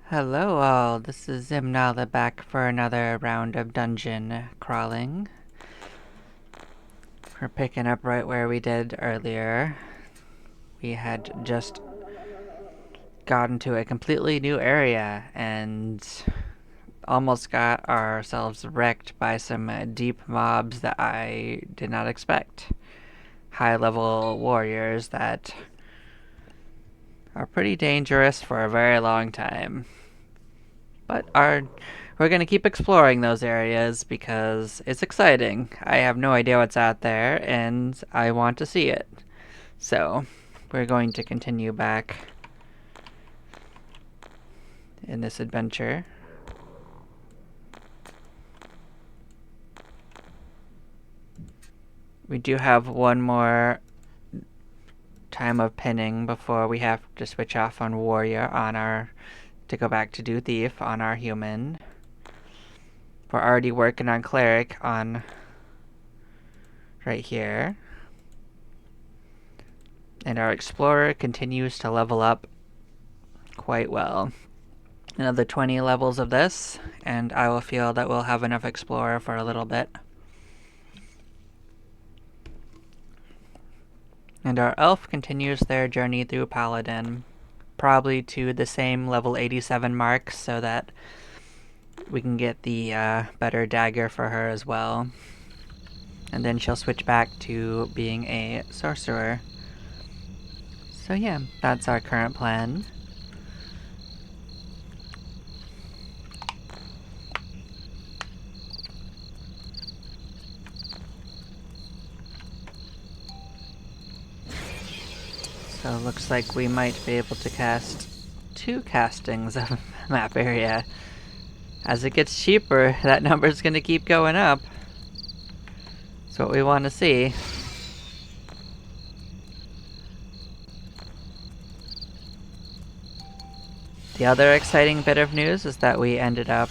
Hello all, this is Zimnala back for another round of dungeon crawling. We're picking up right where we did earlier. We had just gotten to a completely new area and almost got ourselves wrecked by some deep mobs that I did not expect. High level warriors that are pretty dangerous for a very long time. But we're going to keep exploring those areas because it's exciting. I have no idea what's out there and I want to see it. So, we're going to continue back in this adventure. We do have one more time of pinning before we have to switch off on warrior to go back to do thief on our human. We're already working on cleric on right here. And our explorer continues to level up quite well. Another 20 levels of this, and I will feel that we'll have enough explorer for a little bit. And our elf continues their journey through Paladin, probably to the same level 87 mark so that we can get the better dagger for her as well. And then she'll switch back to being a sorcerer. So yeah, that's our current plan. So it looks like we might be able to cast 2 castings of map area. As it gets cheaper, that number's gonna keep going up. That's what we want to see. The other exciting bit of news is that we ended up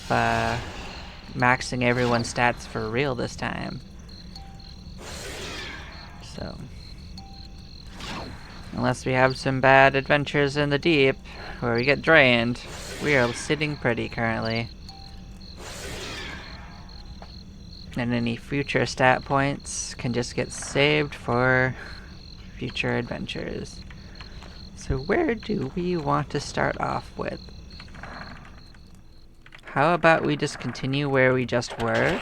maxing everyone's stats for real this time. So, unless we have some bad adventures in the deep where we get drained, we are sitting pretty currently. And any future stat points can just get saved for future adventures. So where do we want to start off with? How about we just continue where we just were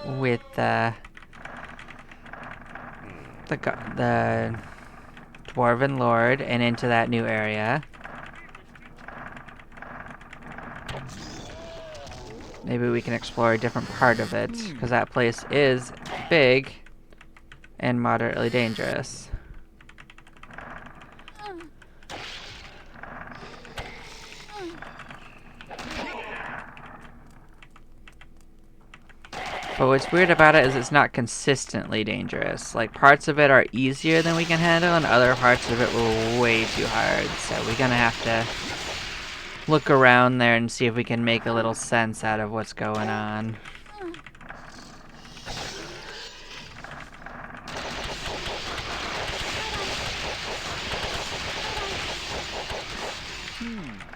with the Dwarven Lord and into that new area. Maybe we can explore a different part of it, because that place is big and moderately dangerous. But what's weird about it is it's not consistently dangerous. Like, parts of it are easier than we can handle, and other parts of it were way too hard. So we're gonna have to look around there and see if we can make a little sense out of what's going on.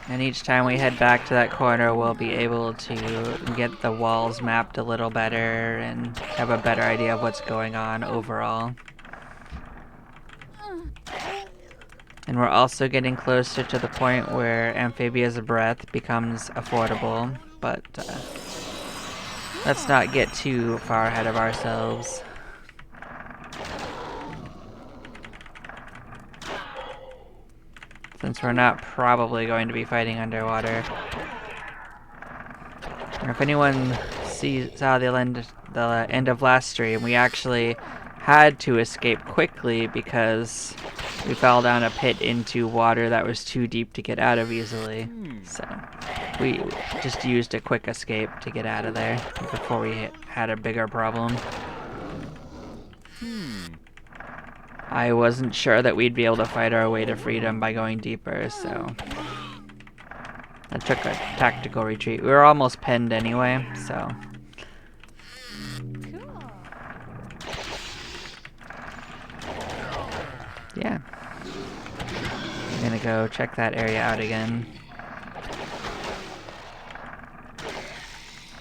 And each time we head back to that corner, we'll be able to get the walls mapped a little better and have a better idea of what's going on overall. And we're also getting closer to the point where Amphibia's Breath becomes affordable, but let's not get too far ahead of ourselves. Since we're not probably going to be fighting underwater. If anyone saw the end of last stream, we actually had to escape quickly because we fell down a pit into water that was too deep to get out of easily. So we just used a quick escape to get out of there before we had a bigger problem. I wasn't sure that we'd be able to fight our way to freedom by going deeper, so I took a tactical retreat. We were almost pinned anyway, so. Yeah. I'm gonna go check that area out again.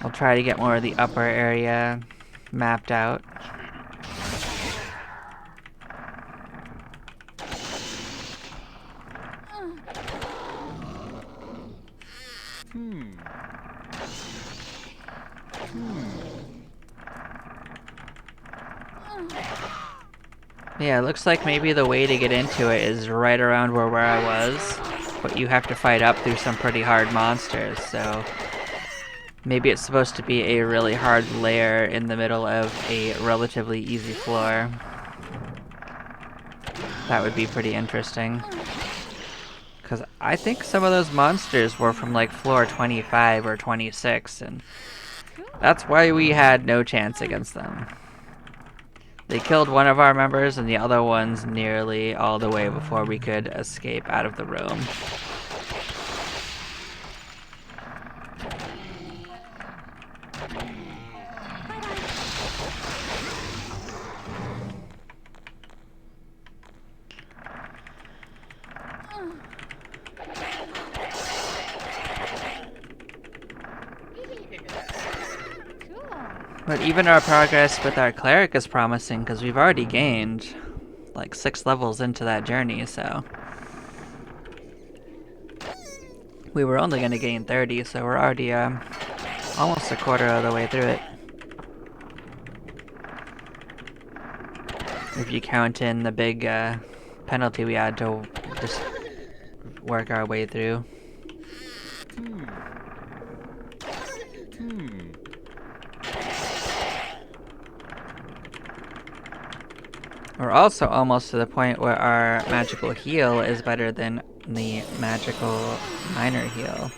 I'll try to get more of the upper area mapped out. Yeah, it looks like maybe the way to get into it is right around where I was, but you have to fight up through some pretty hard monsters, so maybe it's supposed to be a really hard layer in the middle of a relatively easy floor. That would be pretty interesting. Because I think some of those monsters were from like floor 25 or 26, and that's why we had no chance against them. They killed one of our members and the other one's nearly all the way before we could escape out of the room. But even our progress with our cleric is promising because we've already gained like 6 levels into that journey, so we were only going to gain 30, so we're already almost a quarter of the way through it. If you count in the big penalty we had to just work our way through. We're also almost to the point where our magical heal is better than the magical minor heal.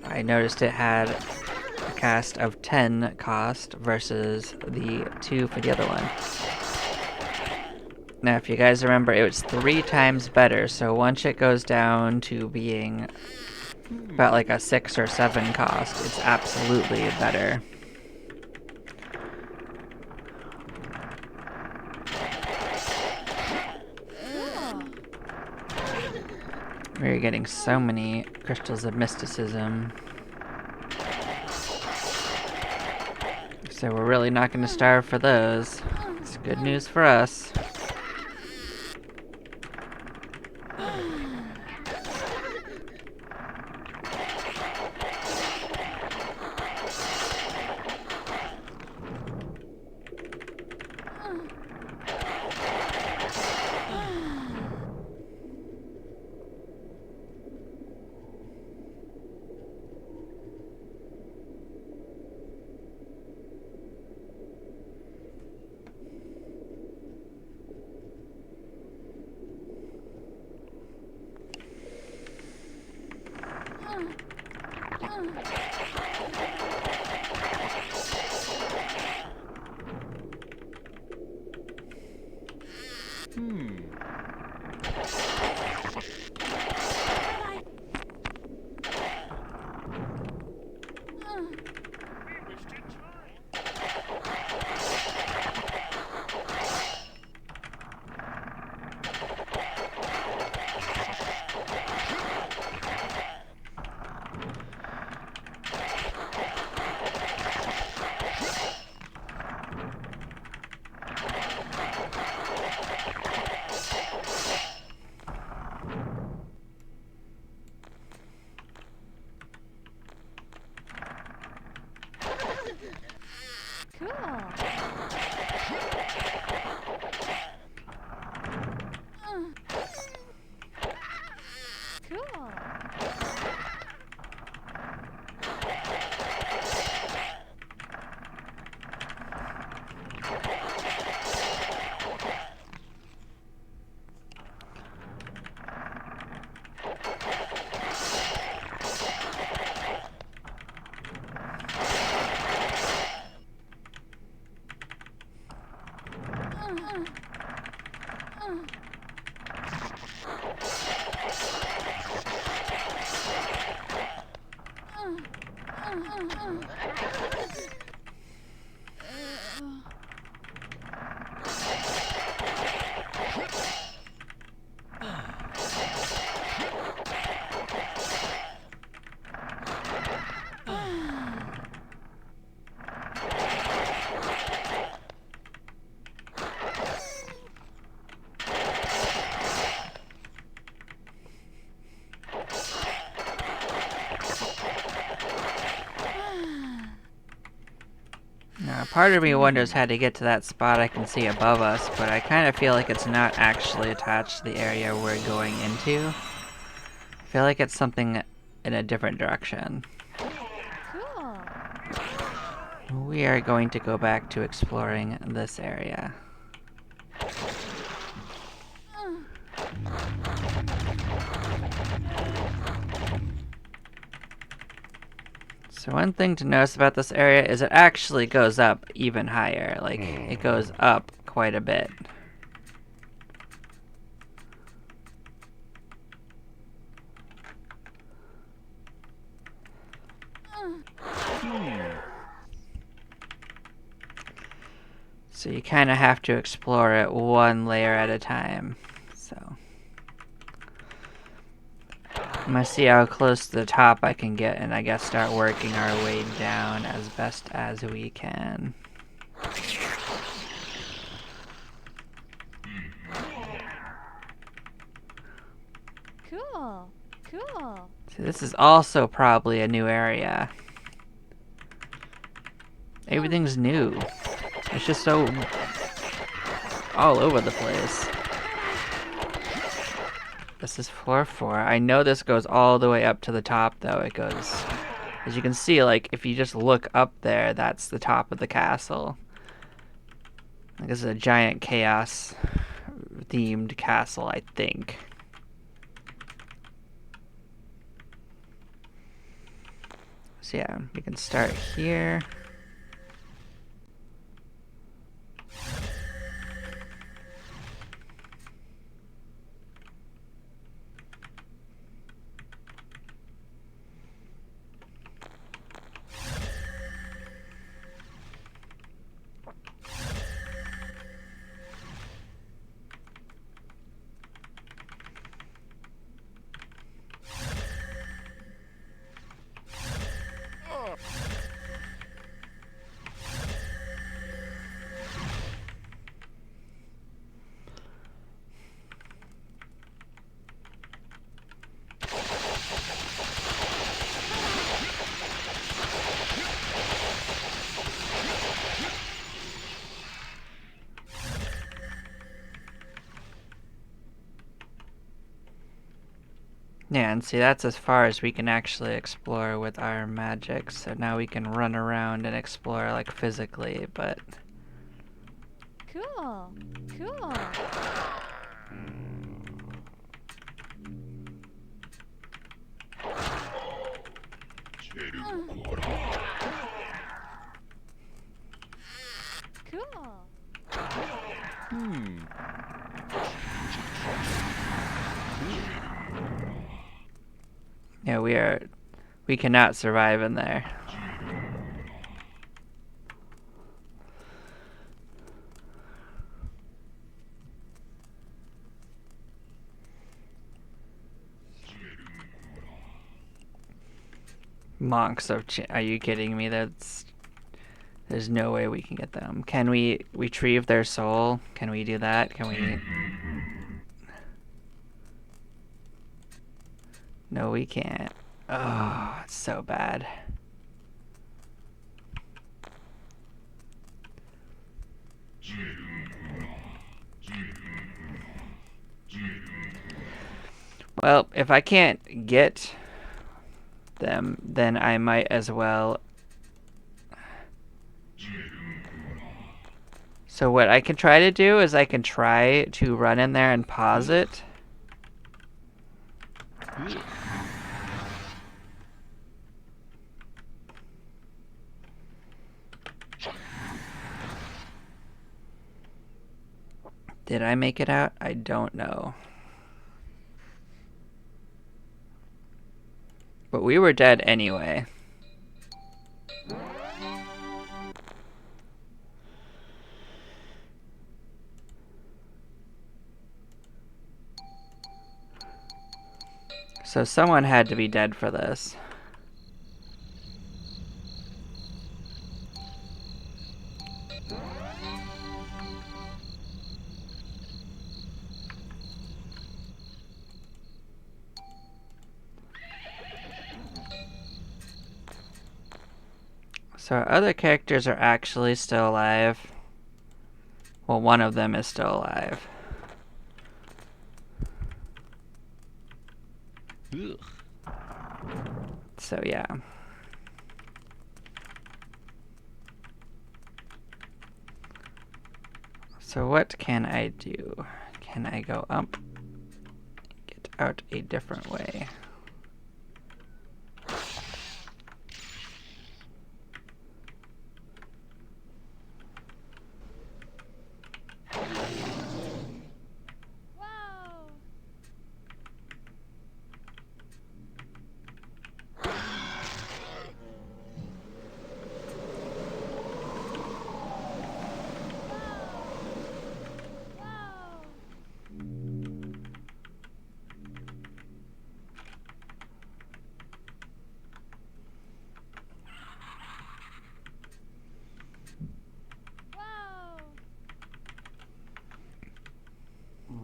I noticed it had a cast of 10 cost versus the 2 for the other one. Now, if you guys remember, it was 3 times better, so once it goes down to being about like a 6 or 7 cost, it's absolutely better. We're getting so many crystals of mysticism. So we're really not going to starve for those. It's good news for us. part of me wonders how to get to that spot I can see above us, but I kind of feel like it's not actually attached to the area we're going into. I feel like it's something in a different direction. Cool. We are going to go back to exploring this area. So one thing to notice about this area is it actually goes up even higher. Like, it goes up quite a bit. So you kind of have to explore it one layer at a time. So I'm gonna see how close to the top I can get, and I guess start working our way down as best as we can. Cool. Cool. So this is also probably a new area. Everything's new. It's just so all over the place. This is floor 4. I know this goes all the way up to the top, though. It goes, as you can see, like, if you just look up there, that's the top of the castle. Like, this is a giant chaos-themed castle, I think. So yeah, we can start here. Yeah, and see, that's as far as we can actually explore with our magic. So now we can run around and explore, like, physically, but... Cool. Cool. Cool. Yeah, we cannot survive in there. Monks are you kidding me? There's no way we can get them. Can we retrieve their soul? Can we do that? Can we? No, we can't. Oh, it's so bad. Well, if I can't get them, then I might as well. So what I can try to do is I can try to run in there and pause it. Did I make it out? I don't know. But we were dead anyway. So someone had to be dead for this. So our other characters are actually still alive. Well, one of them is still alive. Ugh. So yeah. So what can I do? Can I go up? Get out a different way. Wow. Wow. Wow. Wow.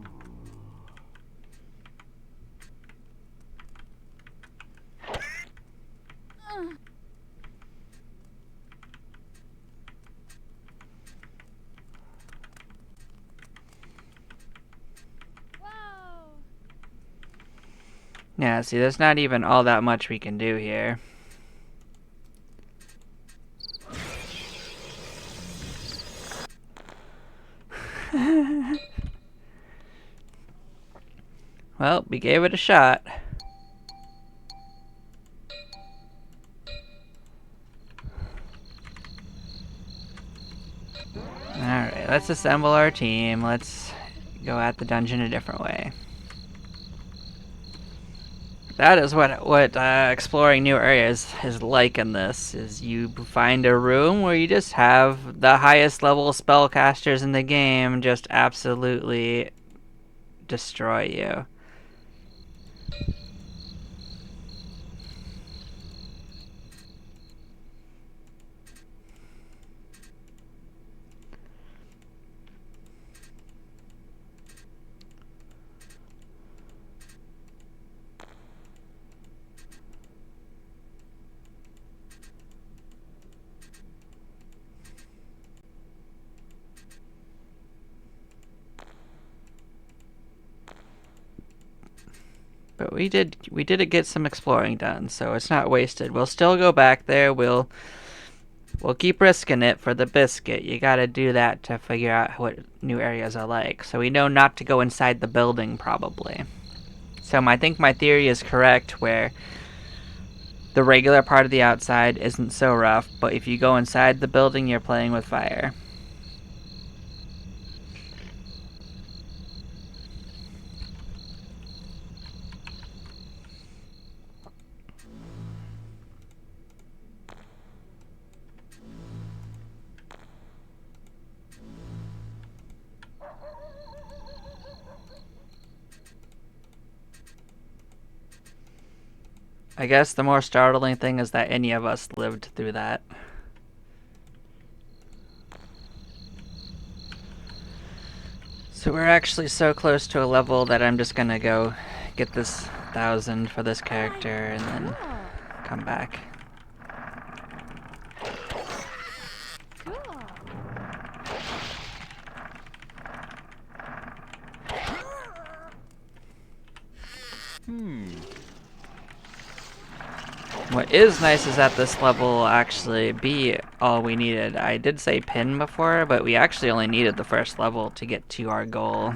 Wow. Yeah, see, there's not even all that much we can do here. Well, we gave it a shot. Alright, let's assemble our team. Let's go at the dungeon a different way. That is what exploring new areas is like in this. Is you find a room where you just have the highest level spellcasters in the game just absolutely destroy you. But we did get some exploring done, so it's not wasted. We'll still go back there. We'll keep risking it for the biscuit. You gotta do that to figure out what new areas are like. So we know not to go inside the building, probably. So I think my theory is correct, where the regular part of the outside isn't so rough, but if you go inside the building, you're playing with fire. I guess the more startling thing is that any of us lived through that. So we're actually so close to a level that I'm just gonna go get this 1,000 for this character and then Cool. come back. Cool. What is nice is that this level will actually be all we needed. I did say pin before, but we actually only needed the first level to get to our goal.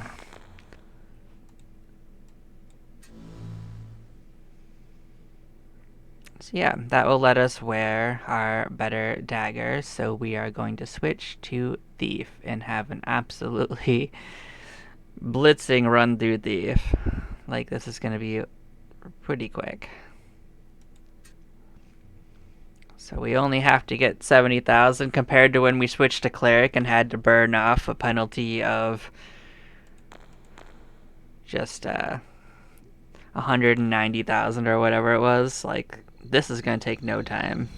So yeah, that will let us wear our better daggers, so we are going to switch to Thief and have an absolutely blitzing run through Thief. Like, this is going to be pretty quick. So we only have to get 70,000 compared to when we switched to Cleric and had to burn off a penalty of just 190,000 or whatever it was. Like, this is going to take no time.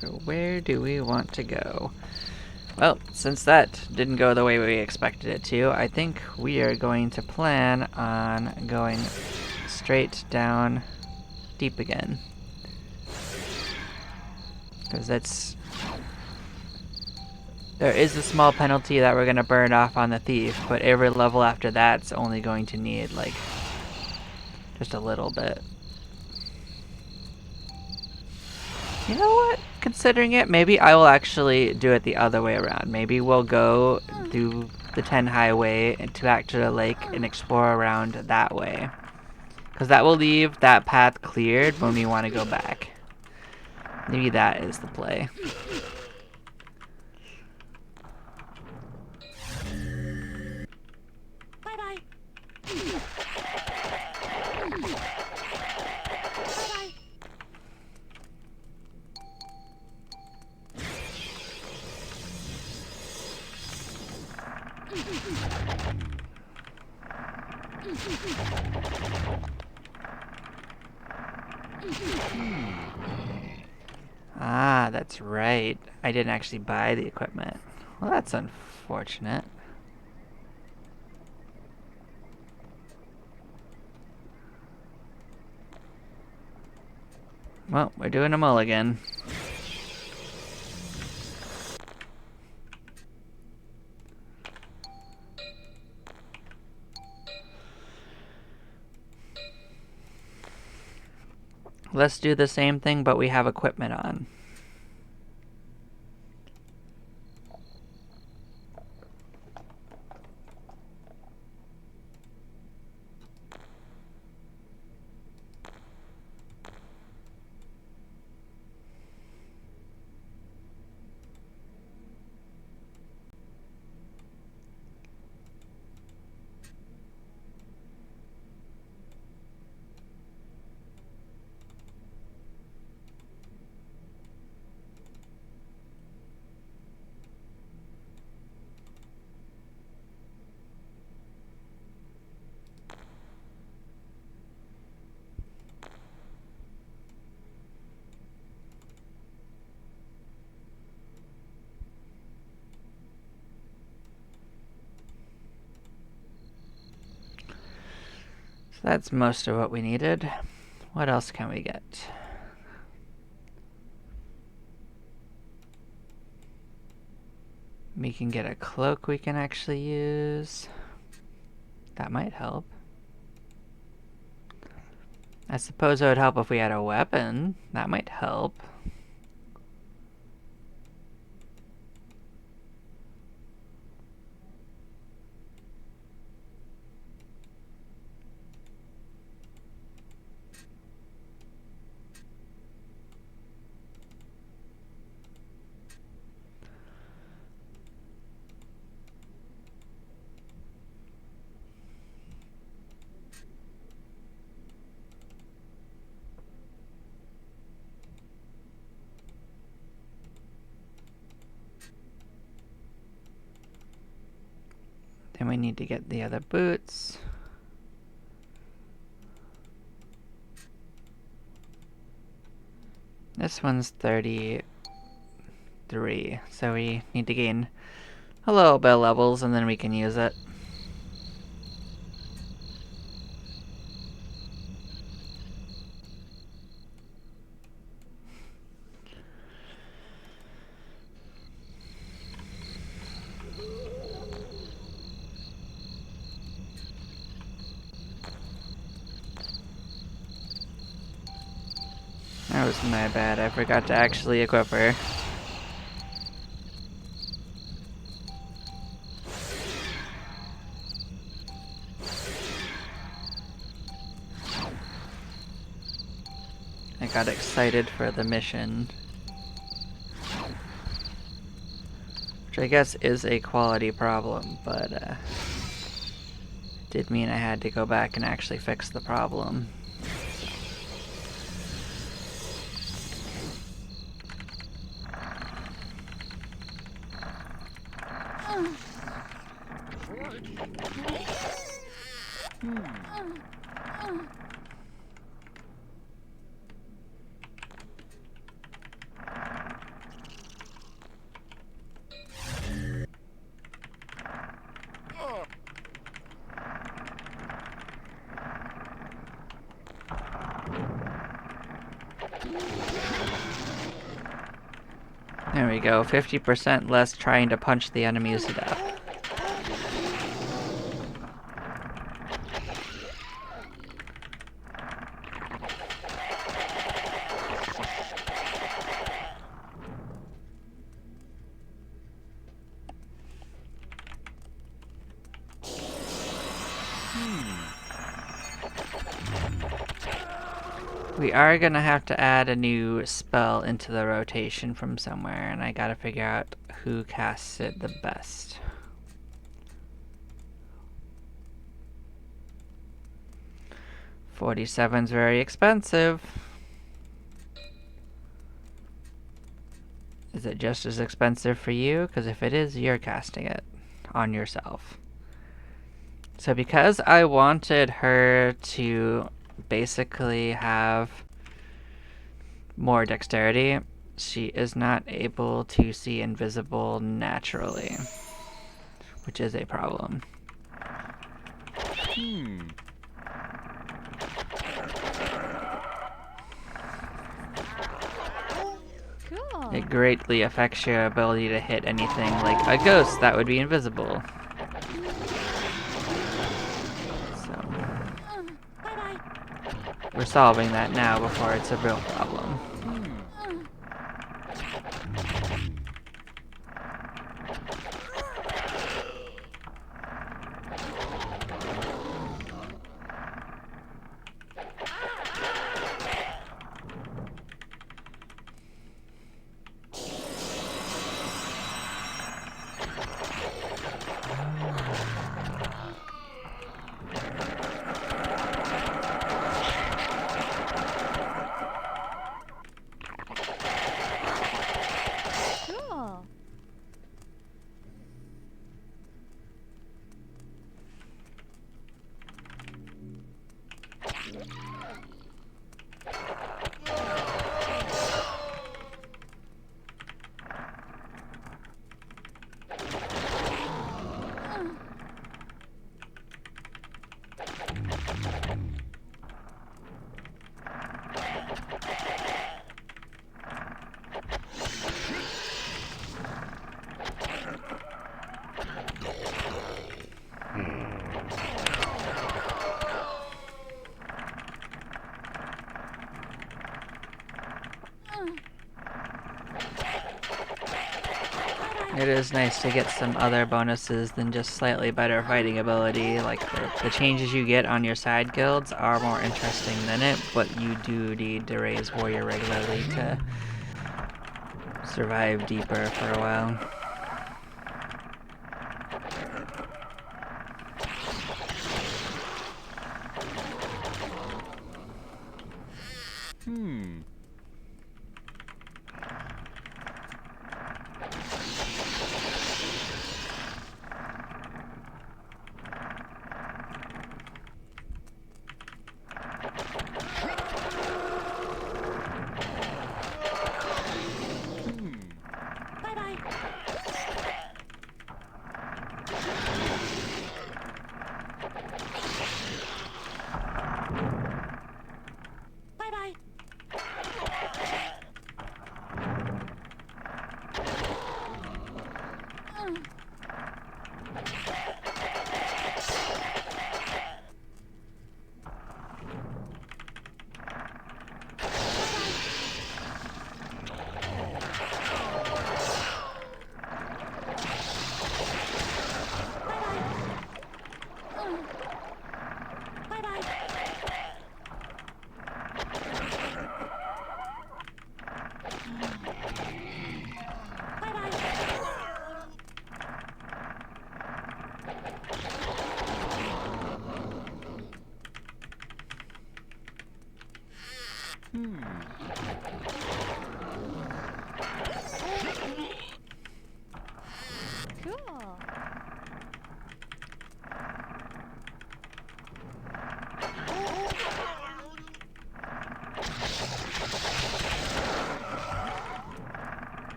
So where do we want to go? Well, since that didn't go the way we expected it to, I think we are going to plan on going straight down deep again. Because there is a small penalty that we're going to burn off on the thief, but every level after that's only going to need, like, just a little bit. You know what? Considering it, maybe I will actually do it the other way around. Maybe we'll go through the 10 highway to back to the lake and explore around that way. Because that will leave that path cleared when we want to go back. Maybe that is the play. Bye-bye. Bye-bye. Ah, that's right. I didn't actually buy the equipment. Well, that's unfortunate. Well, we're doing a mulligan. Let's do the same thing, but we have equipment on. So that's most of what we needed. What else can we get? We can get a cloak we can actually use. That might help. I suppose it would help if we had a weapon. That might help. Then we need to get the other boots. This one's 33, so we need to gain a little bit of levels and then we can use it. That was my bad, I forgot to actually equip her. I got excited for the mission. Which I guess is a quality problem, but did mean I had to go back and actually fix the problem. There we go, 50% less trying to punch the enemies to death. We are gonna have to add a new spell into the rotation from somewhere, and I gotta figure out who casts it the best. $47's very expensive. Is it just as expensive for you? Because if it is, you're casting it on yourself. So because I wanted her to basically have more dexterity, she is not able to see invisible naturally, which is a problem. Cool. It greatly affects your ability to hit anything like a ghost that would be invisible. So we're solving that now before it's a real problem. Cool. It is nice to get some other bonuses than just slightly better fighting ability. Like the changes you get on your side guilds are more interesting than it, but you do need to raise warrior regularly to survive deeper for a while.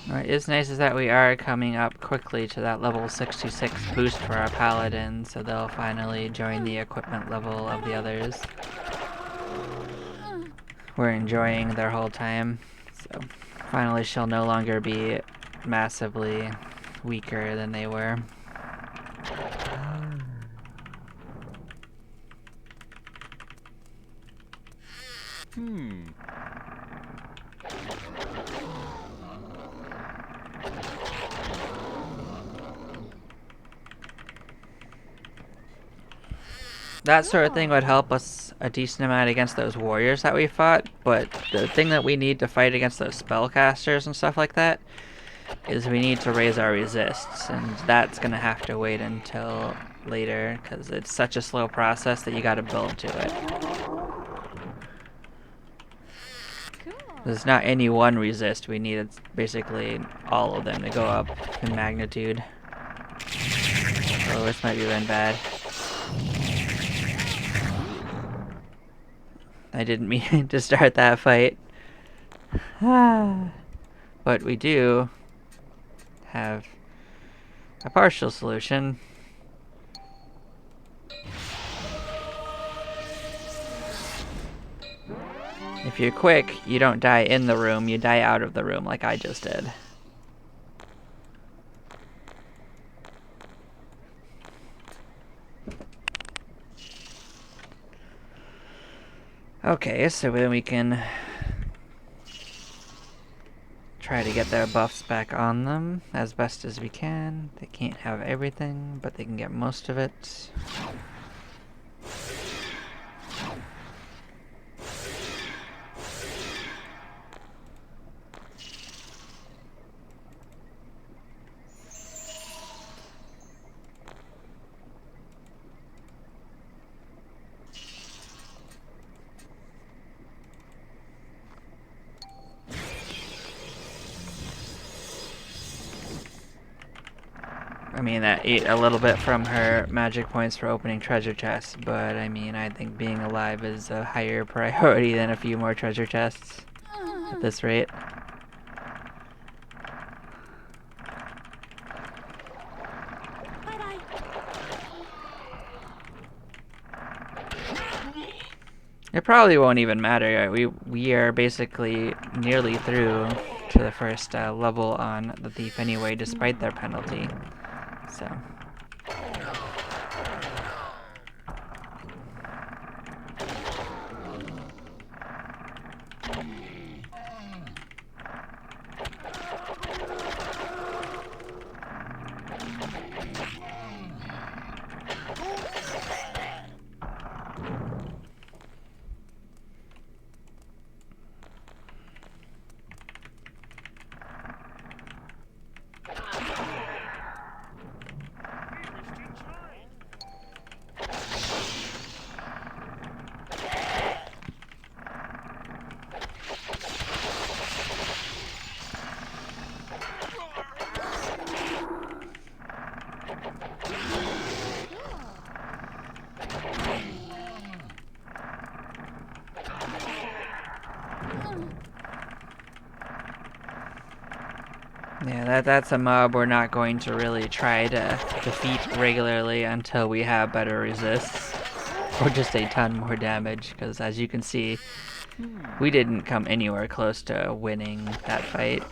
What is nice is that we are coming up quickly to that level 66 boost for our paladin, so they'll finally join the equipment level of the others. We're enjoying their whole time, so finally she'll no longer be massively weaker than they were. That sort of thing would help us a decent amount against those warriors that we fought, but the thing that we need to fight against those spellcasters and stuff like that is we need to raise our resists, and that's gonna have to wait until later because it's such a slow process that you gotta build to it. There's not any one resist, we need basically all of them to go up in magnitude. Oh, this might be really bad. I didn't mean to start that fight. But we do have a partial solution. If you're quick, you don't die in the room, you die out of the room like I just did. Okay, so then we can try to get their buffs back on them as best as we can. They can't have everything, but they can get most of it. I mean, that ate a little bit from her magic points for opening treasure chests, but I mean, I think being alive is a higher priority than a few more treasure chests at this rate. It probably won't even matter. We are basically nearly through to the first level on the thief anyway, despite their penalty. So. Yeah, that's a mob we're not going to really try to defeat regularly until we have better resists. Or just a ton more damage, because as you can see, we didn't come anywhere close to winning that fight,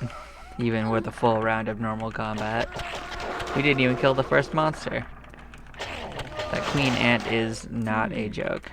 even with a full round of normal combat. We didn't even kill the first monster. That queen ant is not a joke.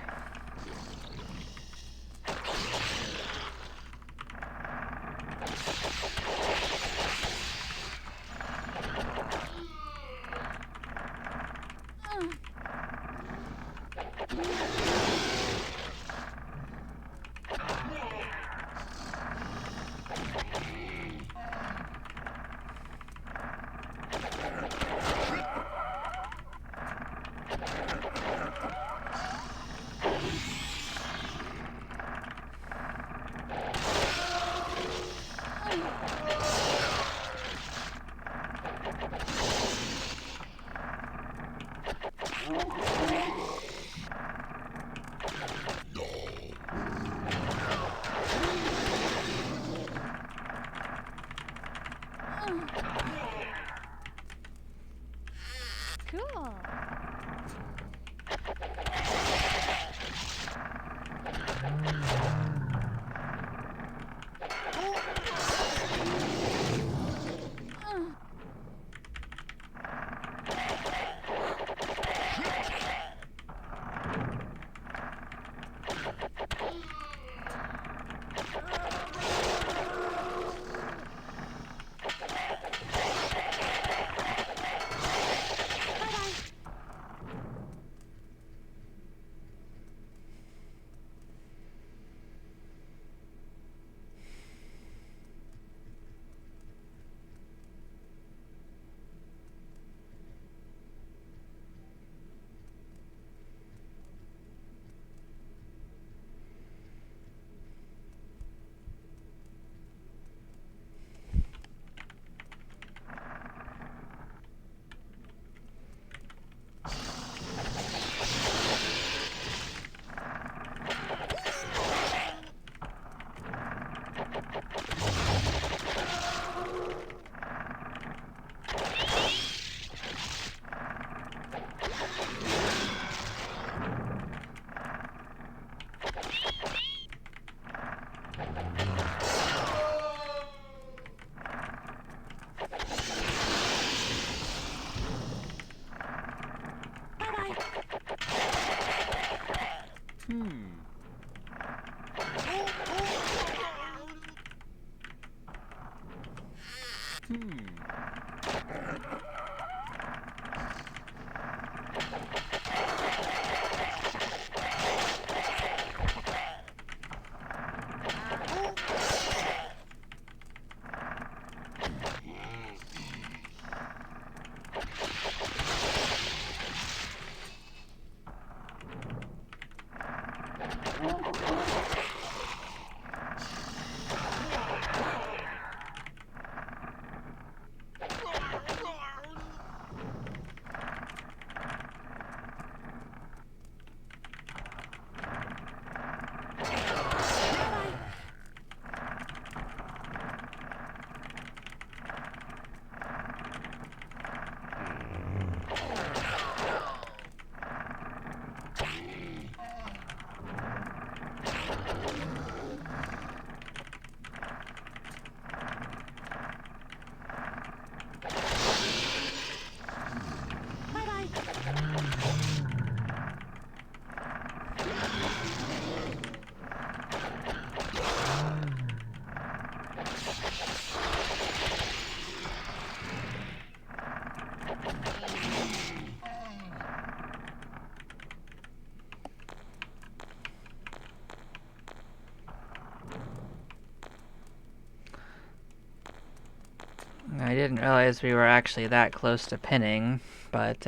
I didn't realize we were actually that close to pinning, but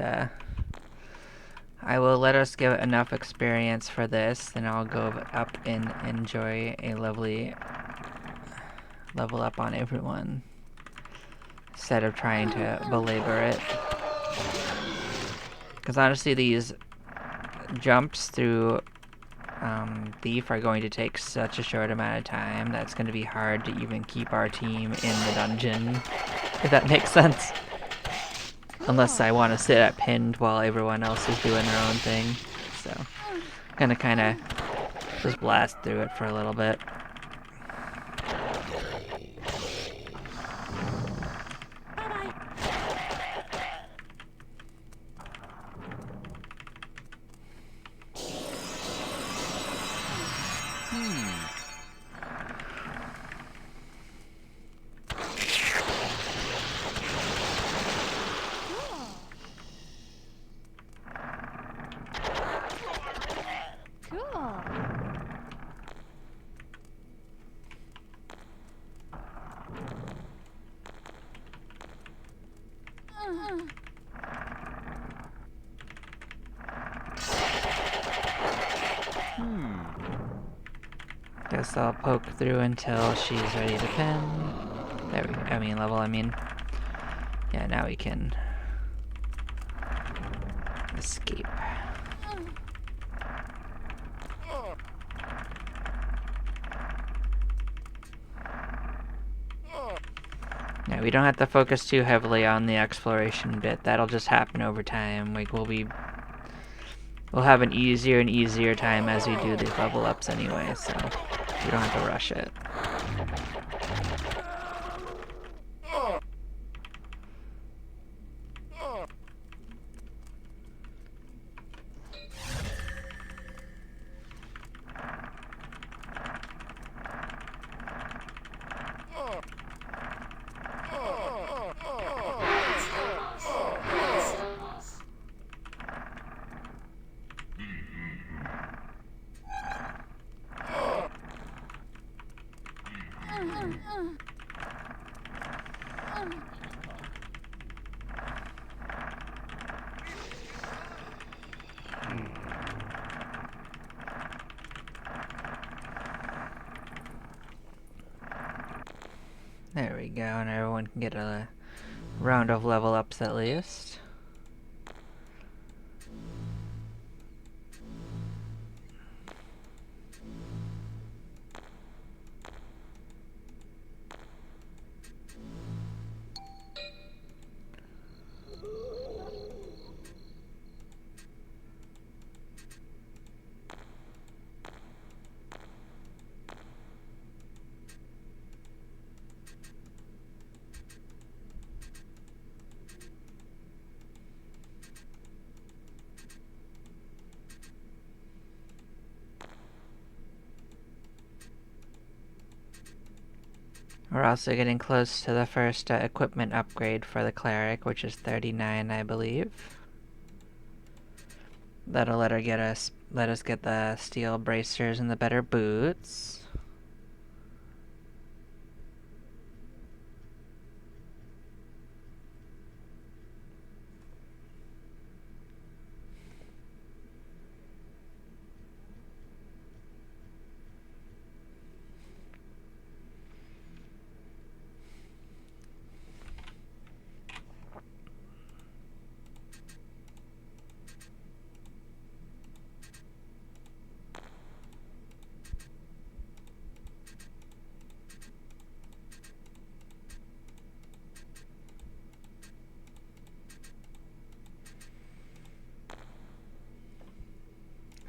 I will let us get enough experience for this, then I'll go up and enjoy a lovely level up on everyone, instead of trying to belabor it. Because honestly, these jumps through Thief are going to take such a short amount of time that's going to be hard to even keep our team in the dungeon, if that makes sense. Unless I want to sit at pinned while everyone else is doing their own thing. So, gonna kind of just blast through it for a little bit. Cool. Guess I'll poke through until she's ready to pin. There we go. I mean. Yeah, now we can escape. Yeah, we don't have to focus too heavily on the exploration bit. That'll just happen over time. Like, we'll have an easier and easier time as we do these level ups anyway, so we don't have to rush it. There we go, and everyone can get a round of level ups at least. We're also getting close to the first equipment upgrade for the cleric, which is 39, I believe. That'll let us get the steel bracers and the better boots.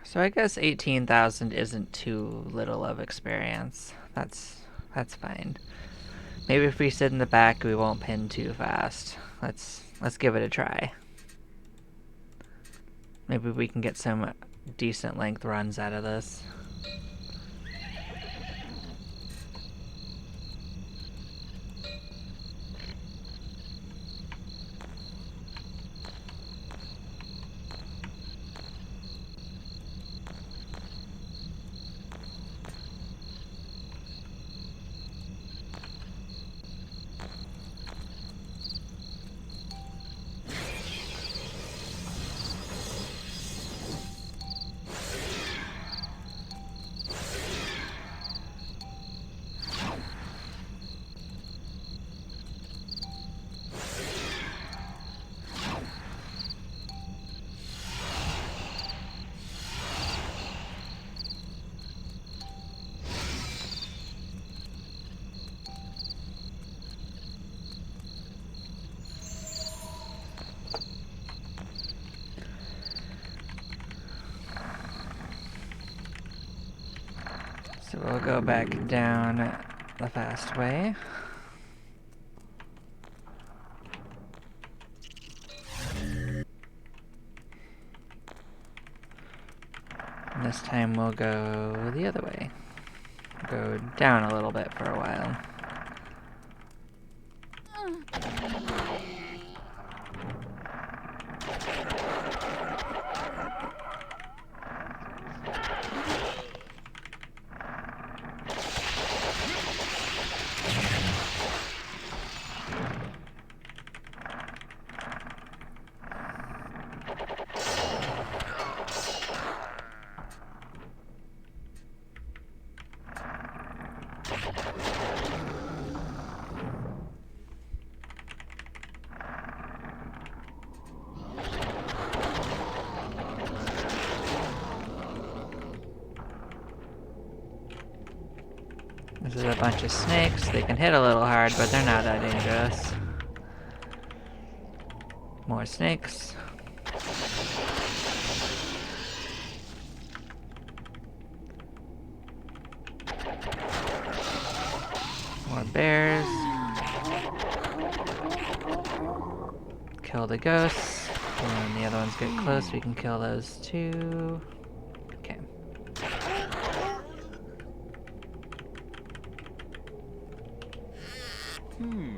So I guess 18,000 isn't too little of experience. That's fine. Maybe if we sit in the back, we won't pin too fast. Let's give it a try. Maybe we can get some decent length runs out of this. So we'll go back down the fast way. And this time we'll go the other way. Go down a little bit for a while. This is a bunch of snakes. They can hit a little hard, but they're not that dangerous. More snakes. More bears. Kill the ghosts. And when the other ones get close, we can kill those too. Okay. Cool.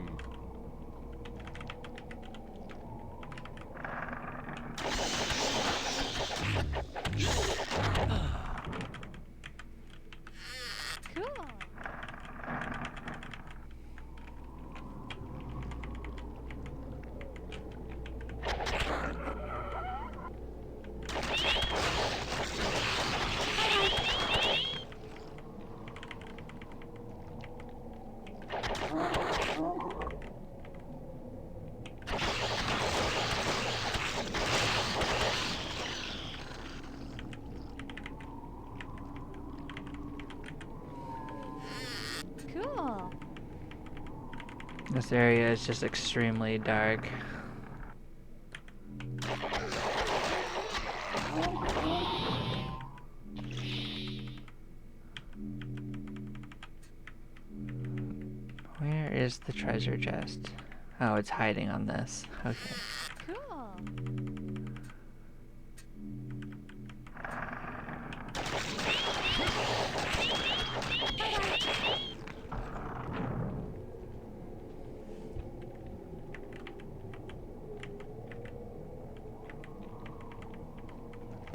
Cool. This area is just extremely dark. Where is the treasure chest? Oh, it's hiding on this. Okay. Cool.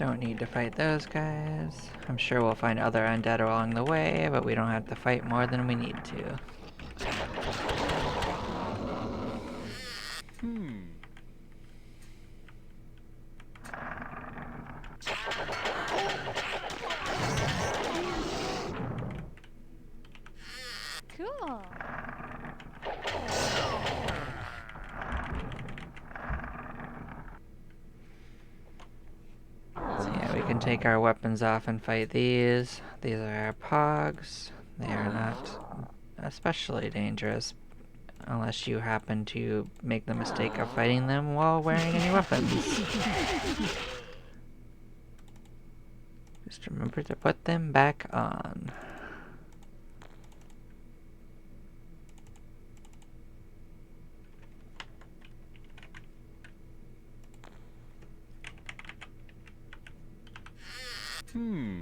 Don't need to fight those guys. I'm sure we'll find other undead along the way, but we don't have to fight more than we need to. Cool. So yeah, we can take our weapons off and fight these. These are our pogs. They are not especially dangerous unless you happen to make the mistake of fighting them while wearing any weapons. Just remember to put them back on. Cool.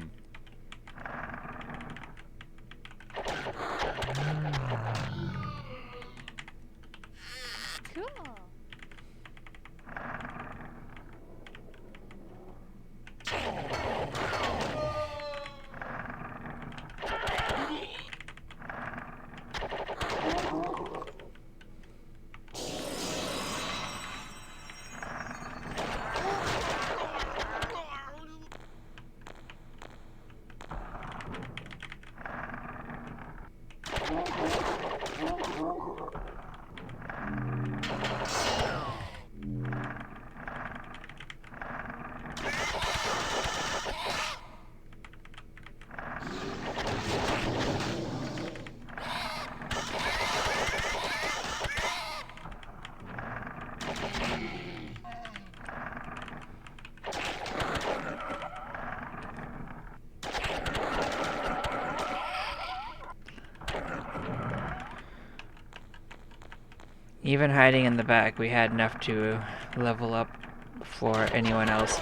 Even hiding in the back, we had enough to level up before anyone else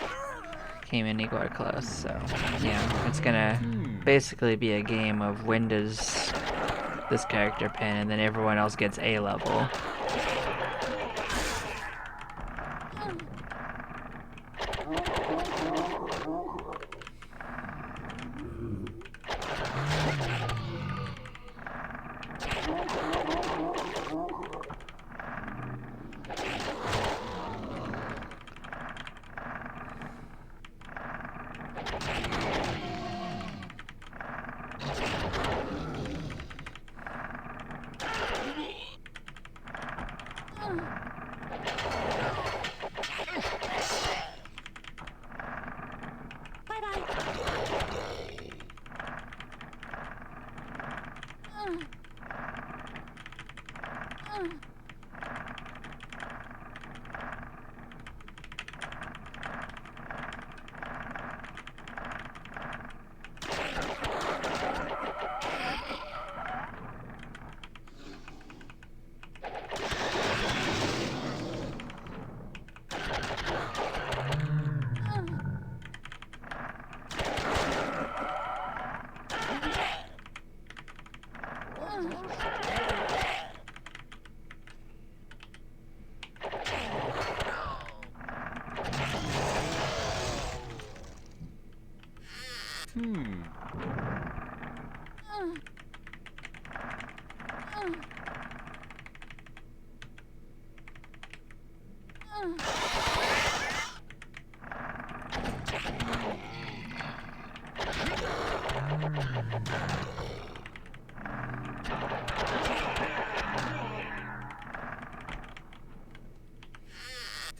came anywhere close. So, yeah, it's gonna basically be a game of when does this character pin, and then everyone else gets A level.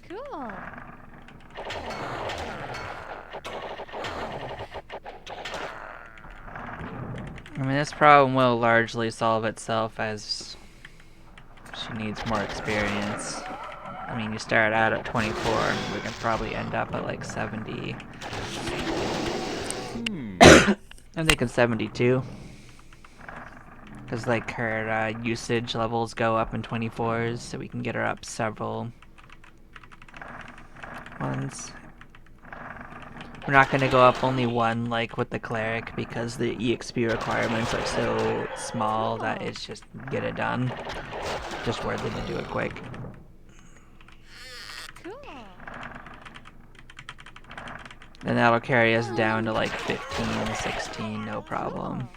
Cool. I mean, this problem will largely solve itself as she needs more experience. I mean, you start out at 24, and we can probably end up at like 70. I'm thinking 72. Because like her usage levels go up in 24s, so we can get her up several ones. We're not going to go up only one like with the cleric because the EXP requirements are so small that it's just get it done. Just worth it to do it quick. Cool. Then that'll carry us down to like 15, 16, no problem.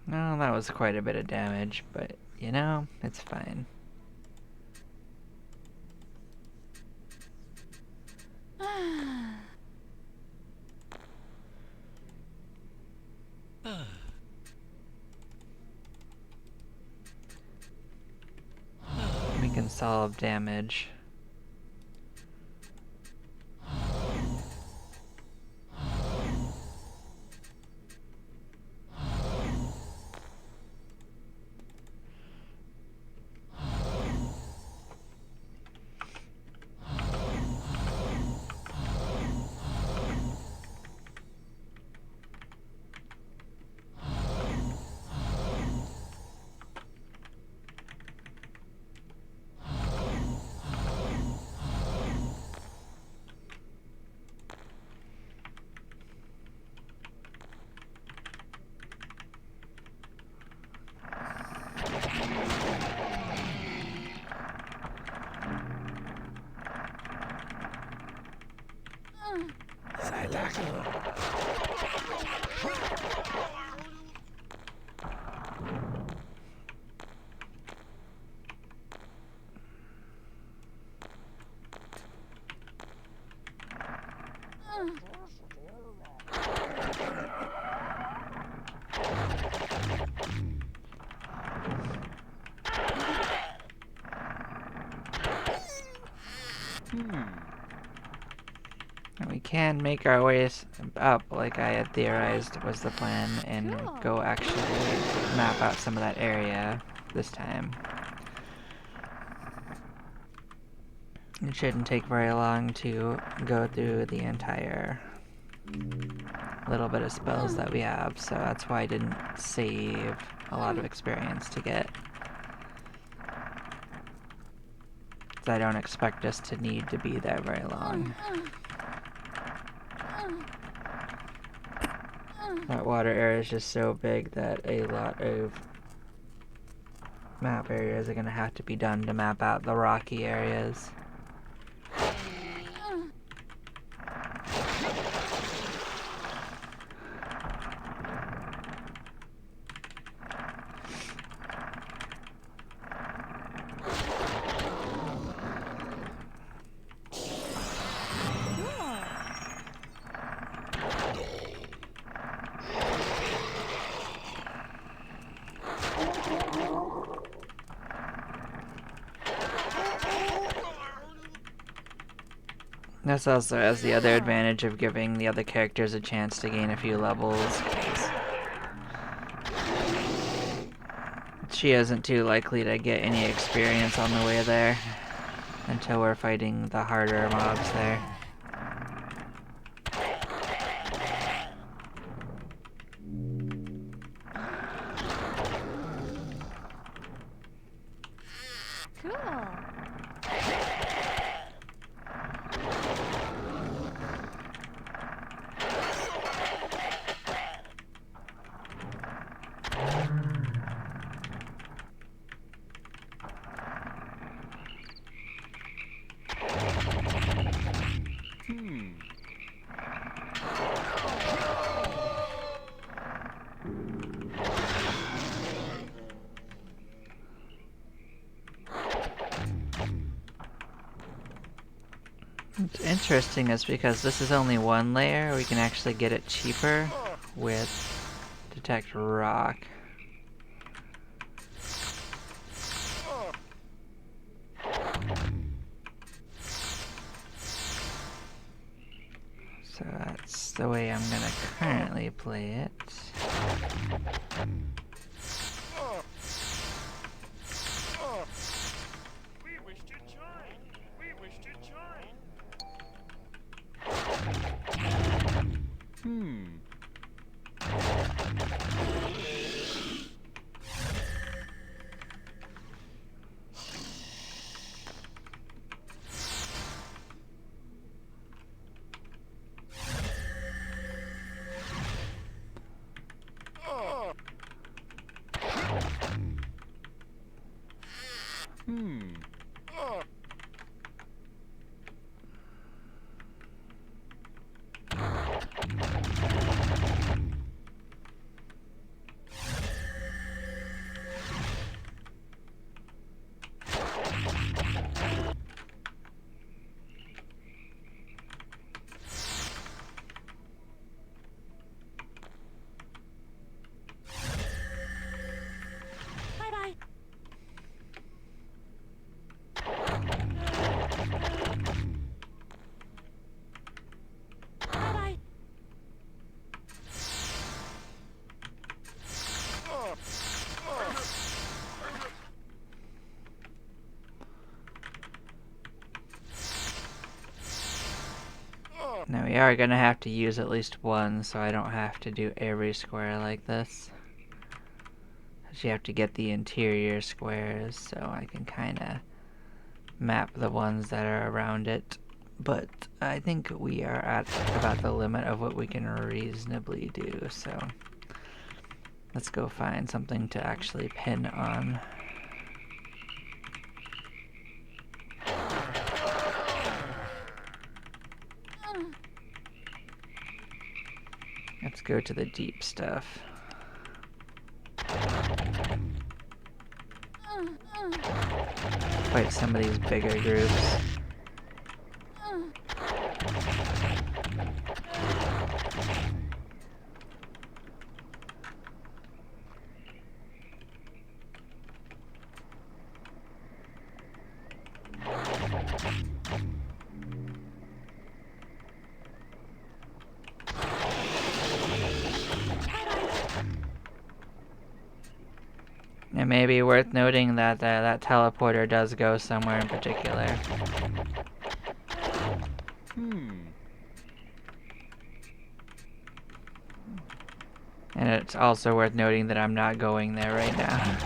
No, that was quite a bit of damage, but you know, it's fine. We can solve damage. We can make our way up, like I had theorized was the plan, and go actually map out some of that area this time. It shouldn't take very long to go through the entire little bit of spells that we have, so that's why I didn't save a lot of experience to get. I don't expect us to need to be there very long. That water area is just so big that a lot of map areas are going to have to be done to map out the rocky areas. This also has the other advantage of giving the other characters a chance to gain a few levels. She isn't too likely to get any experience on the way there until we're fighting the harder mobs there. What's interesting is because this is only one layer, we can actually get it cheaper with Detect Rock. So that's the way I'm gonna currently play it. Now we are gonna have to use at least one, so I don't have to do every square like this. Because you have to get the interior squares, so I can kind of map the ones that are around it. But I think we are at about the limit of what we can reasonably do, so let's go find something to actually pin on. Let's go to the deep stuff. Fight some of these bigger groups. It may be worth noting that that teleporter does go somewhere in particular. And it's also worth noting that I'm not going there right now.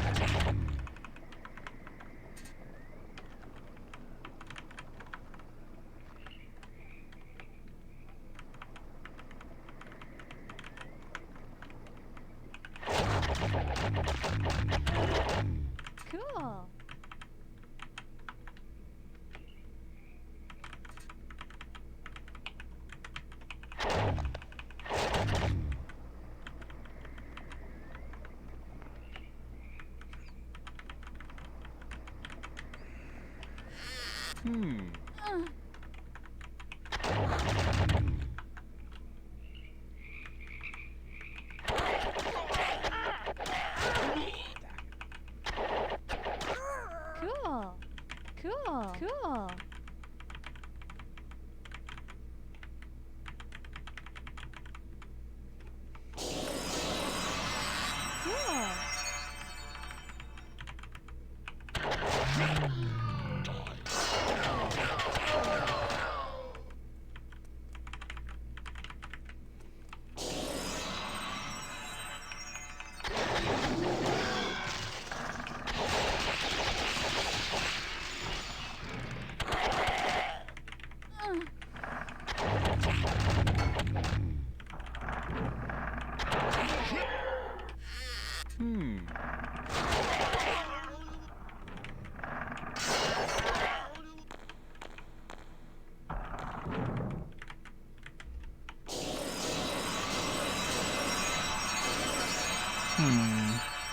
Cool. Cool. Cool. Cool. Cool.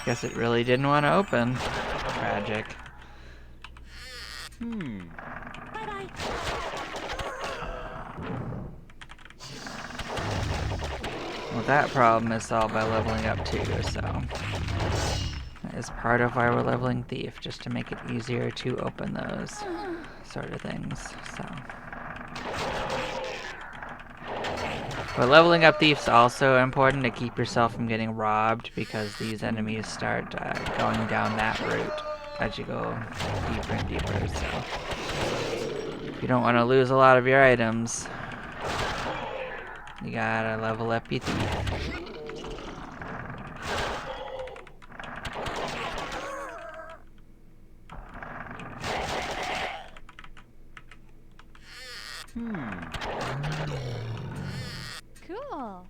Guess it really didn't want to open. Tragic. Bye-bye. Well, that problem is solved by leveling up too, so that is part of why we're leveling Thief, just to make it easier to open those sort of things. So, but leveling up Thief's also important to keep yourself from getting robbed, because these enemies start going down that route as you go deeper and deeper. So, if you don't want to lose a lot of your items, you gotta level up your Thief. Cool.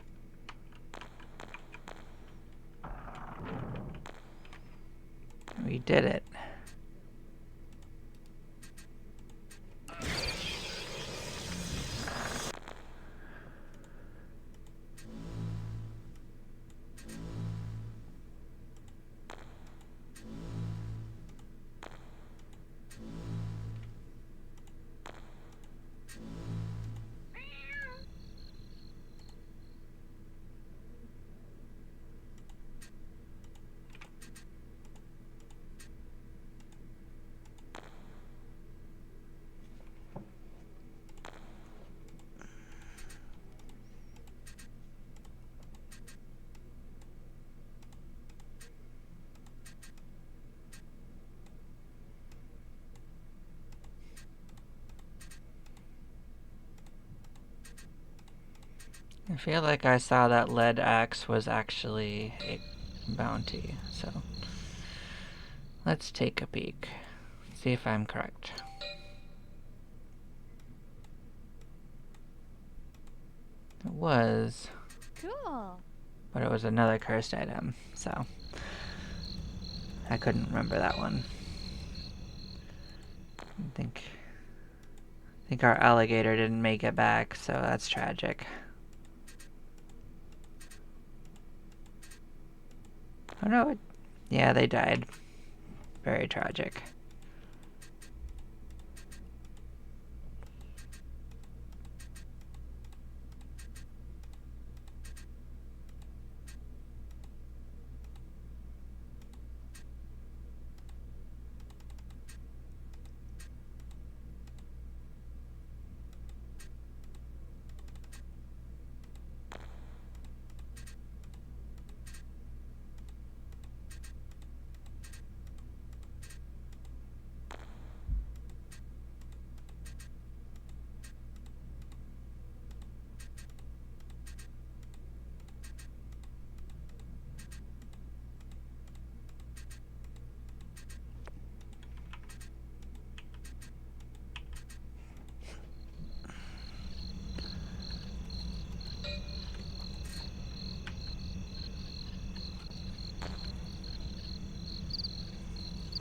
We did it. I feel like I saw that lead axe was actually a bounty, so let's take a peek. See if I'm correct. It was, Cool. but it was another cursed item, so I couldn't remember that one. I think our alligator didn't make it back, so that's tragic. Oh no, yeah, they died. Very tragic.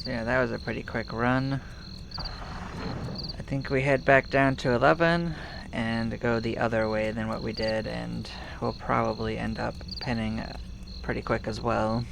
So yeah, that was a pretty quick run. I think we head back down to 11 and go the other way than what we did, and we'll probably end up pinning pretty quick as well.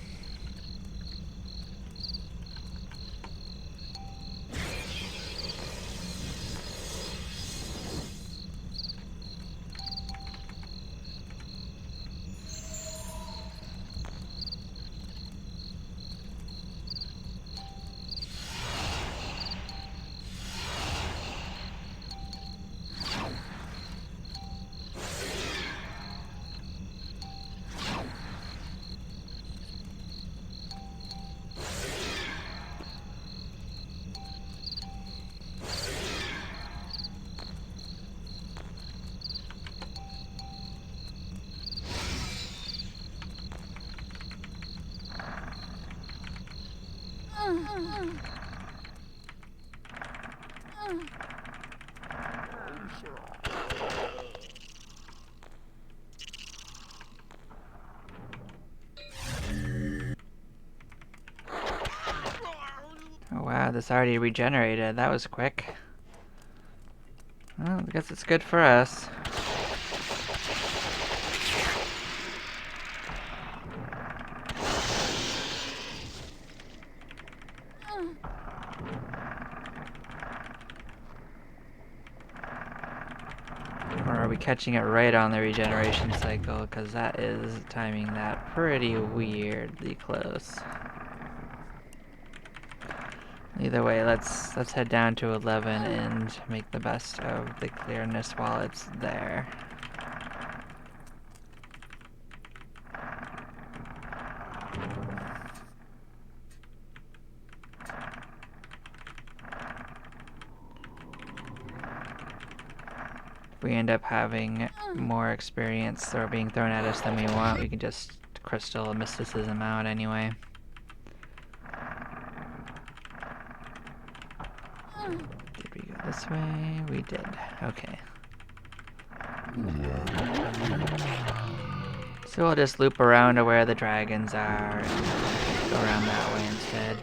Oh wow, this already regenerated. That was quick. Well, I guess it's good for us. Or are we catching it right on the regeneration cycle? Because that is timing that pretty weirdly close. Either way, let's head down to 11 and make the best of the clearness while it's there. If we end up having more experience being thrown at us than we want, we can just crystal mysticism out anyway. Did we go this way? We did. Okay. So we'll just loop around to where the dragons are and go around that way instead.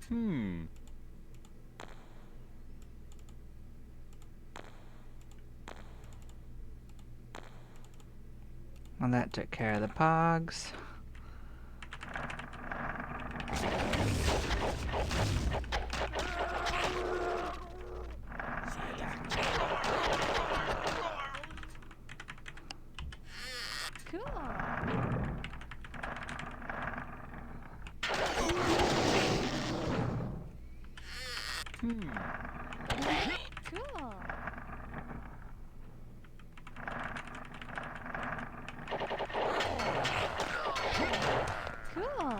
Hmm. Well, that took care of the pogs. Cool. Hmm. Cool. Cool.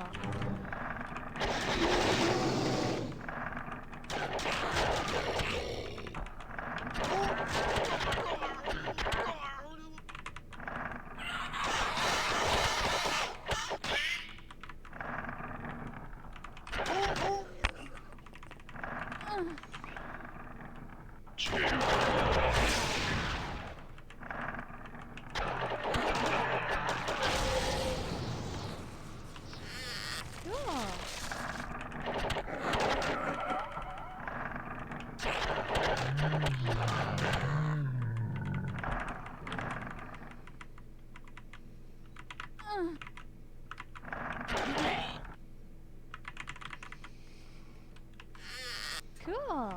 Cool. Cool.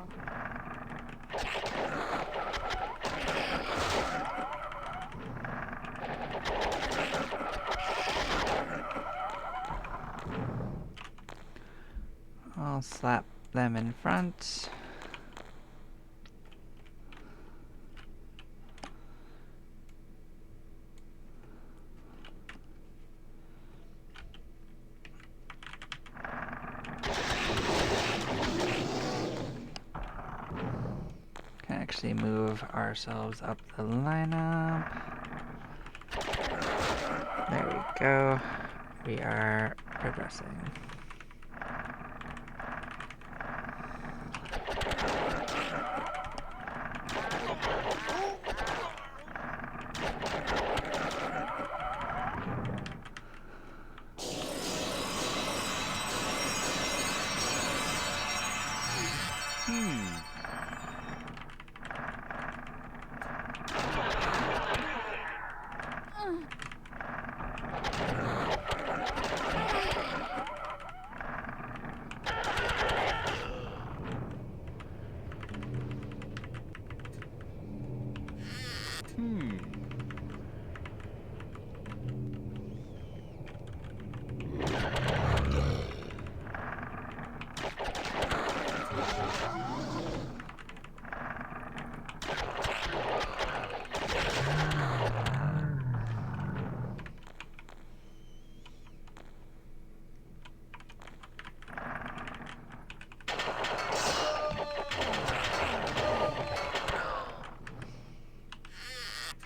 I'll slap them in front. Can actually move ourselves up the lineup. There we go. We are progressing. Hmm. Hmm.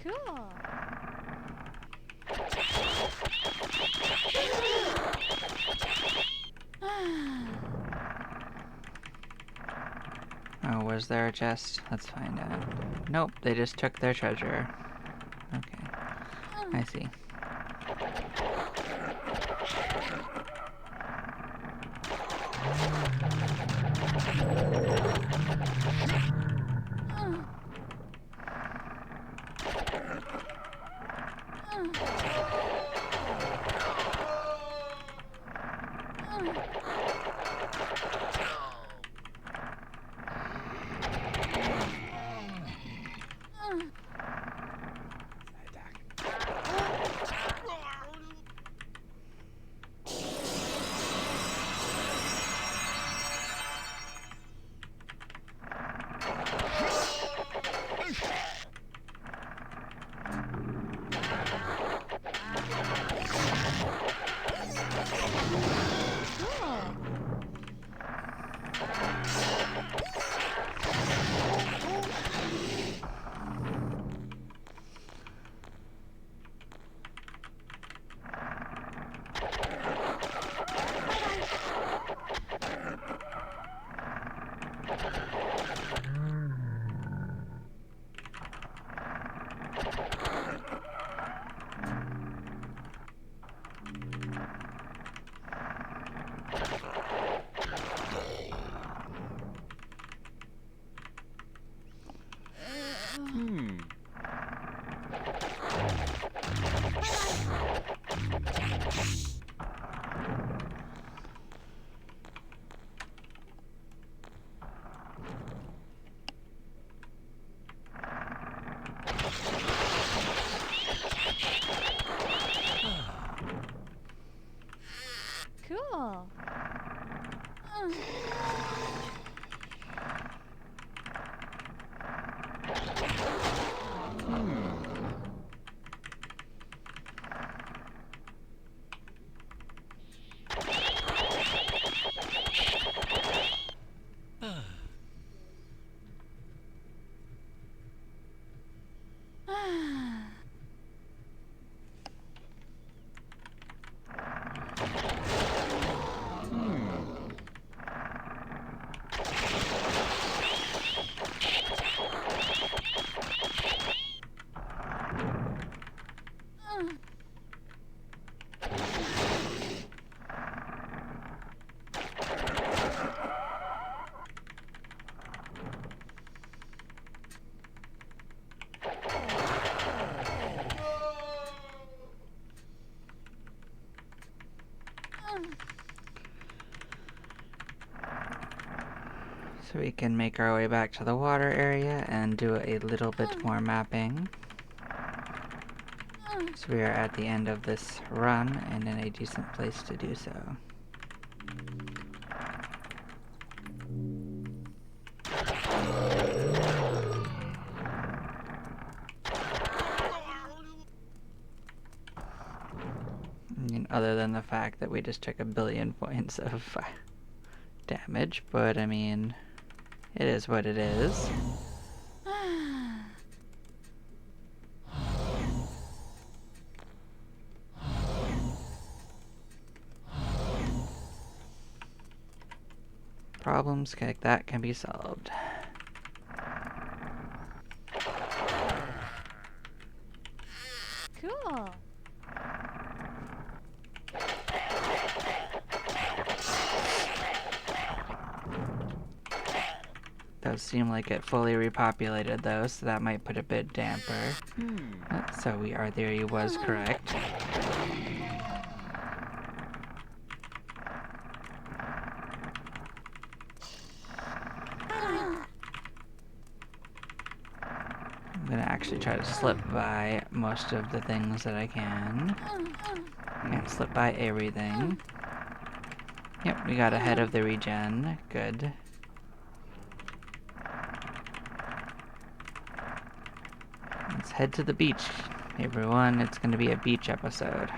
Cool. Oh, was there a chest? Let's find out. Nope, they just took their treasure. Okay, I see. Cool. So we can make our way back to the water area and do a little bit more mapping. So we are at the end of this run and in a decent place to do so. I mean, other than the fact that we just took 1,000,000,000 points of damage, but I mean, it is what it is. Problems like that can be solved. Cool. Does seem like it fully repopulated though, so that might put a bit damper. So our theory was correct. I'm gonna actually try to slip by most of the things that I can. And slip by everything. Yep, we got ahead of the regen. Good. Let's head to the beach, everyone. It's gonna be a beach episode.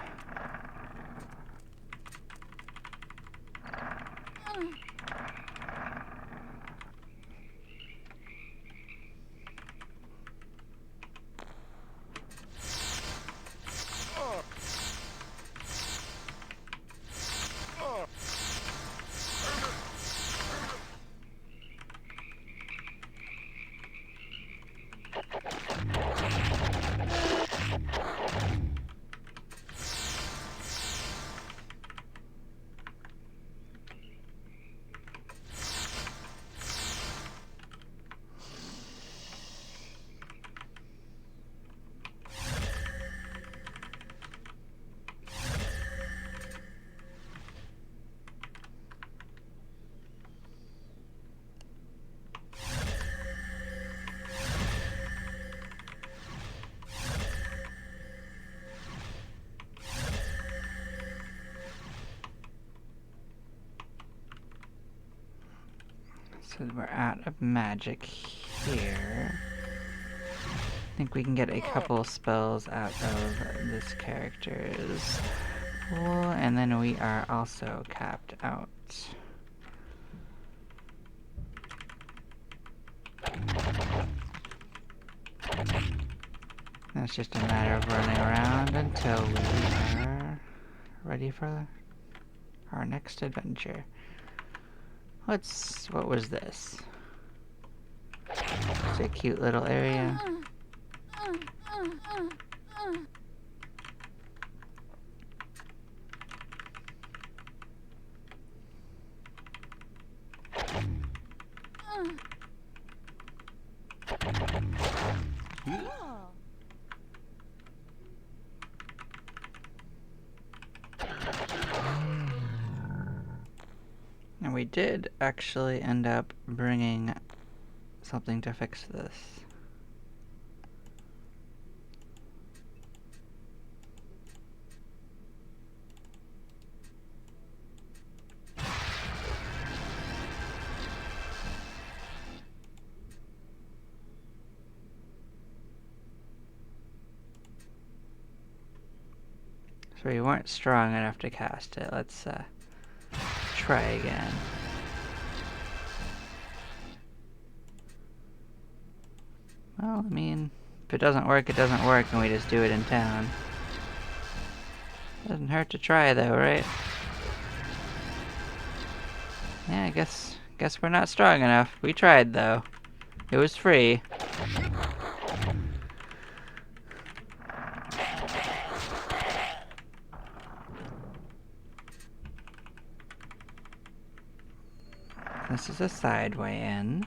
So we're out of magic here. I think we can get a couple spells out of this character's pool, and then we are also capped out. Now it's just a matter of running around until we are ready for our next adventure. What was this? It's a cute little area. Cool. And we did actually end up bringing something to fix this. So we weren't strong enough to cast it. Let's try again. Well, I mean, if it doesn't work, it doesn't work, and we just do it in town. Doesn't hurt to try, though, right? Yeah, I guess we're not strong enough. We tried, though. It was free. This is a side way in.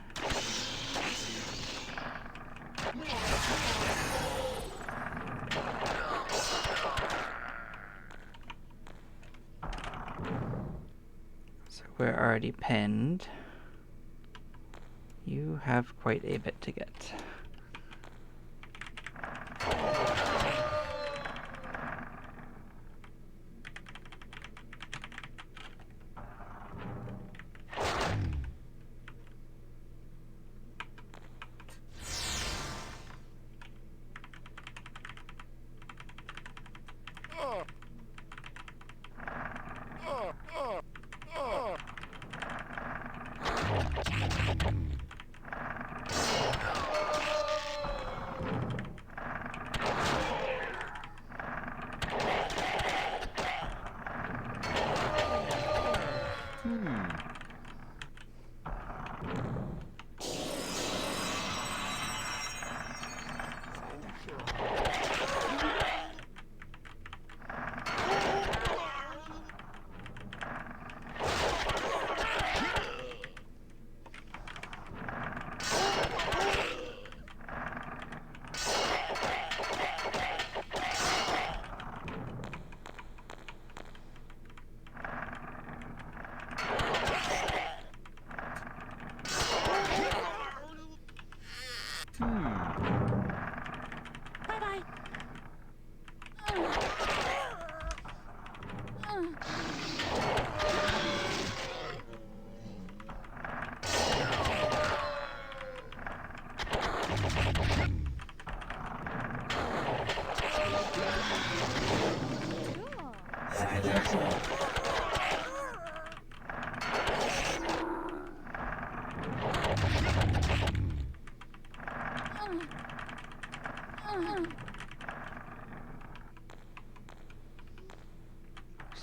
So we're already pinned. You have quite a bit to get.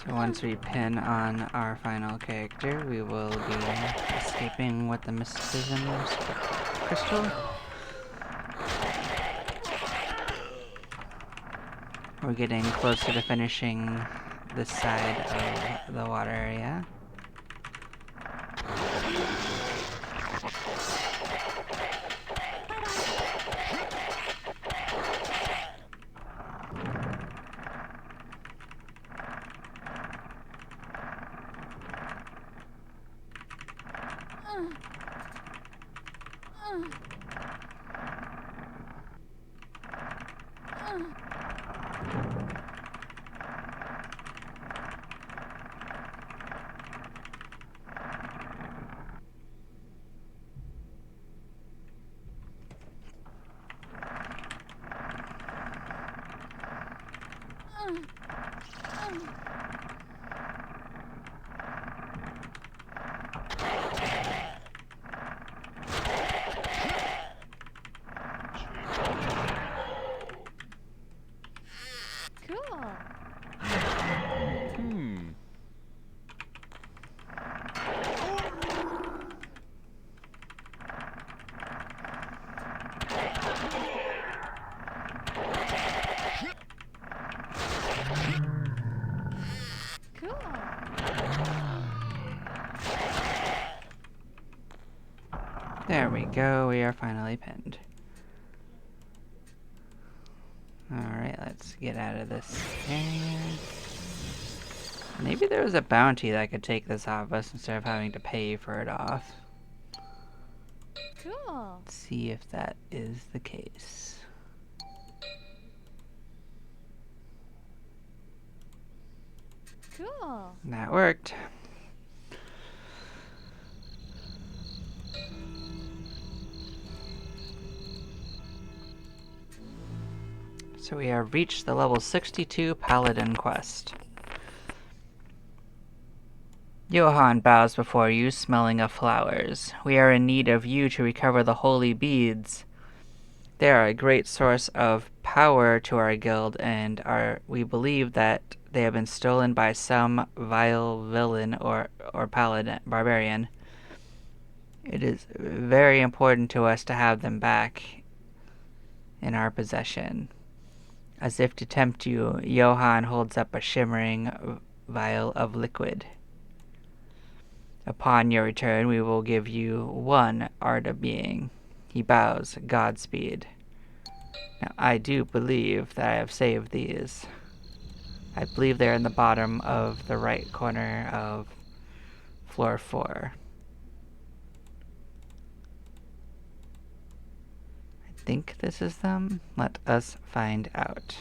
So once we pin on our final character, we will be escaping with the mysticism crystal. We're getting closer to finishing this side of the water area. Cool. Cool. There we go, we are finally pinned. Alright, let's get out of this area. Maybe there was a bounty that could take this off us instead of having to pay for it off. Cool. Let's see if that is the case. Cool. That worked. So we have reached the level 62 Paladin quest. Johann bows before you, smelling of flowers. We are in need of you to recover the holy beads. They are a great source of power to our guild, and we believe that they have been stolen by some vile villain or paladin barbarian. It is very important to us to have them back in our possession. As if to tempt you, Johann holds up a shimmering vial of liquid. Upon your return, we will give you one Arda being. He bows, Godspeed. Now, I do believe that I have saved these. I believe they're in the bottom of the right corner of floor 4. I think this is them. Let us find out.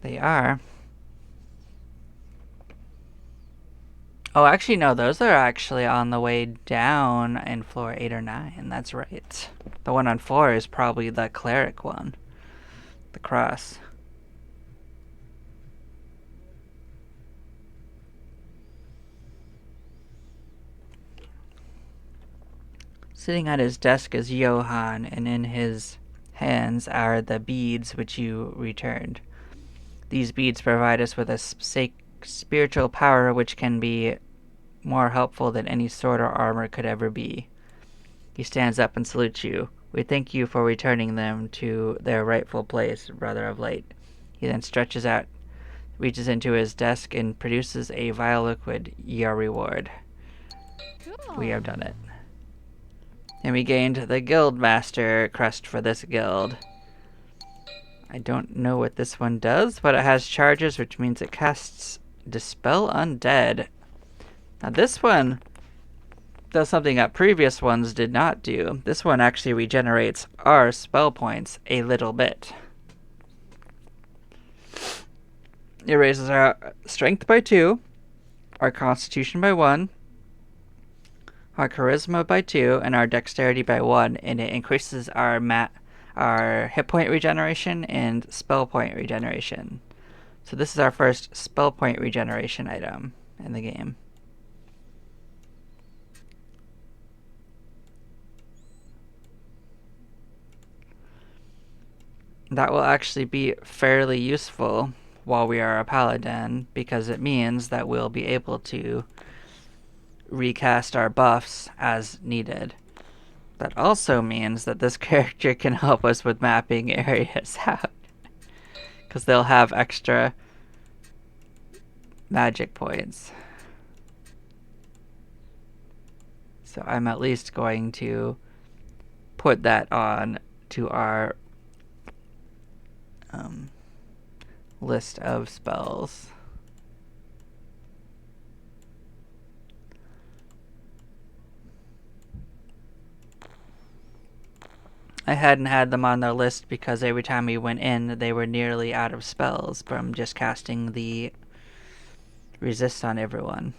They are. Oh, actually, no, those are actually on the way down in floor 8 or 9. That's right. The one on 4 is probably the cleric one. The cross. Sitting at his desk is Johann, and in his hands are the beads which you returned. These beads provide us with a spiritual power which can be more helpful than any sword or armor could ever be. He stands up and salutes you. We thank you for returning them to their rightful place, Brother of Light. He then stretches out, reaches into his desk, and produces a vial liquid. Your reward. Cool. We have done it. And we gained the Guild Master crest for this guild. I don't know what this one does, but it has charges, which means it casts Dispel Undead. Now this one does something that previous ones did not do. This one actually regenerates our spell points a little bit. It raises our strength by 2, our constitution by 1, our charisma by 2, and our dexterity by 1, and it increases our hit point regeneration and spell point regeneration. So this is our first spell point regeneration item in the game. That will actually be fairly useful while we are a paladin, because it means that we'll be able to recast our buffs as needed. That also means that this character can help us with mapping areas out, because they'll have extra magic points. So I'm at least going to put that on to our list of spells. I hadn't had them on their list because every time we went in, they were nearly out of spells from just casting the resist on everyone.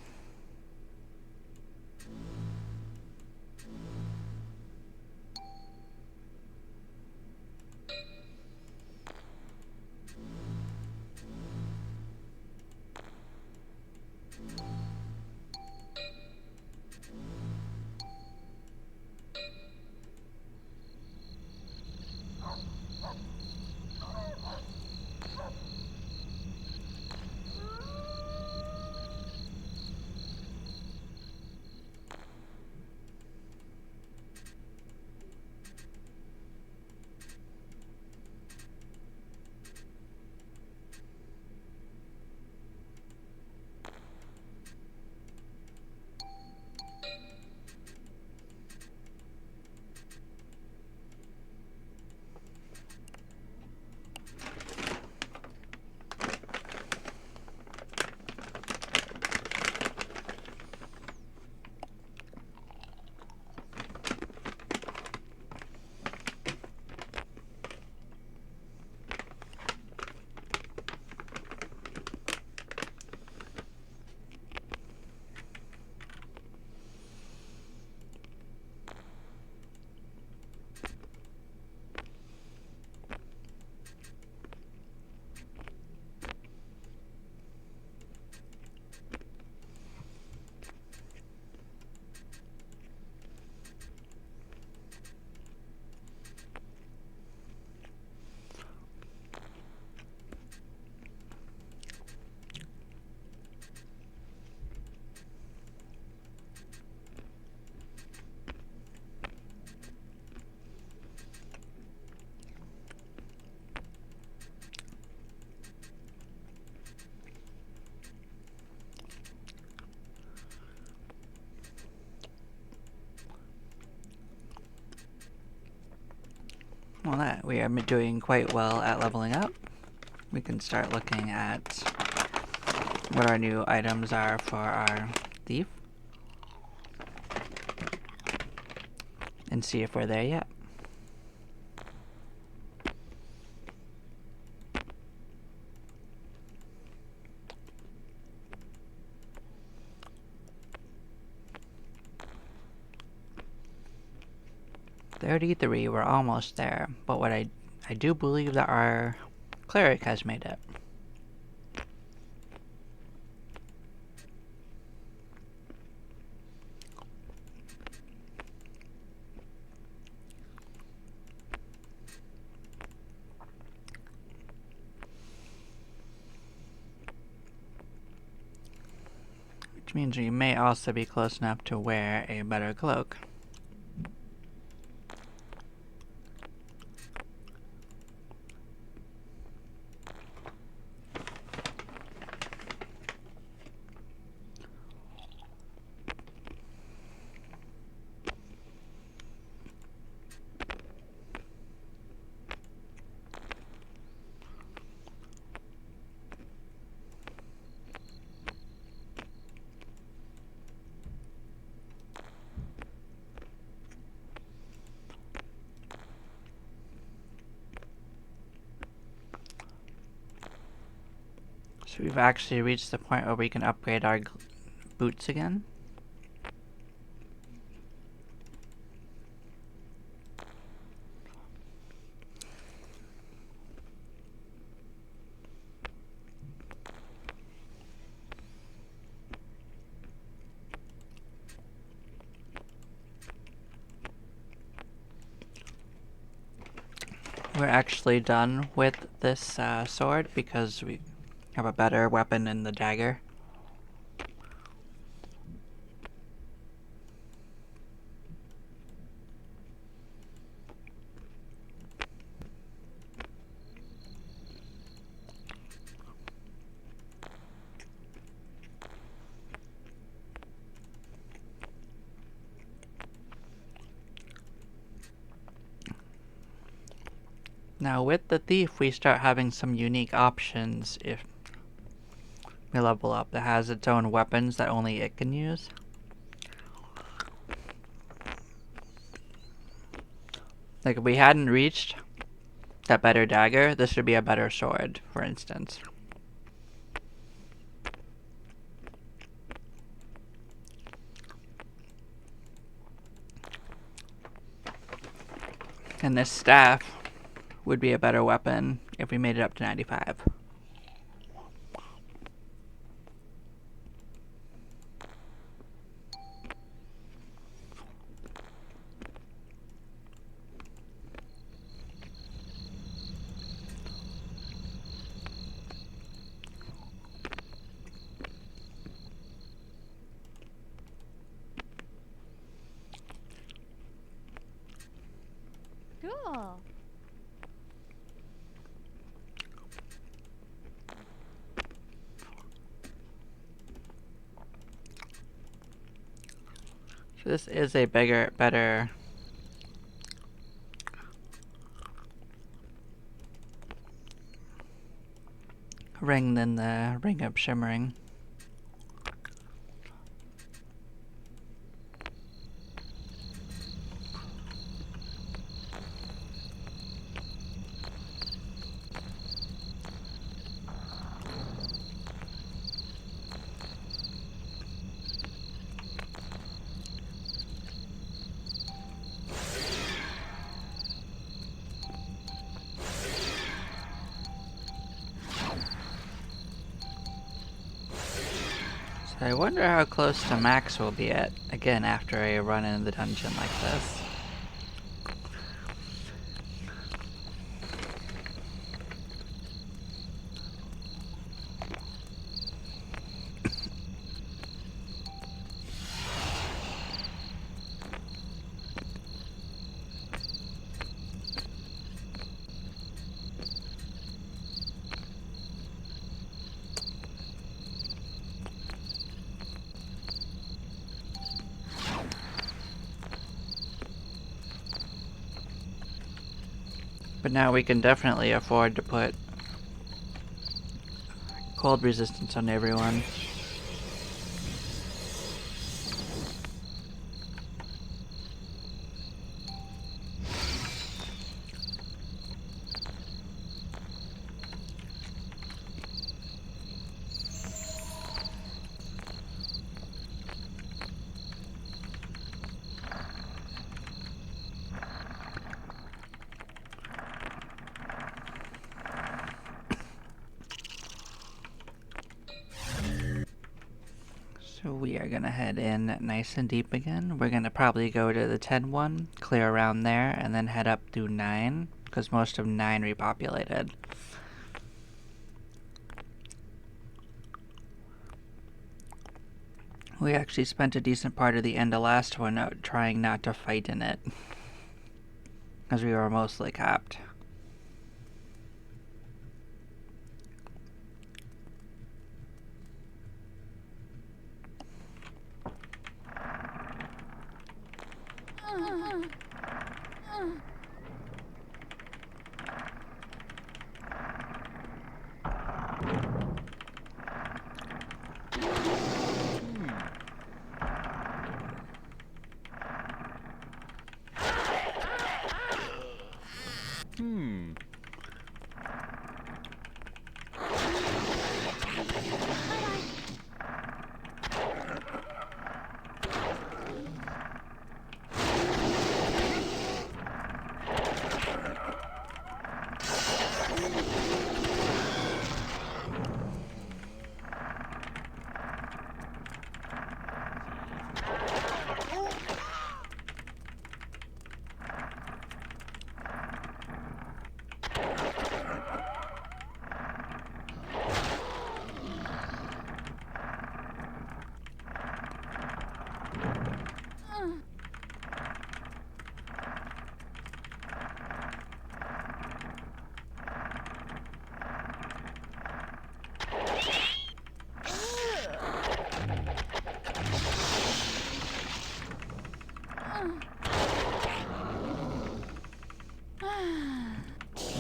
Well, that we are doing quite well at leveling up. We can start looking at what our new items are for our thief and see if we're there yet. $33, we're almost there, but what I do believe that our cleric has made it. Which means we may also be close enough to wear a better cloak. So we've actually reached the point where we can upgrade our boots again. We're actually done with this sword because we have a better weapon in the dagger. Now with the thief we start having some unique options if we level up that has its own weapons that only it can use. Like if we hadn't reached that better dagger, this would be a better sword, for instance. And this staff would be a better weapon if we made it up to 95. Cool. So this is a better ring than the Ring of Shimmering. So I wonder how close to max we'll be at, again, after a run in the dungeon like this. But now we can definitely afford to put cold resistance on everyone. So we are gonna head in nice and deep again. We're gonna probably go to the 10 one, clear around there, and then head up to 9, because most of 9 repopulated. We actually spent a decent part of the end of last one out trying not to fight in it, as we were mostly capped. Hmm.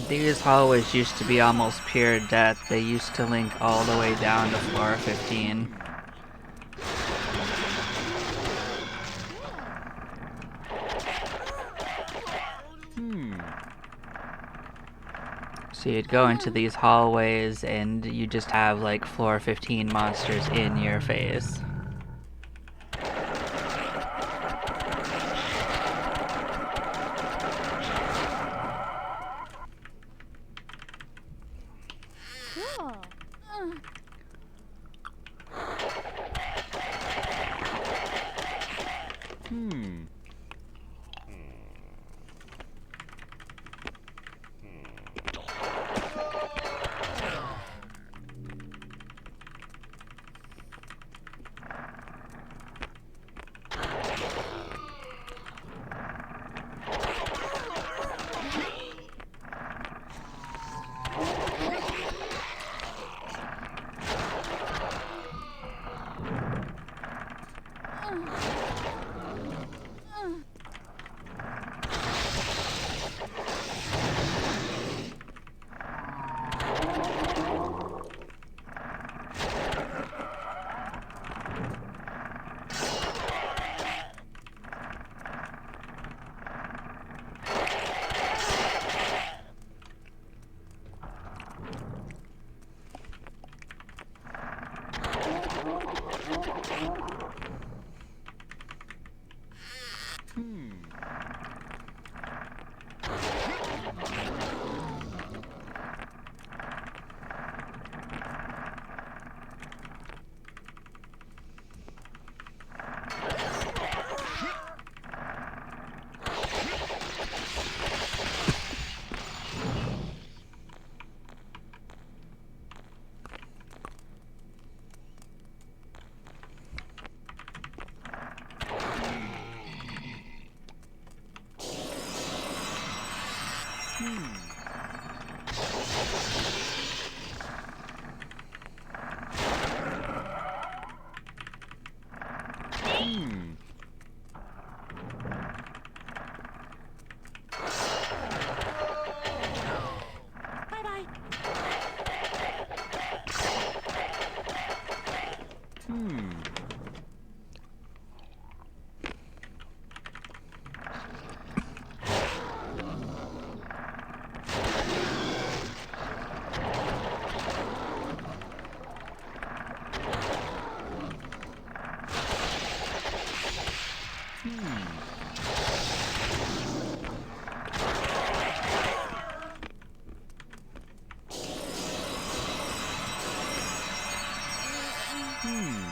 These hallways used to be almost pure death. They used to link all the way down to floor 15. Hmm. So you'd go into these hallways and you just have like floor 15 monsters in your face. Cool. Hmm. Hmm.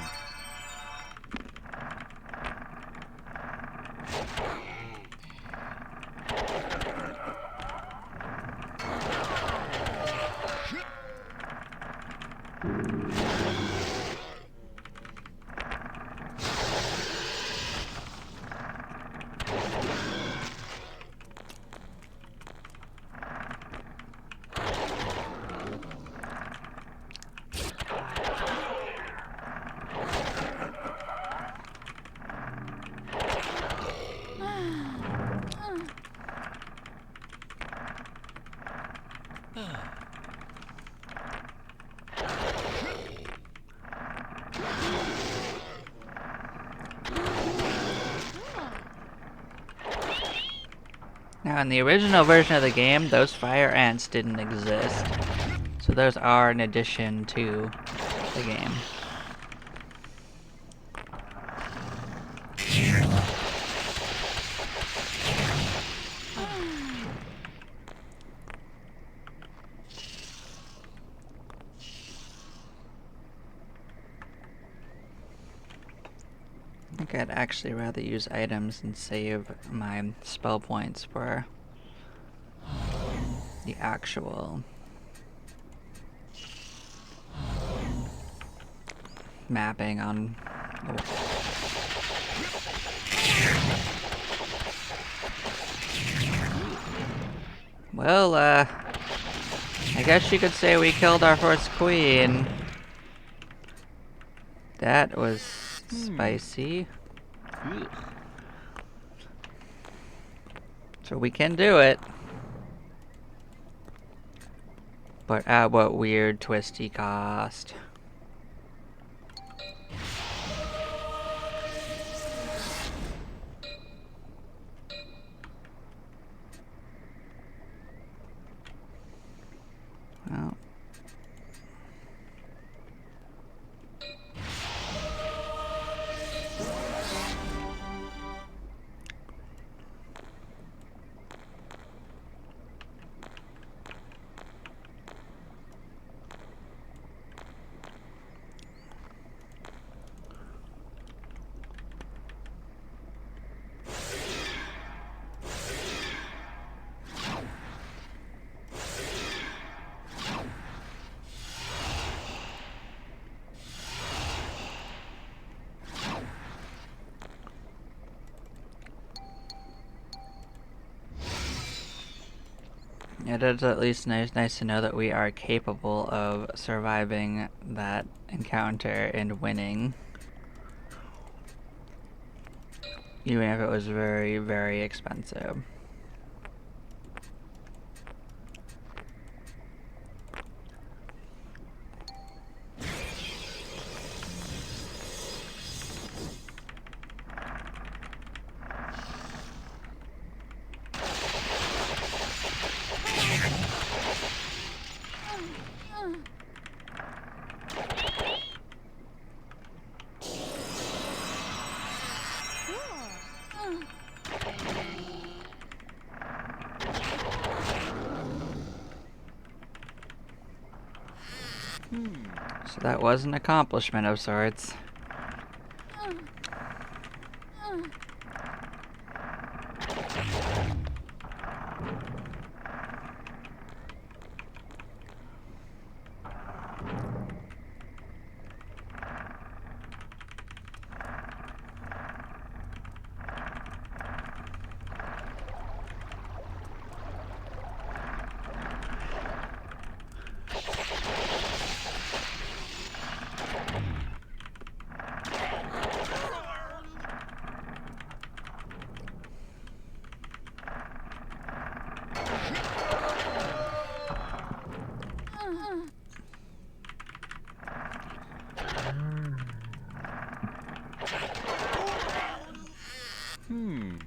Now, in the original version of the game, those fire ants didn't exist. So those are an addition to the game. I think I'd actually rather use items and save my spell points for the actual mapping on the. Well, I guess you could say we killed our first queen. That was spicy. Ugh. So we can do it. But at what weird twisty cost. Well. It is at least nice to know that we are capable of surviving that encounter and winning. Even if it was very, very expensive. So that was an accomplishment of sorts. Hmm.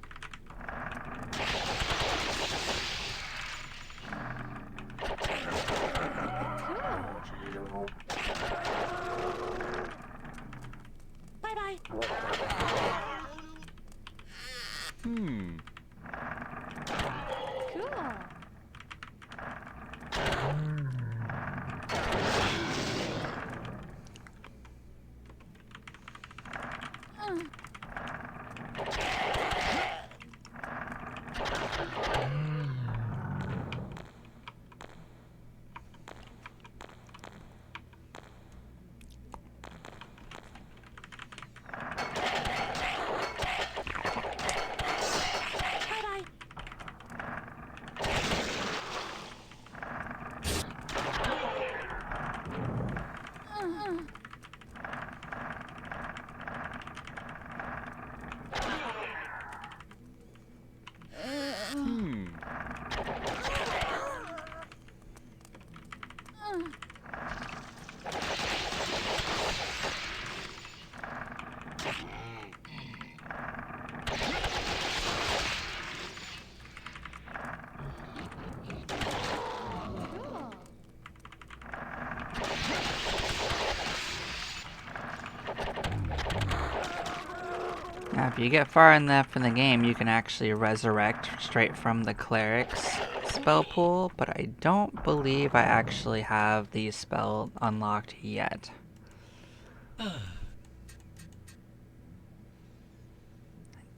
Bye-bye. Hmm. Cool. Now, if you get far enough in the game, you can actually resurrect straight from the cleric's spell pool, but I don't believe I actually have the spell unlocked yet. I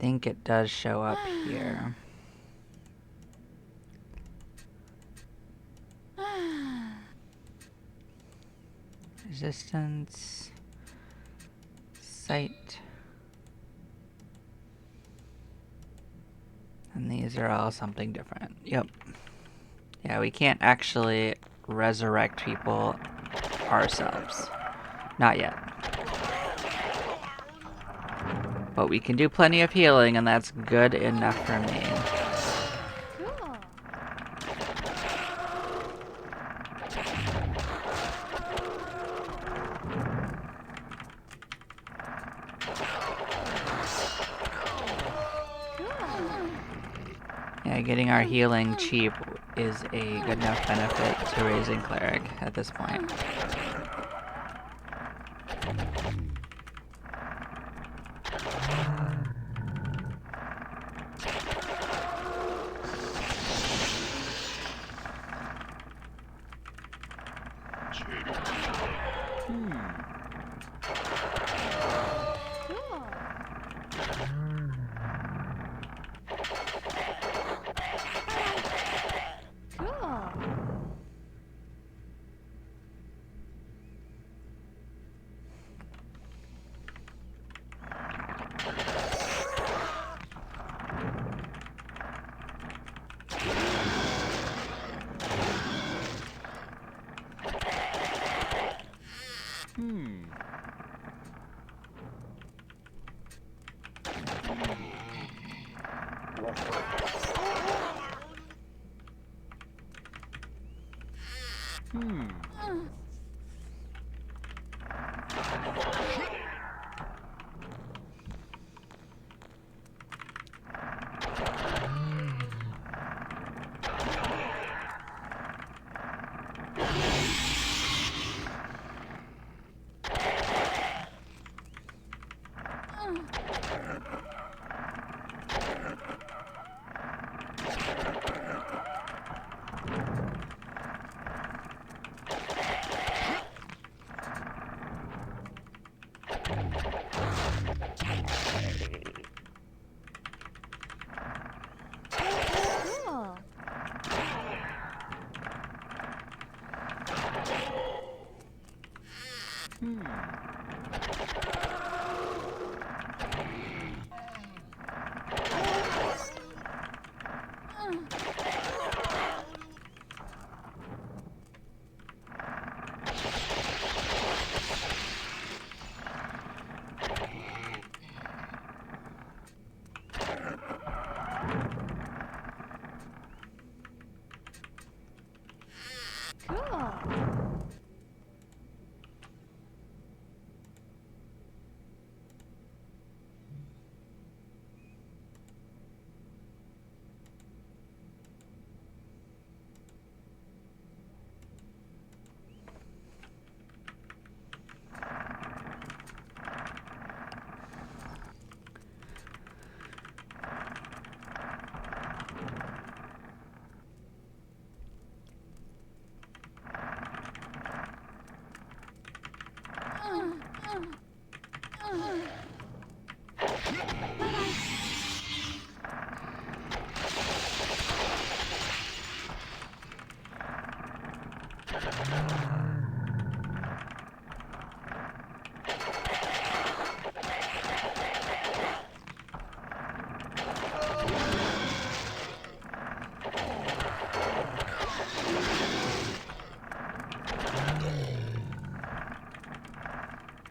think it does show up here. Resistance, sight, and these are all something different. Yep. Yeah, we can't actually resurrect people ourselves. Not yet. But we can do plenty of healing, and that's good enough for me. Cool. Yeah, getting our healing cheap is a good enough benefit to raising cleric at this point.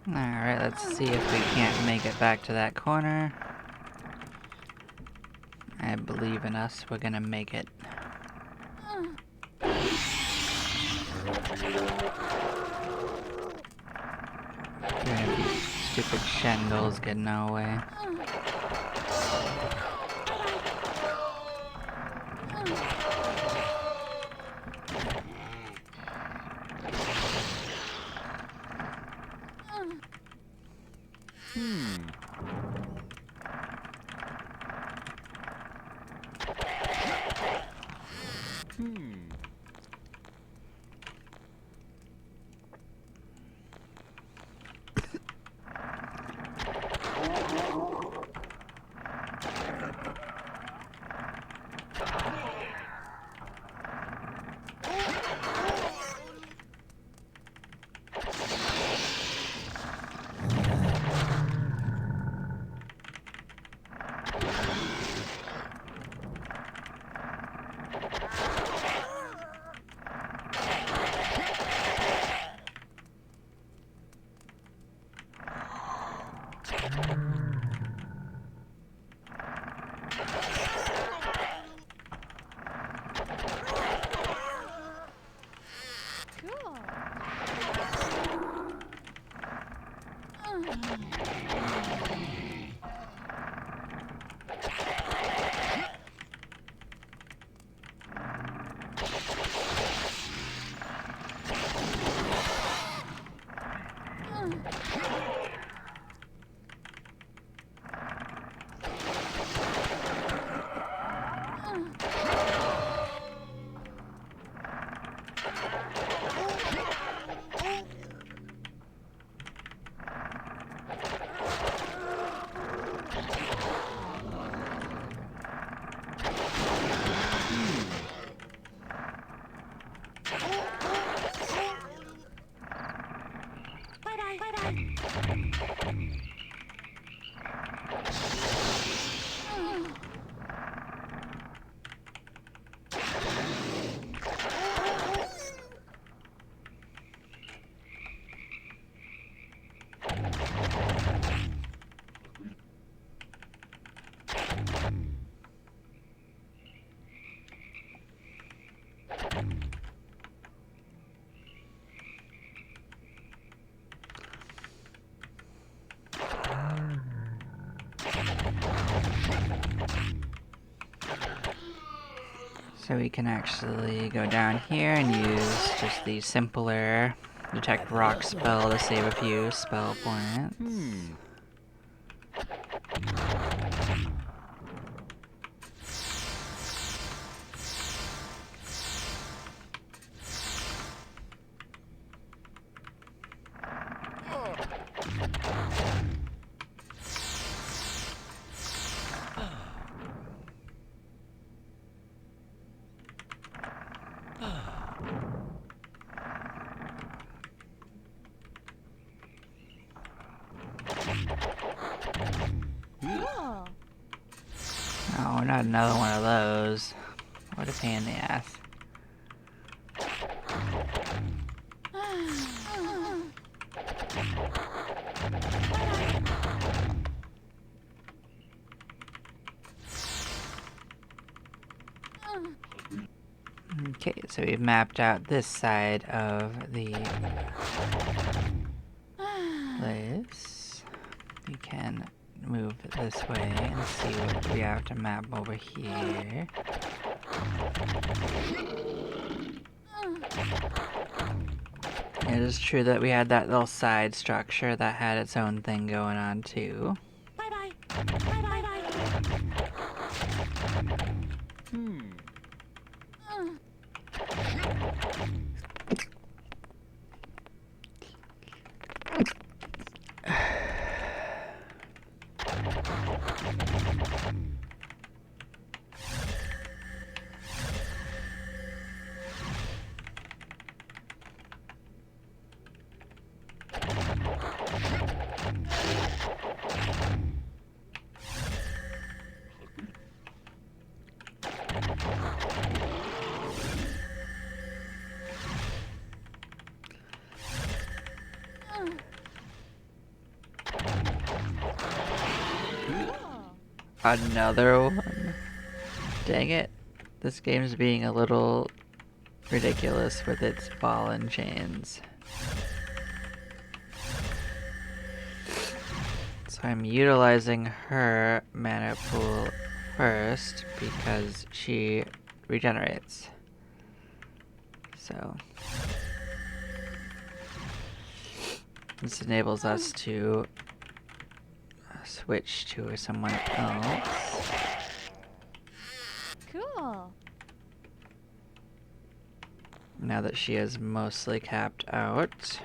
Alright, let's see if we can't make it back to that corner. I believe in us, we're gonna make it. These stupid shingles getting in our way. So we can actually go down here and use just the simpler detect rock spell to save a few spell points. Cool. Oh, not another one of those. What a pain in the ass. Okay, so we've mapped out this side of the place. We can move this way and see what we have to map over here. It is true that we had that little side structure that had its own thing going on too. Bye-bye. Bye-bye. Another one. Dang it. This game's being a little ridiculous with its ball and chains. So I'm utilizing her mana pool first because she regenerates. So this enables us to switch to someone else. Cool. Now that she is mostly capped out.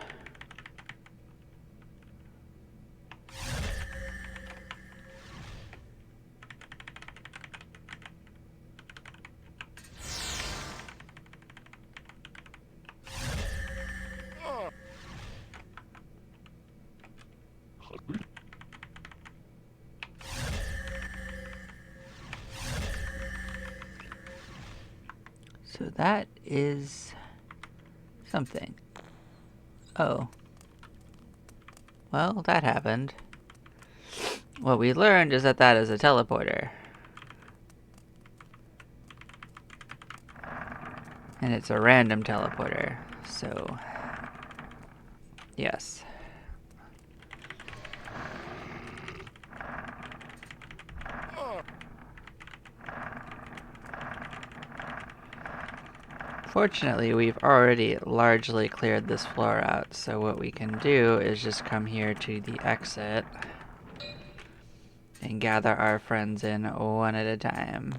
So that is something. Oh. Well, that happened. What we learned is that that is a teleporter. And it's a random teleporter. So, yes. Fortunately, we've already largely cleared this floor out, so what we can do is just come here to the exit and gather our friends in one at a time.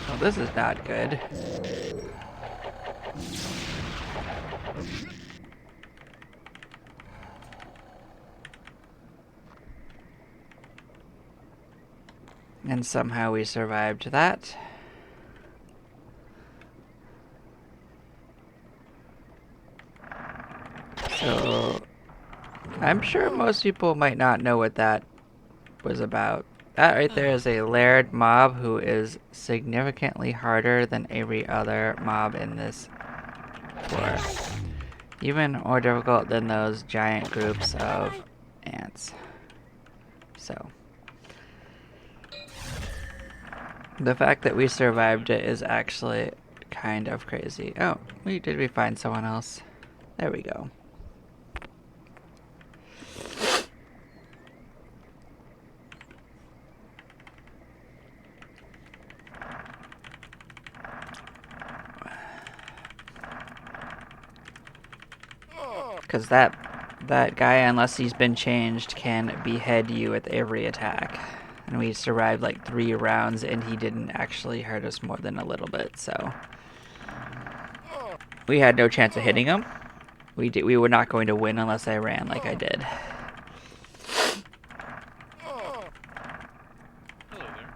Well, this is not good. And somehow we survived that. So, I'm sure most people might not know what that was about. That right there is a layered mob who is significantly harder than every other mob in this floor. Even more difficult than those giant groups of ants. So, the fact that we survived it is actually kind of crazy. Oh, did we find someone else? There we go. Because that guy, unless he's been changed, can behead you with every attack. And we survived like 3 rounds, and he didn't actually hurt us more than a little bit, so... We had no chance of hitting him. We were not going to win unless I ran like I did. Hello there.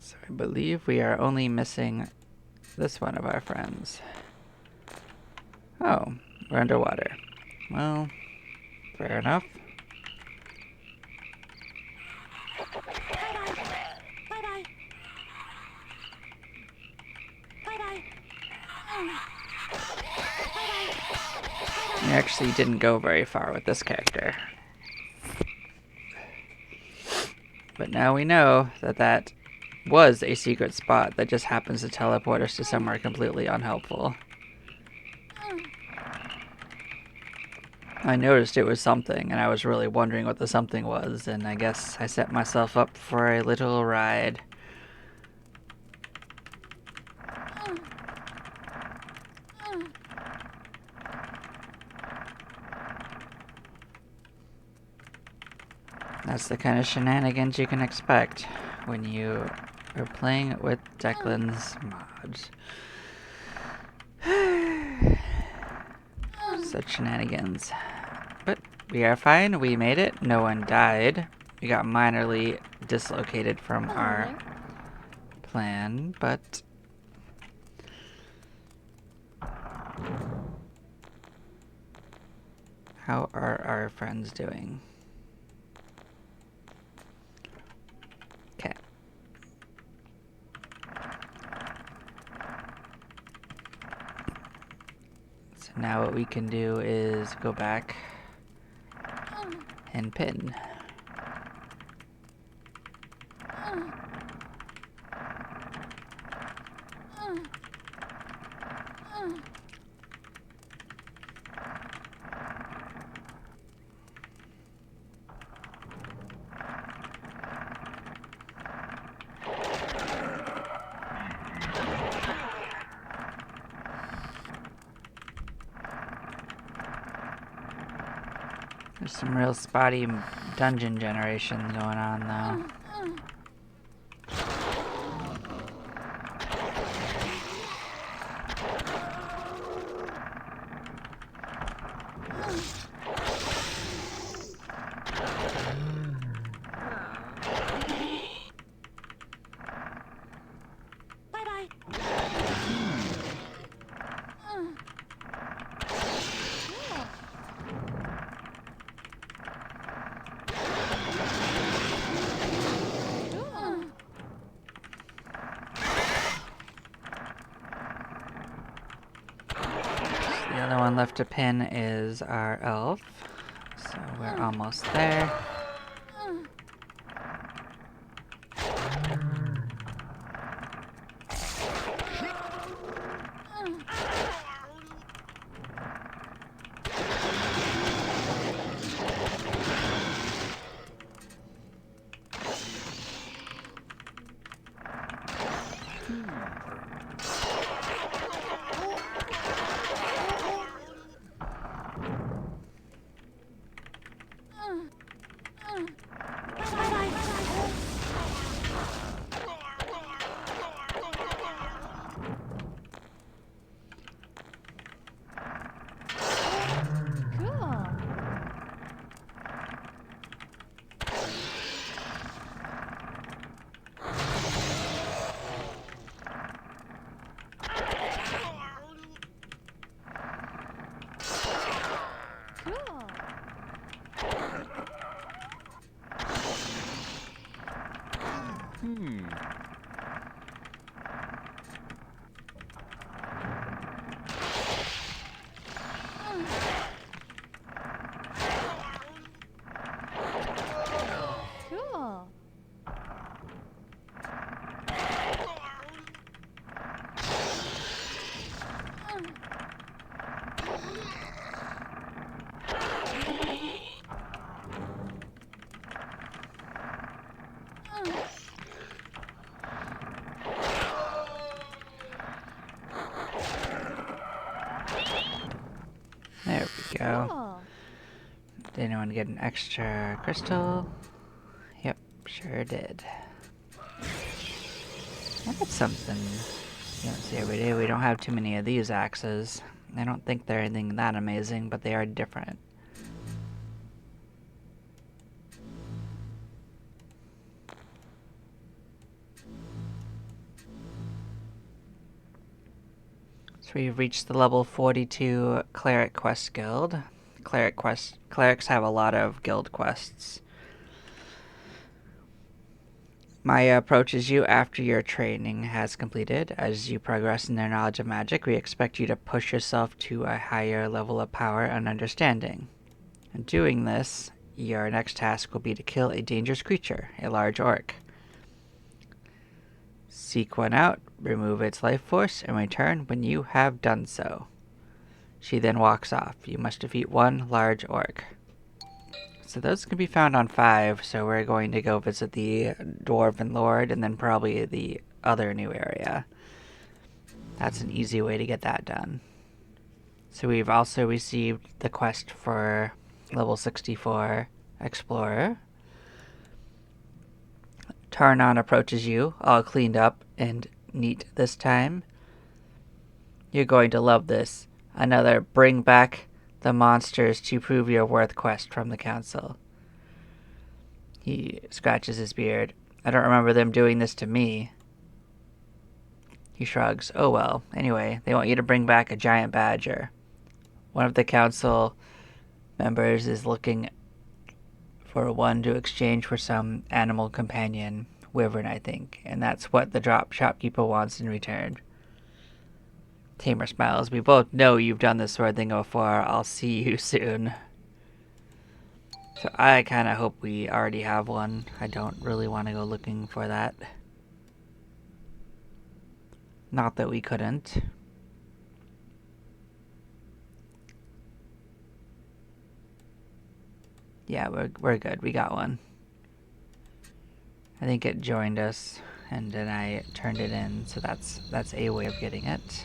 So I believe we are only missing this one of our friends. Oh, we're underwater. Well, fair enough. Bye-bye. Bye-bye. Bye-bye. We actually didn't go very far with this character. But now we know that that was a secret spot that just happens to teleport us to somewhere completely unhelpful. I noticed it was something, and I was really wondering what the something was, and I guess I set myself up for a little ride. That's the kind of shenanigans you can expect when you are playing with Declan's mods. Such shenanigans. But we are fine. We made it. No one died. We got minorly dislocated from our plan, but... How are our friends doing? Okay. So now what we can do is go back and pin. There's some real spotty dungeon generation going on, though. Bye-bye. The other one left to pin is our elf, so we're almost there. Cool. There we go. Cool. Did anyone get an extra crystal? Yep, sure did. That's something you don't see every day. We don't have too many of these axes. I don't think they're anything that amazing, but they are different. So we've reached the level 42 Cleric Quest Guild. Clerics have a lot of guild quests. Maya approaches you after your training has completed. As you progress in their knowledge of magic, we expect you to push yourself to a higher level of power and understanding. In doing this, your next task will be to kill a dangerous creature, a large orc. Seek one out, remove its life force, and return when you have done so. She then walks off. You must defeat one large orc. So those can be found on 5, so we're going to go visit the Dwarven Lord and then probably the other new area. That's an easy way to get that done. So we've also received the quest for level 64 Explorer. Tarnon approaches you, all cleaned up and neat this time. You're going to love this. Another bring back the monsters to prove your worth quest from the council. He scratches his beard. I don't remember them doing this to me. He shrugs. Oh well. Anyway, they want you to bring back a giant badger. One of the council members is looking for one to exchange for some animal companion, wyvern, I think, and that's what the shopkeeper wants in return. Tamer smiles. We both know you've done this sort of thing before. I'll see you soon. So I kind of hope we already have one. I don't really want to go looking for that. Not that we couldn't. Yeah, we're good. We got one. I think it joined us, and then I turned it in, so that's a way of getting it.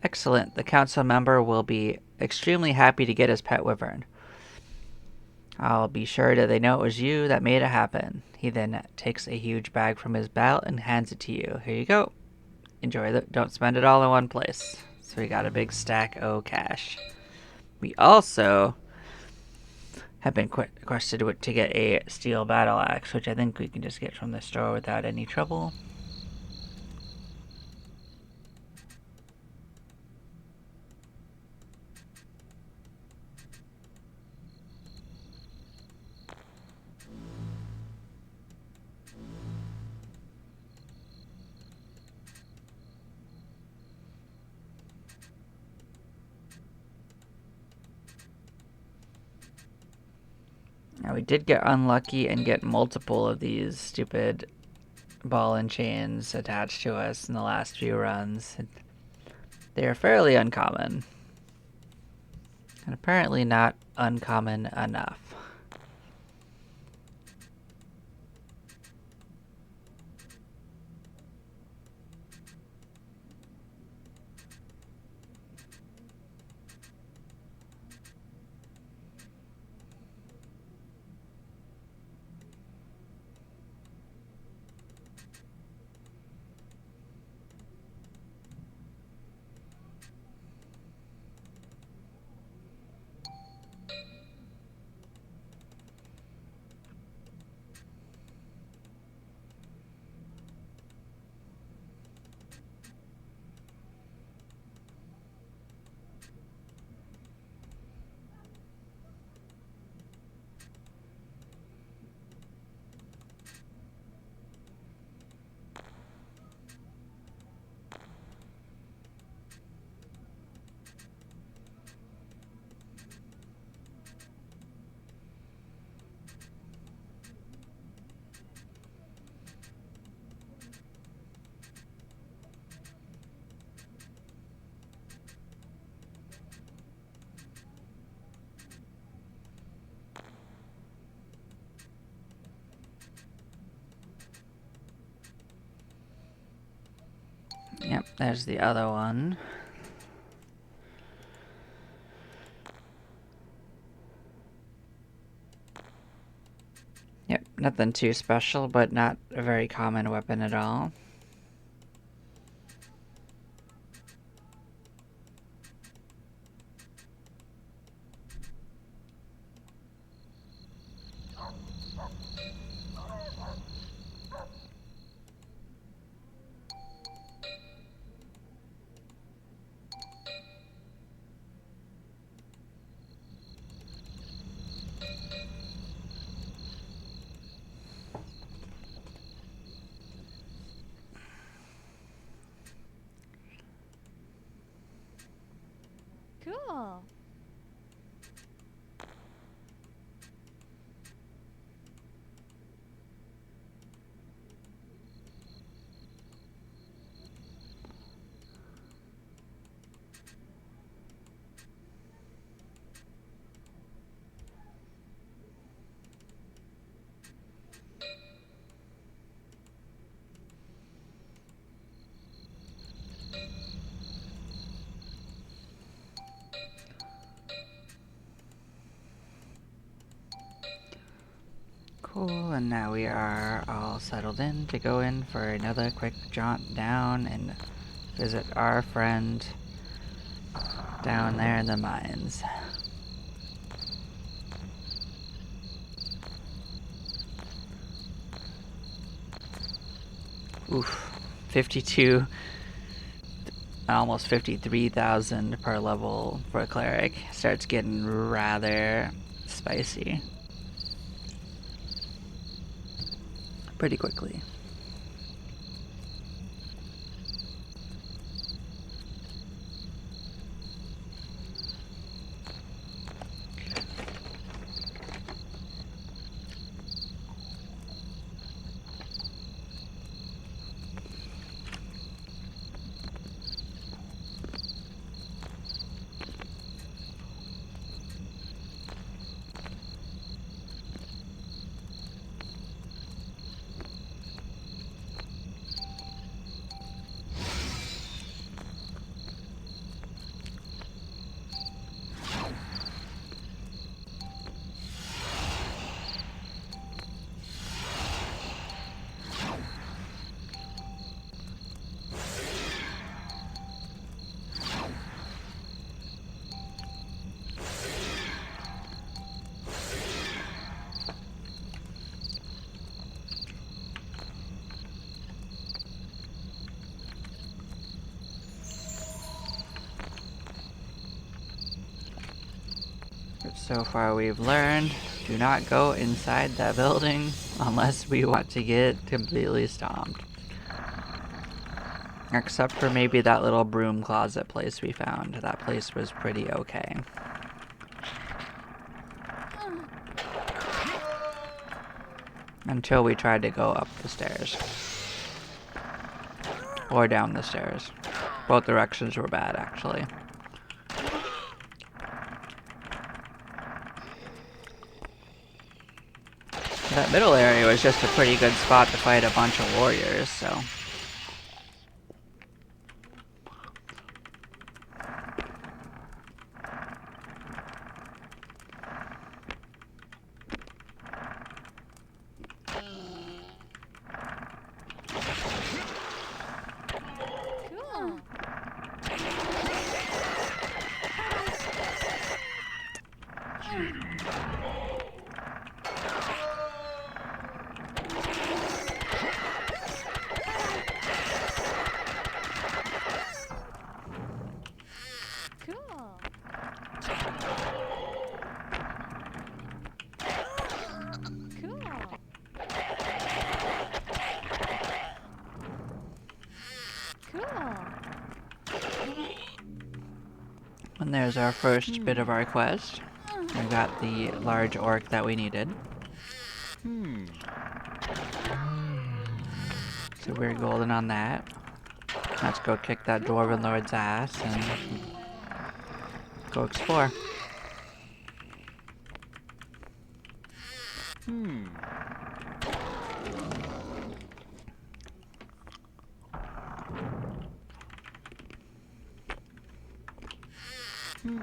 Excellent. The council member will be extremely happy to get his pet wyvern. I'll be sure that they know it was you that made it happen. He then takes a huge bag from his belt and hands it to you. Here you go. Enjoy it. Don't spend it all in one place. So we got a big stack of cash. We also have been requested to get a steel battle axe, which I think we can just get from the store without any trouble. Now we did get unlucky and get multiple of these stupid ball and chains attached to us in the last few runs. They are fairly uncommon. And apparently not uncommon enough. There's the other one. Yep, nothing too special, but not a very common weapon at all. Cool. Cool, and now we are all settled in to go in for another quick jaunt down and visit our friend down there in the mines. Oof, 52, almost 53,000 per level for a cleric. Starts getting rather spicy pretty quickly. So far we've learned, do not go inside that building unless we want to get completely stomped. Except for maybe that little broom closet place we found. That place was pretty okay. Until we tried to go up the stairs. Or down the stairs. Both directions were bad, actually. That middle area was just a pretty good spot to fight a bunch of warriors, so... Cool. Cool. Cool. Cool. And there's our first bit of our quest. We got the large orc that we needed. So we're golden on that. Let's go kick that dwarven lord's ass and go explore. Cool.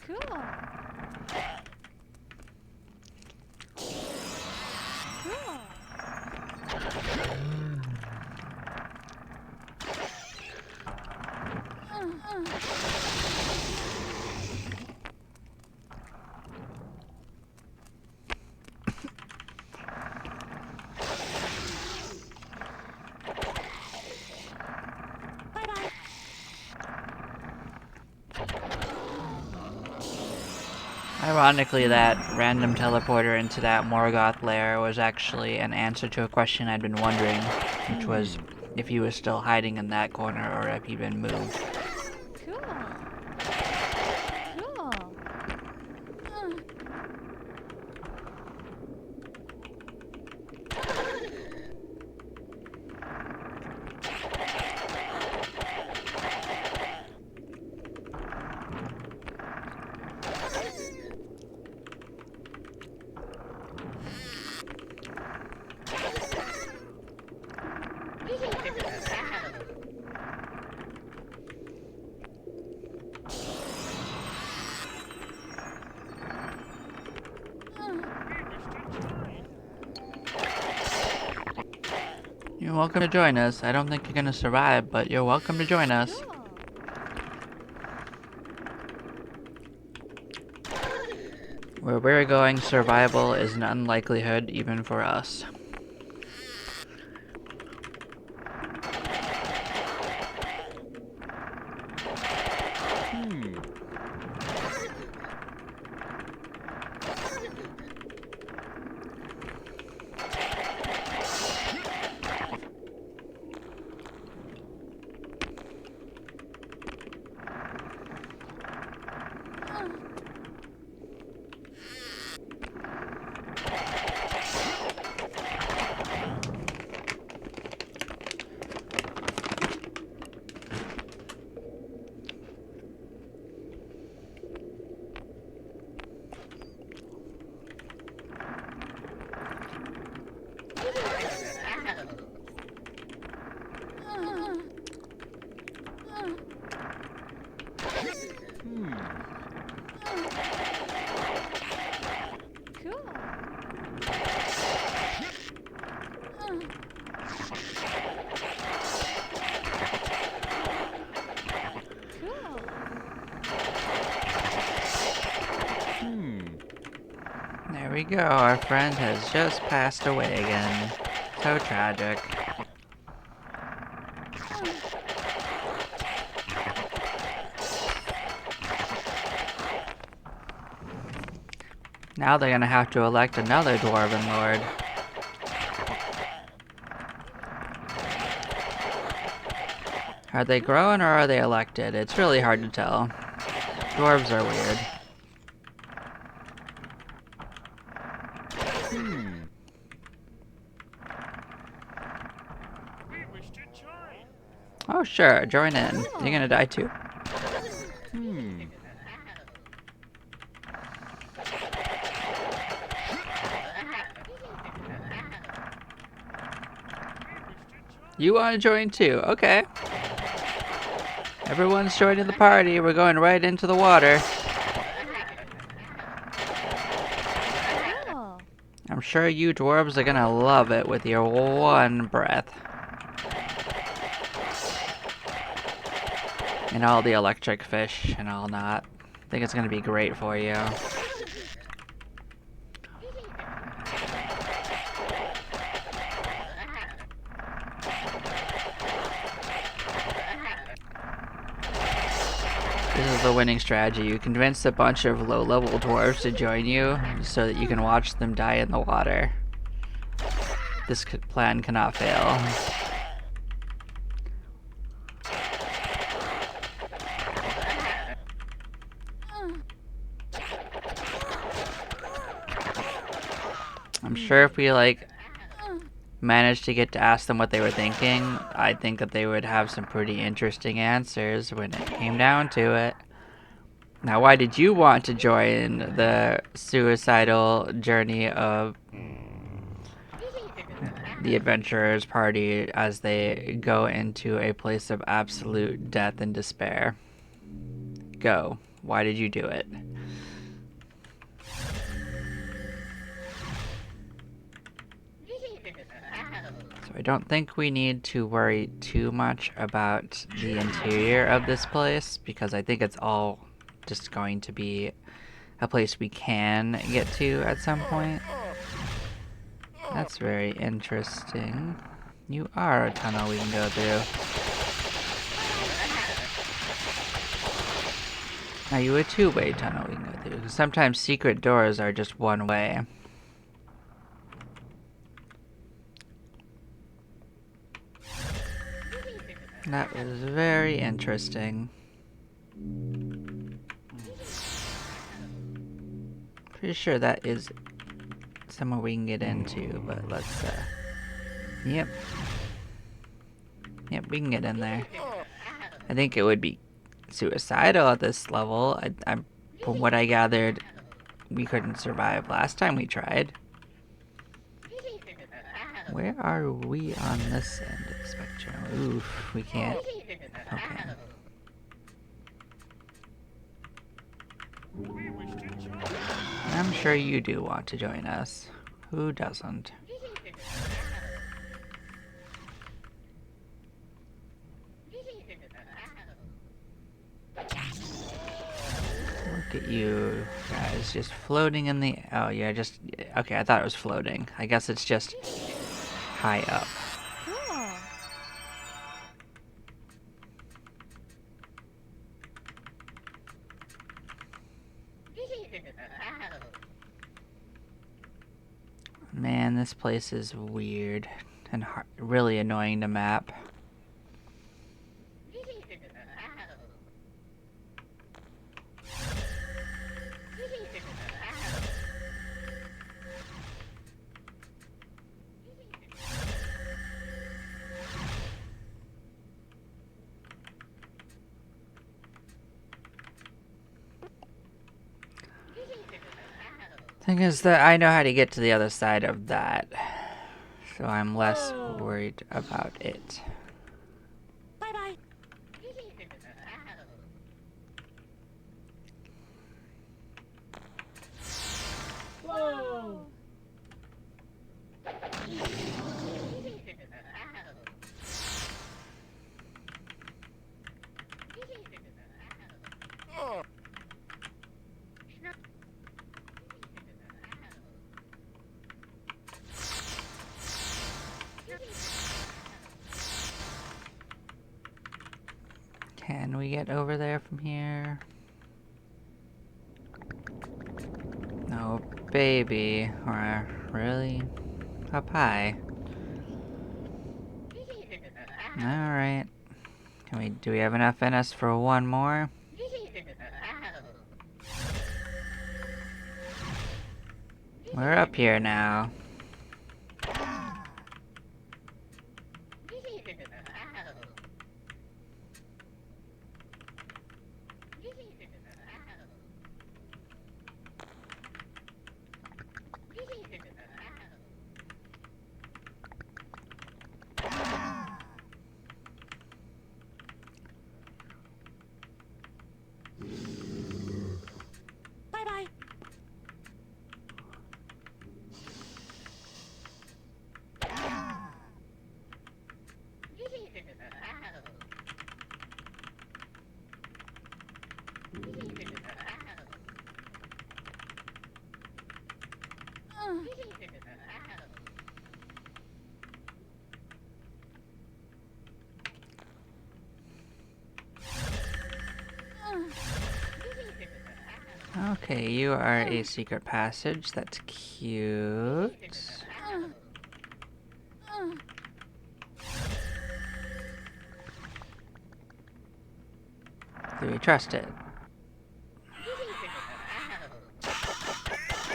Cool. Ironically, that random teleporter into that Morgoth lair was actually an answer to a question I'd been wondering, which was if he was still hiding in that corner or if he'd been moved. Cool. Cool. You're welcome to join us. I don't think you're gonna survive, but you're welcome to join us. Cool. Where we're going, survival is an unlikelihood even for us. There we go, our friend has just passed away again. So tragic. Now they're gonna have to elect another Dwarven Lord. Are they grown or are they elected? It's really hard to tell. Dwarves are weird. Oh sure, join in. You're gonna die too. You wanna join too? Okay. Everyone's joining the party. We're going right into the water. Cool. I'm sure you dwarves are gonna love it with your one breath. And all the electric fish and all that. think it's gonna be great for you. This is the winning strategy. You convince a bunch of low-level dwarves to join you so that you can watch them die in the water. This plan cannot fail. I'm sure if we managed to get to ask them what they were thinking, I think that they would have some pretty interesting answers when it came down to it. Now, why did you want to join the suicidal journey of the adventurers party as they go into a place of absolute death and despair? Go. Why did you do it? So I don't think we need to worry too much about the interior of this place, because I think it's all just going to be a place we can get to at some point. That's very interesting. You are a tunnel we can go through. Are you a two-way tunnel we can go through? Sometimes secret doors are just one way. That is very interesting. Pretty sure that is somewhere we can get into, but let's, Yep. Yep, we can get in there. I think it would be suicidal at this level. From what I gathered, we couldn't survive last time we tried. Where are we on this end of the spectrum? Oof, we can't. Okay. I'm sure you do want to join us. Who doesn't? Look at you guys just floating in the... Oh, yeah, just... Okay, I thought it was floating. I guess it's just high up. Cool. Man, this place is weird and really annoying to map. Thing is that I know how to get to the other side of that, so I'm less worried about it. Bye-bye. Whoa. Can we get over there from here? No, baby. Or really? Up high. Alright. Do we have enough in us for one more? We're up here now. Bye-bye. Okay, you are a secret passage. That's cute. Do we trust it?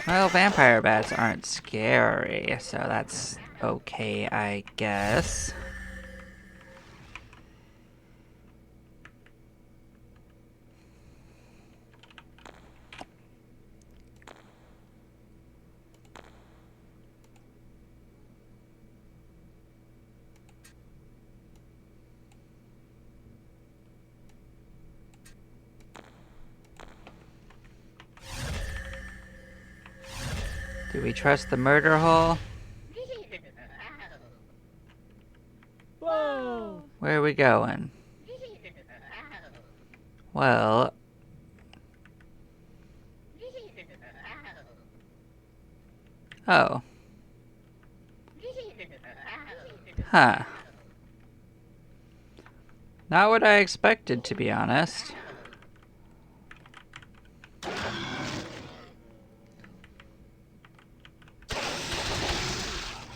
Well, vampire bats aren't scary, so that's okay, I guess. Do we trust the murder hole? Whoa! Where are we going? Well... Oh. Huh. Not what I expected, to be honest.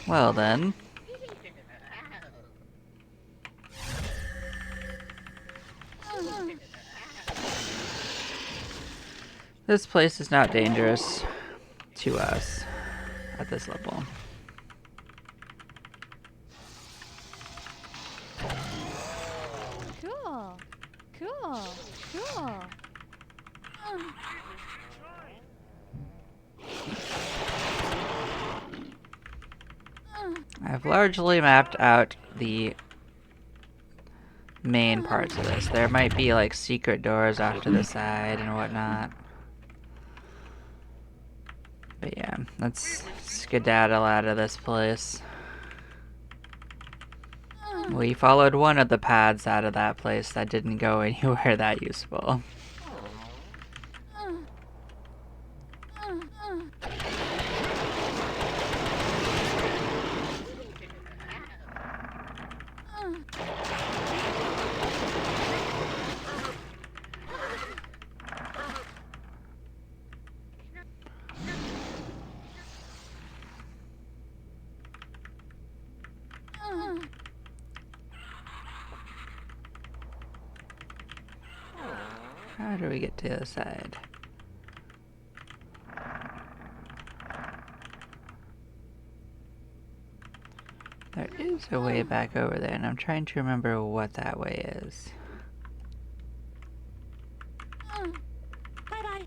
Well then. This place is not dangerous to us at this level. Cool. Cool. Cool. I've largely mapped out the main parts of this. There might be like secret doors off to the side and whatnot. But yeah, let's skedaddle out of this place. We followed one of the paths out of that place that didn't go anywhere that useful. How do we get to the other side? There is a way back over there, and I'm trying to remember what that way is. Bye-bye.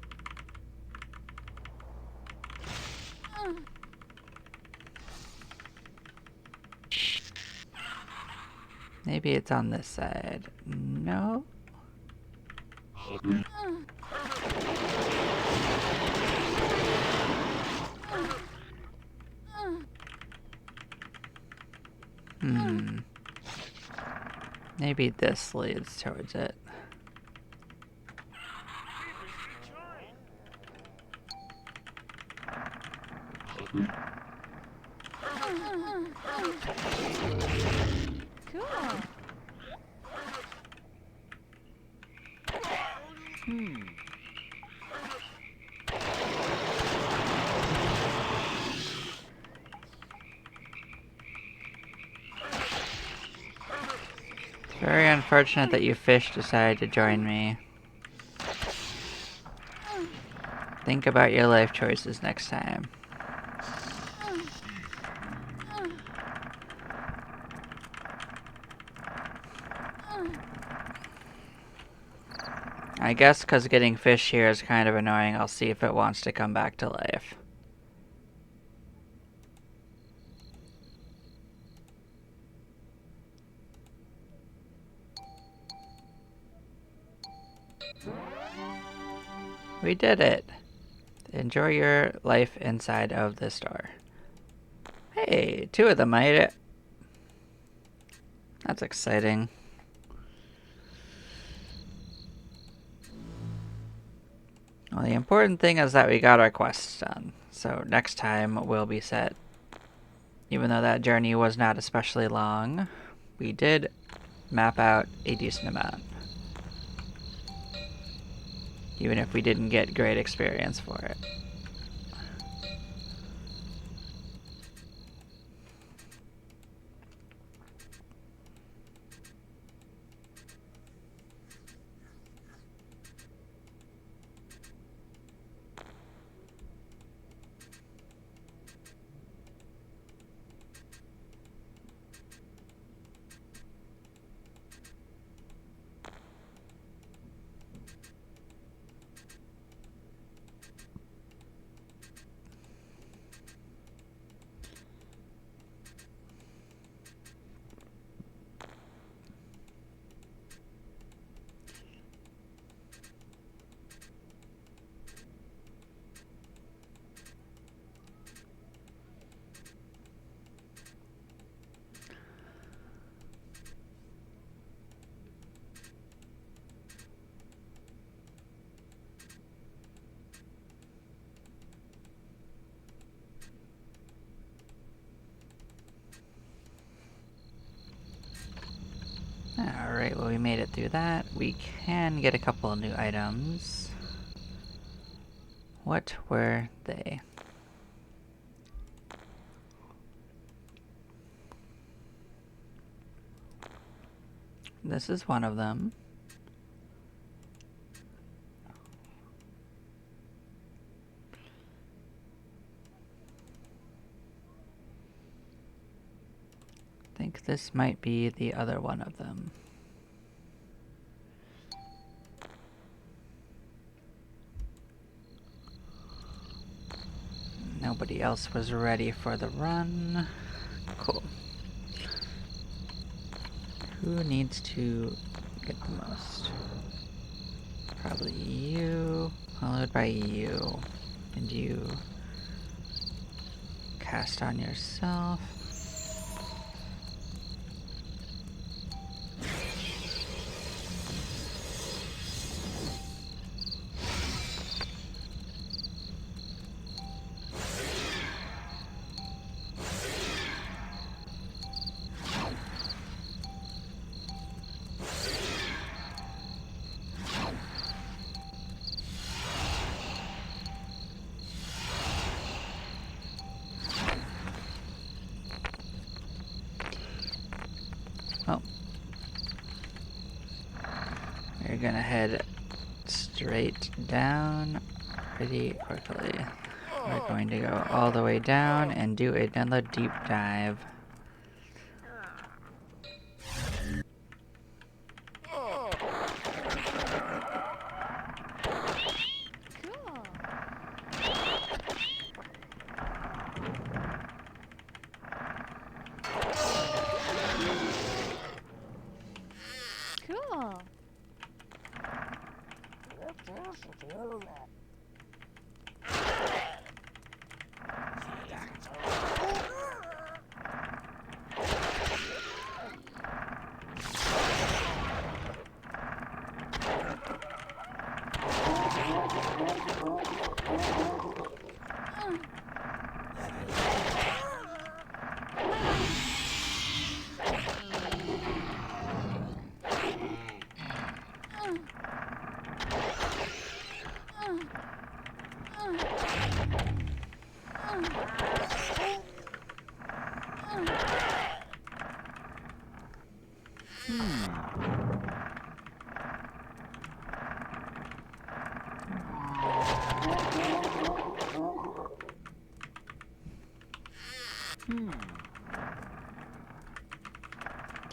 Maybe it's on this side. No? Hmm. Maybe this leads towards it. Cool. It's very unfortunate that you fish decided to join me. Think about your life choices next time. I guess because getting fish here is kind of annoying, I'll see if it wants to come back to life. We did it! Enjoy your life inside of the store. Hey, two of them made it. That's exciting. Well, the important thing is that we got our quests done. So next time we'll be set. Even though that journey was not especially long, we did map out a decent amount. Even if we didn't get great experience for it. Alright, well we made it through that. We can get a couple of new items. What were they? This is one of them. I think this might be the other one of them. Nobody else was ready for the run. Cool. Who needs to get the most? Probably you, followed by you. And you cast on yourself. Oh. We're gonna head straight down pretty quickly. We're going to go all the way down and do another deep dive. Cool.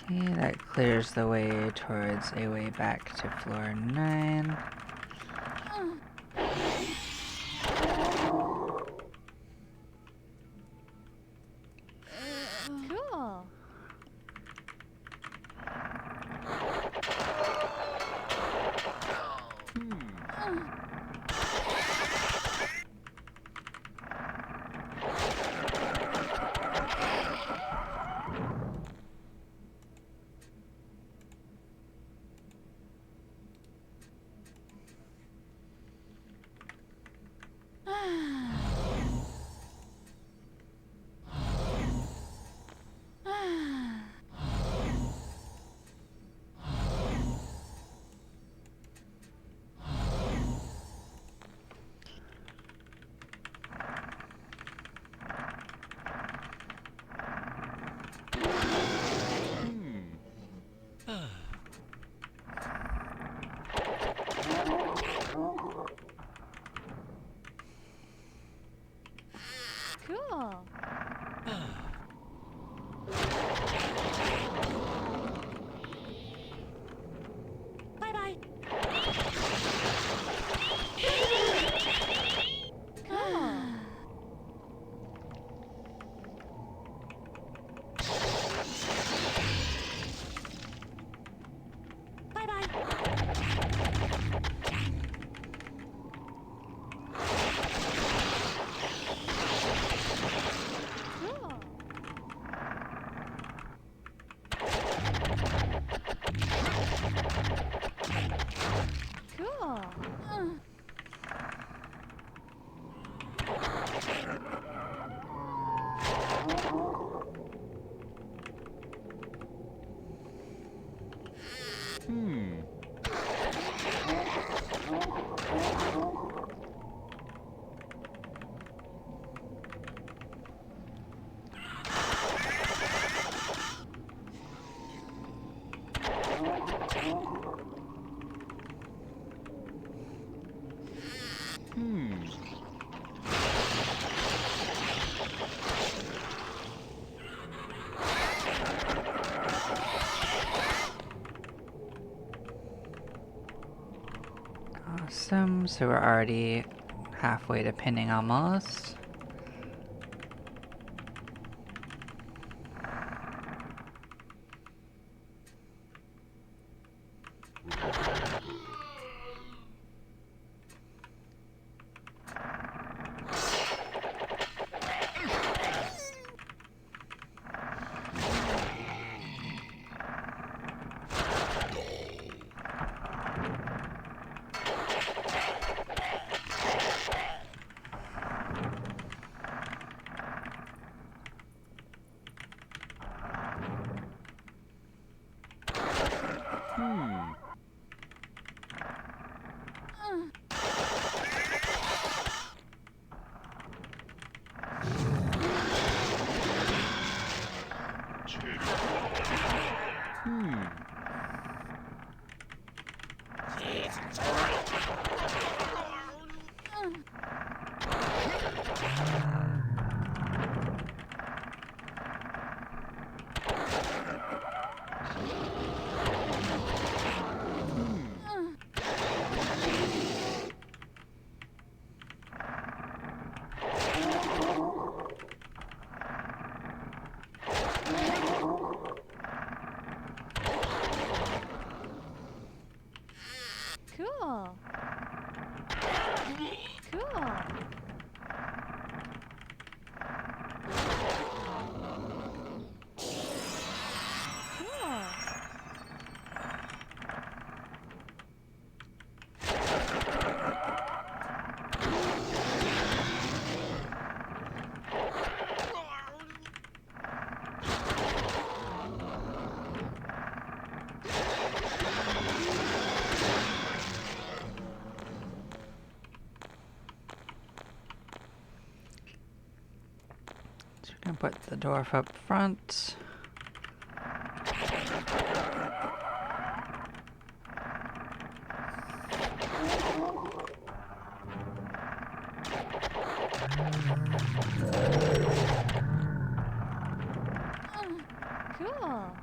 Okay, that clears the way towards a way back to floor 9. Cool. Awesome, so we're already halfway to pinning almost. Cool. Cool. Cool. So we're gonna put the dwarf up front. Cool.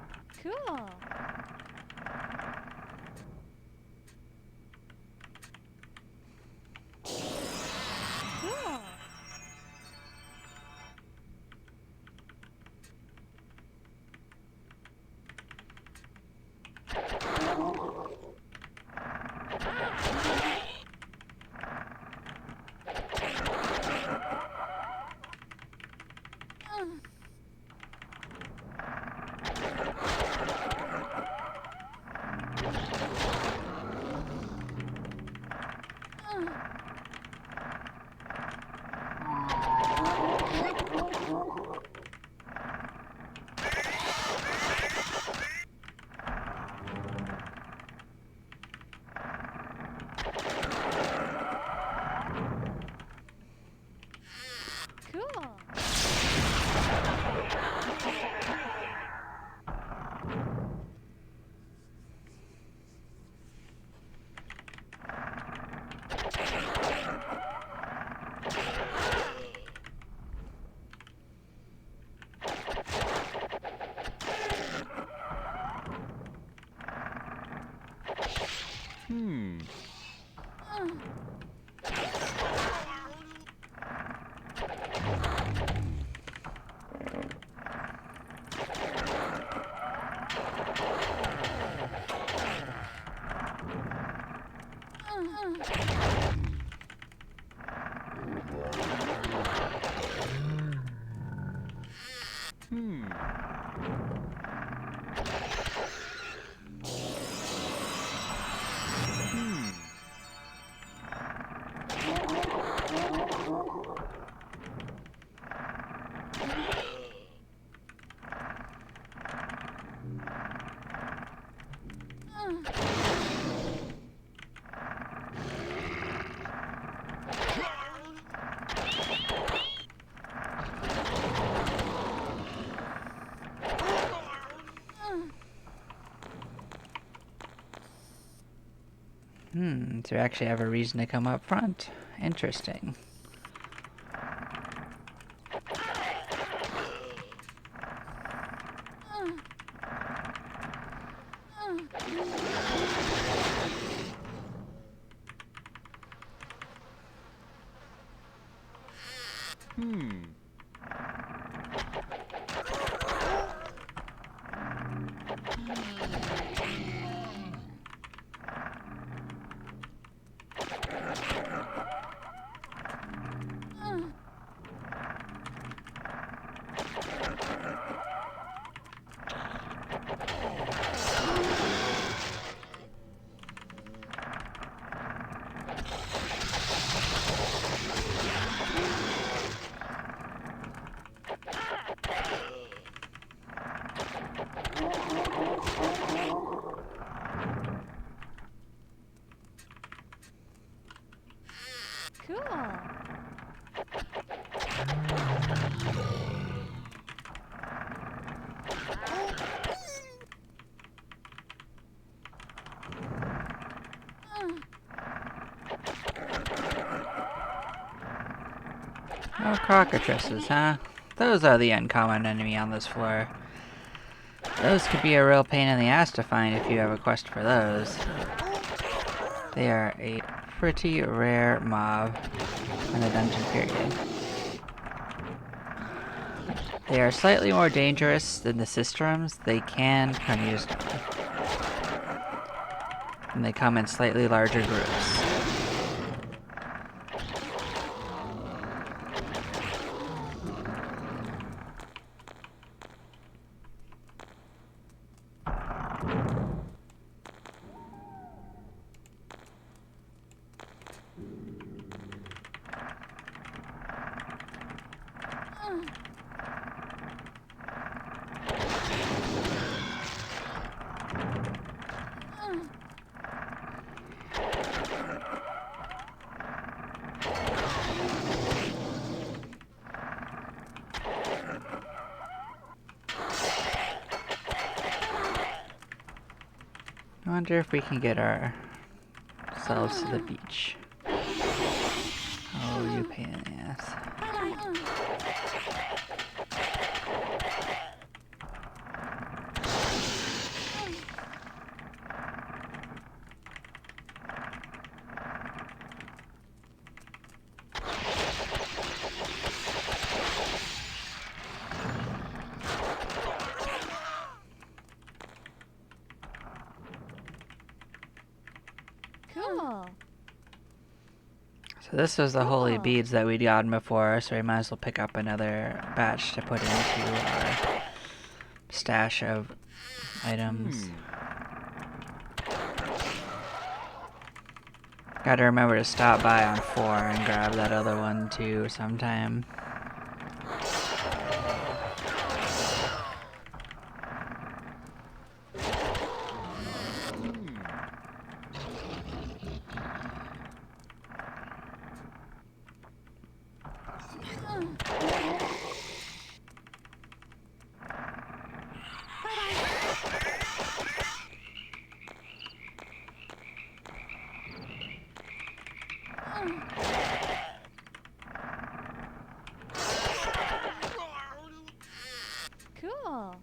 Cool. Cool. Cool. So we actually have a reason to come up front. Interesting. Hmm. Cool. Oh, cockatrices, huh? Those are the uncommon enemy on this floor. Those could be a real pain in the ass to find if you have a quest for those. They are a pretty rare mob in the dungeon period. They are slightly more dangerous than the Sistrums. They can come used, and they come in slightly larger groups. I wonder if we can get ourselves to the beach. Oh, you pain in the ass. Cool. So this was the holy Cool. beads that we'd gotten before, so we might as well pick up another batch to put into our stash of items. Gotta remember to stop by on 4 and grab that other one too sometime. Cool.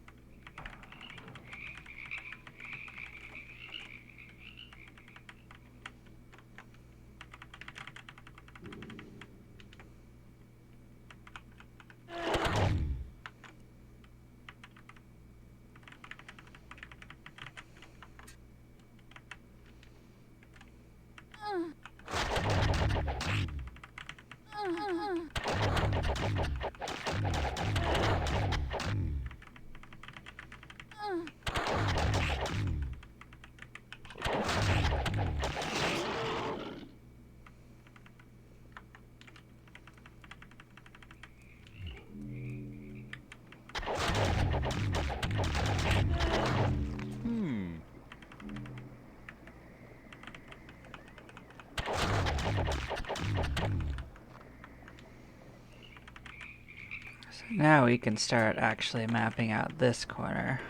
So now we can start actually mapping out this corner.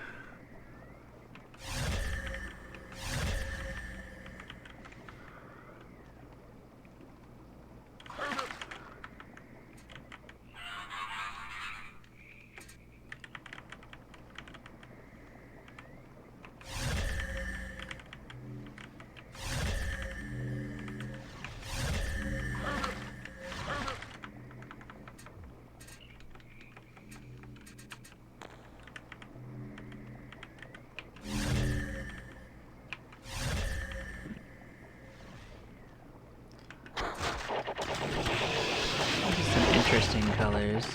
interesting colors.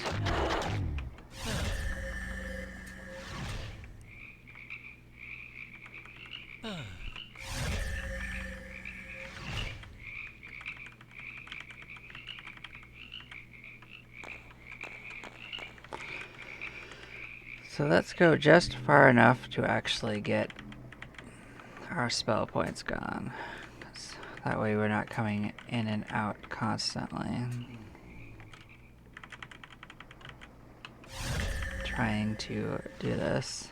So let's go just far enough to actually get our spell points gone. 'Cause that way we're not coming in and out constantly. Trying to do this.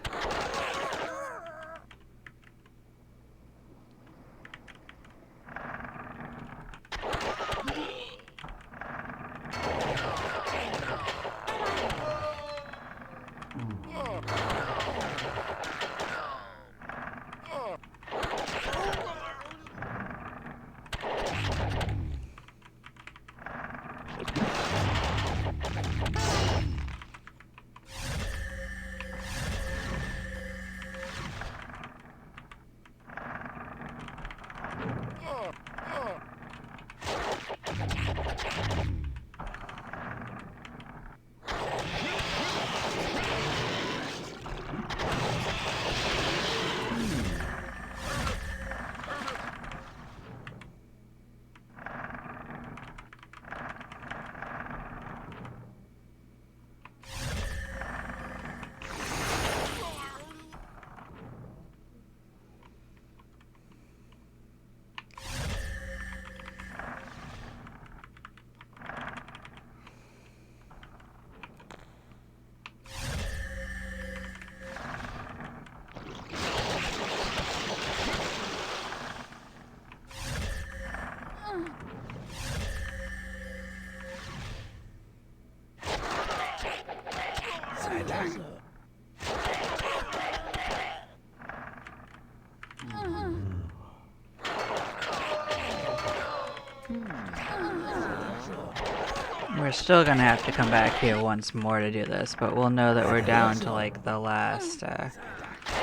We're still gonna have to come back here once more to do this, but we'll know that we're down to like the last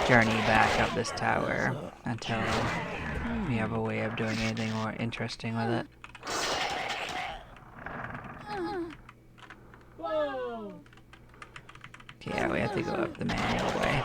journey back up this tower until we have a way of doing anything more interesting with it. Yeah, we have to go up the manual way.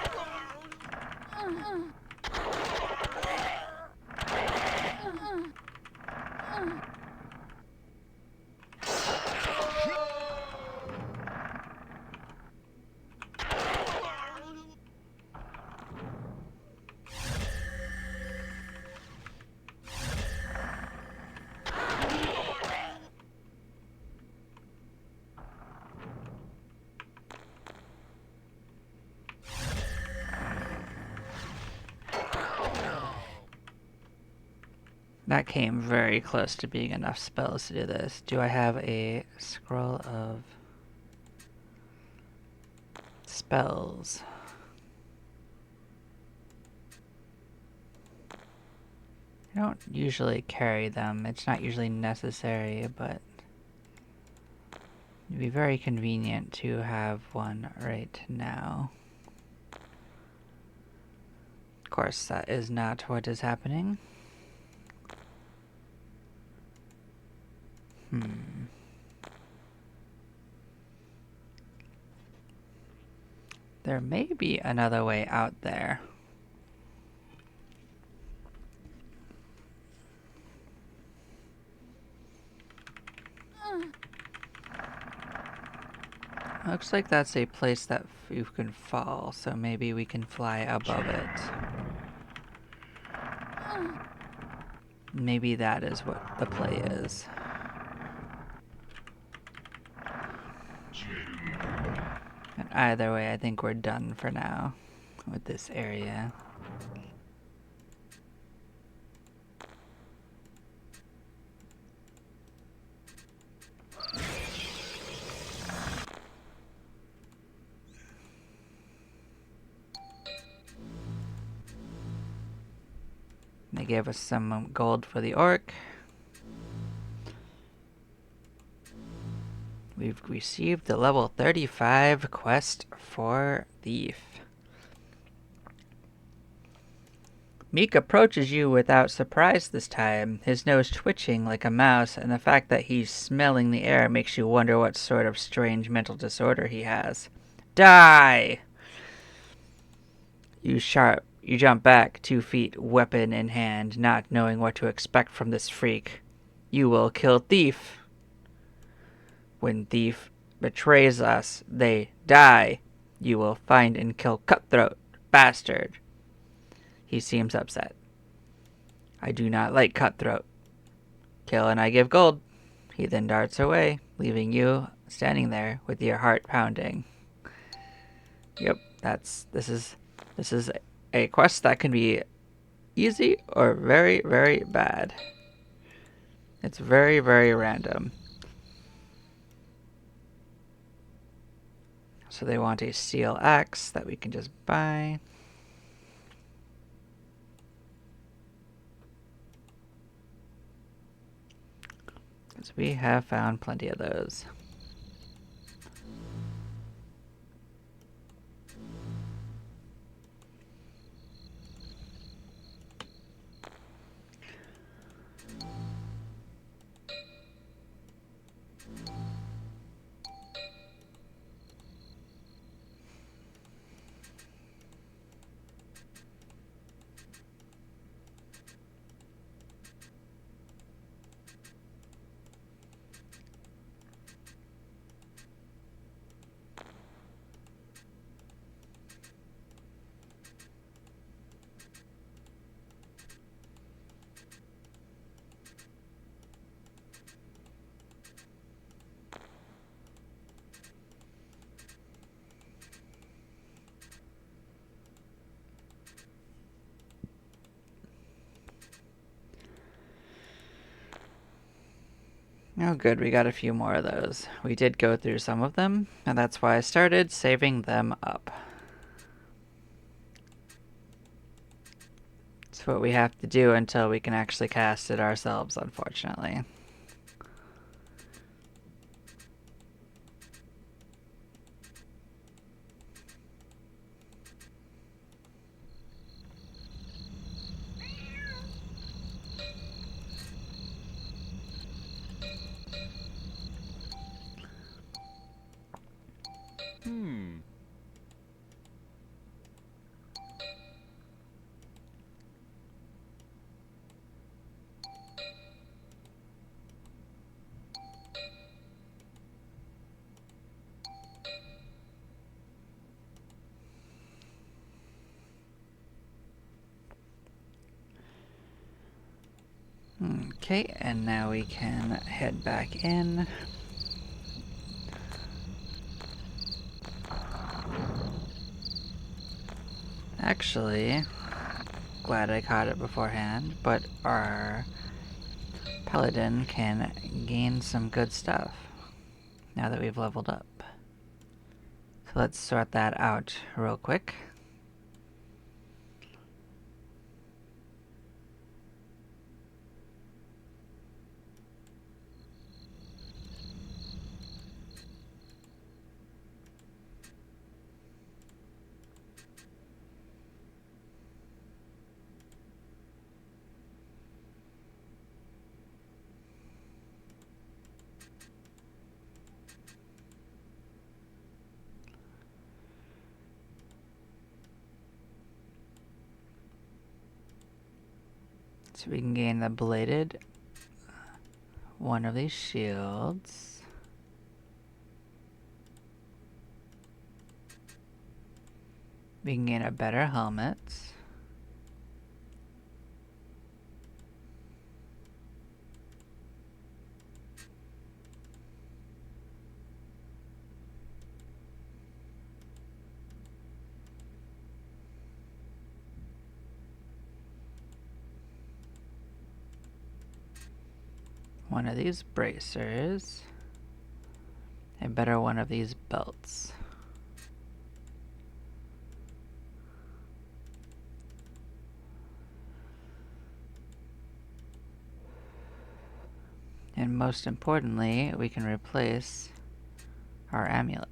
That came very close to being enough spells to do this. Do I have a scroll of spells? I don't usually carry them. It's not usually necessary, but it'd be very convenient to have one right now. Of course, that is not what is happening. There may be another way out there. Looks like that's a place that you can fall, so maybe we can fly above it. Maybe that is what the play is. And either way, I think we're done for now with this area. They gave us some gold for the orc. We've received the level 35 quest for Thief. Meek approaches you without surprise this time, his nose twitching like a mouse, and the fact that he's smelling the air makes you wonder what sort of strange mental disorder he has. Die! You jump back 2 feet, weapon in hand, not knowing what to expect from this freak. You will kill Thief. When Thief betrays us, they die. You will find and kill Cutthroat, bastard. He seems upset. I do not like Cutthroat. Kill and I give gold. He then darts away, leaving you standing there with your heart pounding. Yep, this is a quest that can be easy or very, very bad. It's very, very random. So they want a steel axe that we can just buy. Because we have found plenty of those. Oh good, we got a few more of those. We did go through some of them, and that's why I started saving them up. It's what we have to do until we can actually cast it ourselves, unfortunately. Hmm. Okay, and now we can head back in. Actually, glad I caught it beforehand, but our paladin can gain some good stuff now that we've leveled up. So let's sort that out real quick. So we can gain the bladed one of these shields. We can gain a better helmet. One of these bracers. A better one of these belts. And most importantly, we can replace our amulet.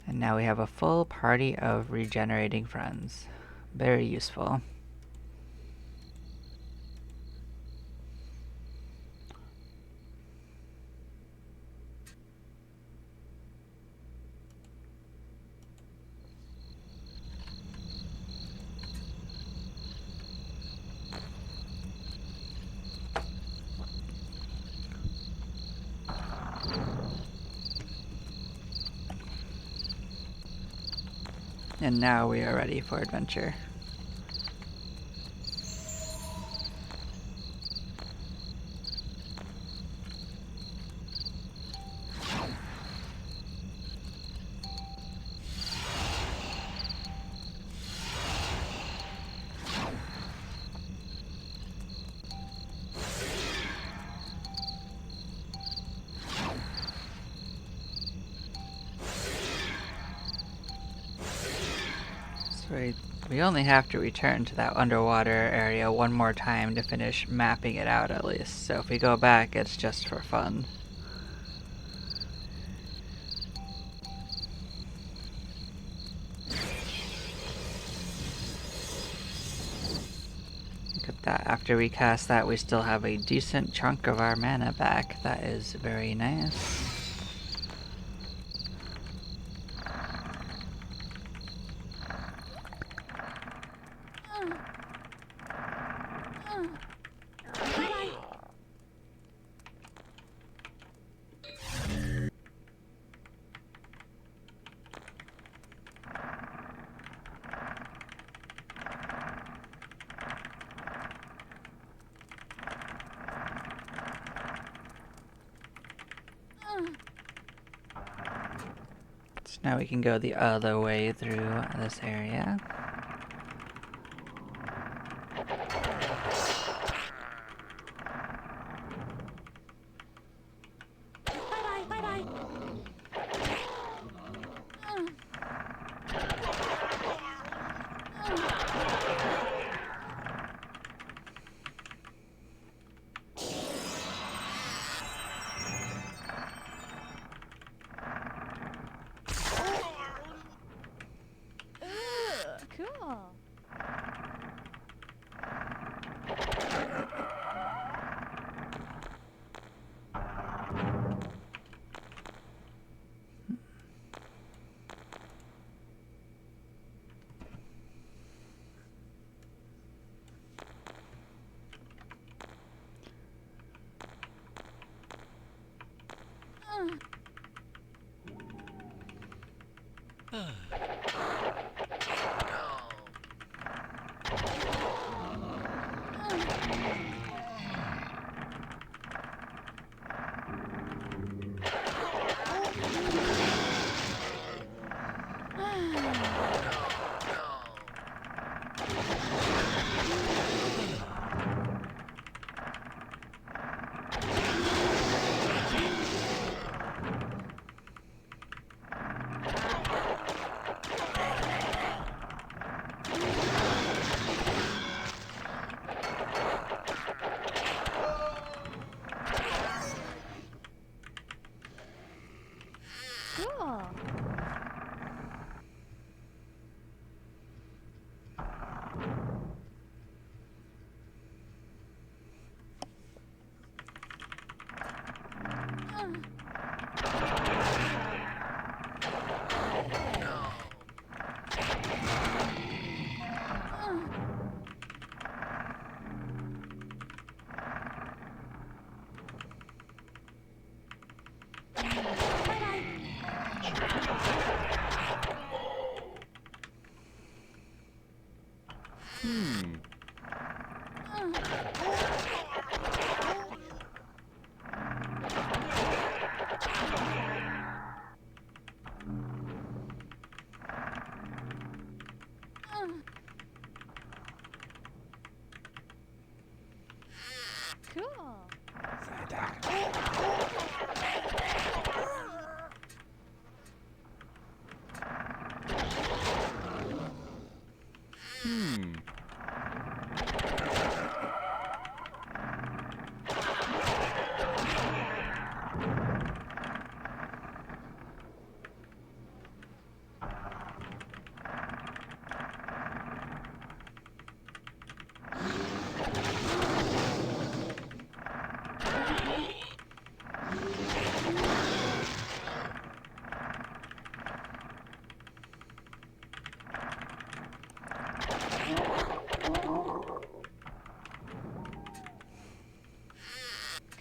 And now we have a full party of regenerating friends. Very useful. And now we are ready for adventure. So we only have to return to that underwater area one more time to finish mapping it out at least. So if we go back, it's just for fun. Look at that. After we cast that, we still have a decent chunk of our mana back. That is very nice. So now we can go the other way through this area. Cool.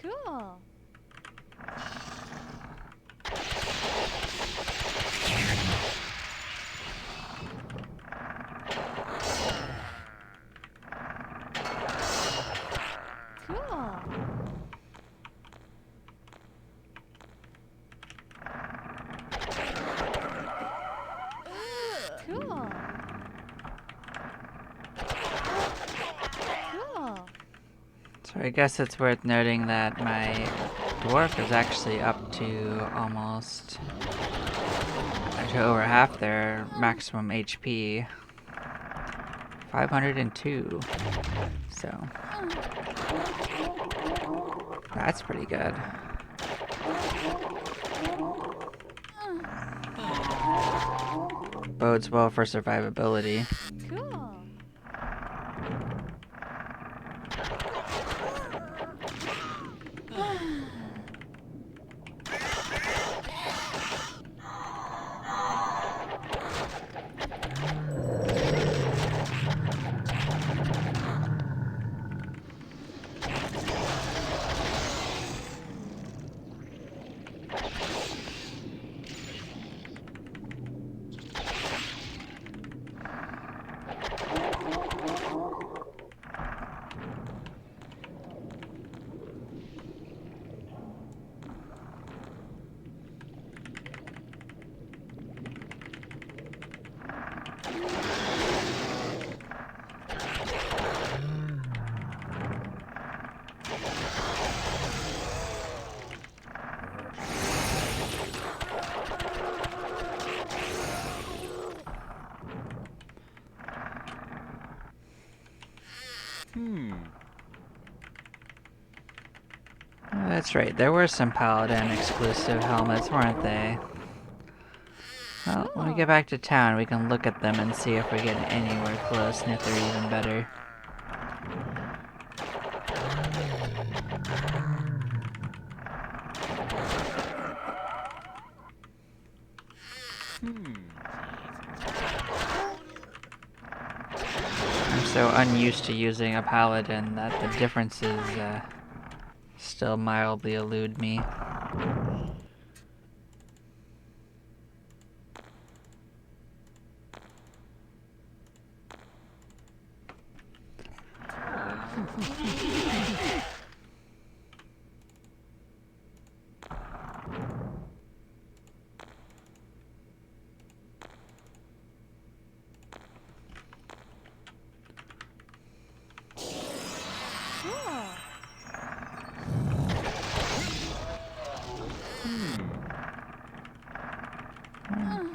Cool. Cool. Cool. Cool. So I guess it's worth noting that my dwarf is actually up to almost to over half their maximum HP. 502. So that's pretty good. Bodes well for survivability. Cool. Oh, that's right, there were some Paladin exclusive helmets, weren't they? Well, when we get back to town, we can look at them and see if we're getting anywhere close and if they're even better. I'm so unused to using a paladin that the differences still mildly elude me. Cool.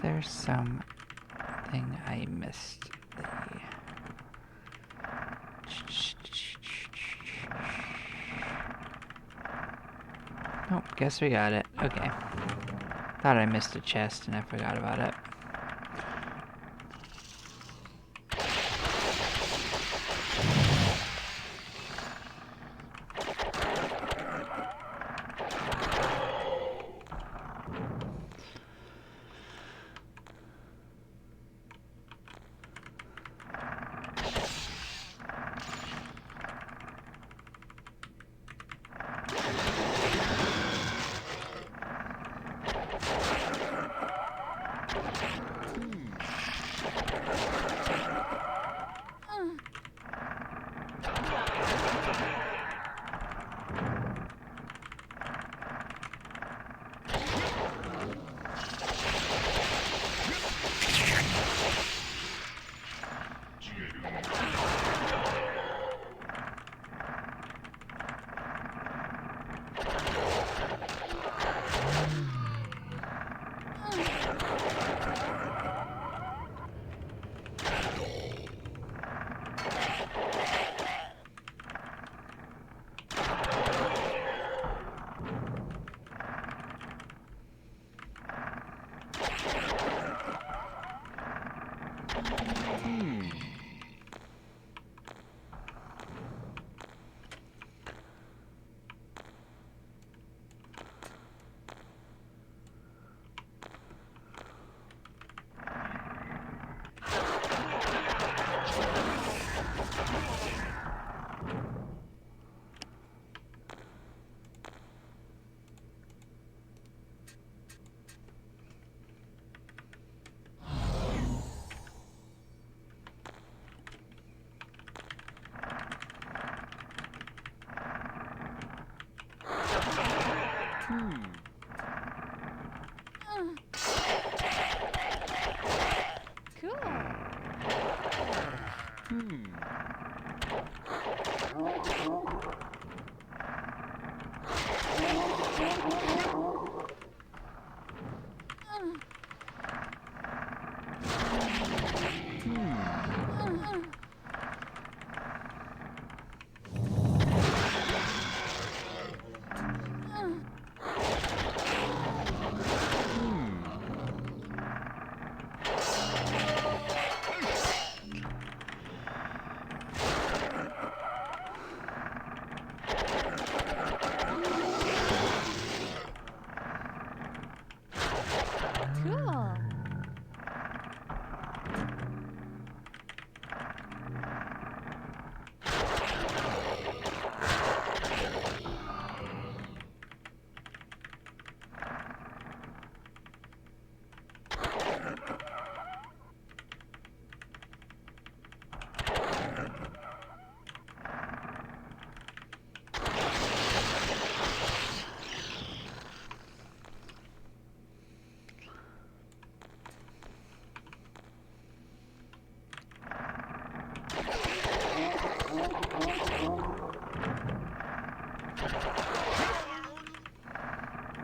There's something I missed. Oh, guess we got it. Okay. Thought I missed a chest and I forgot about it. Cool.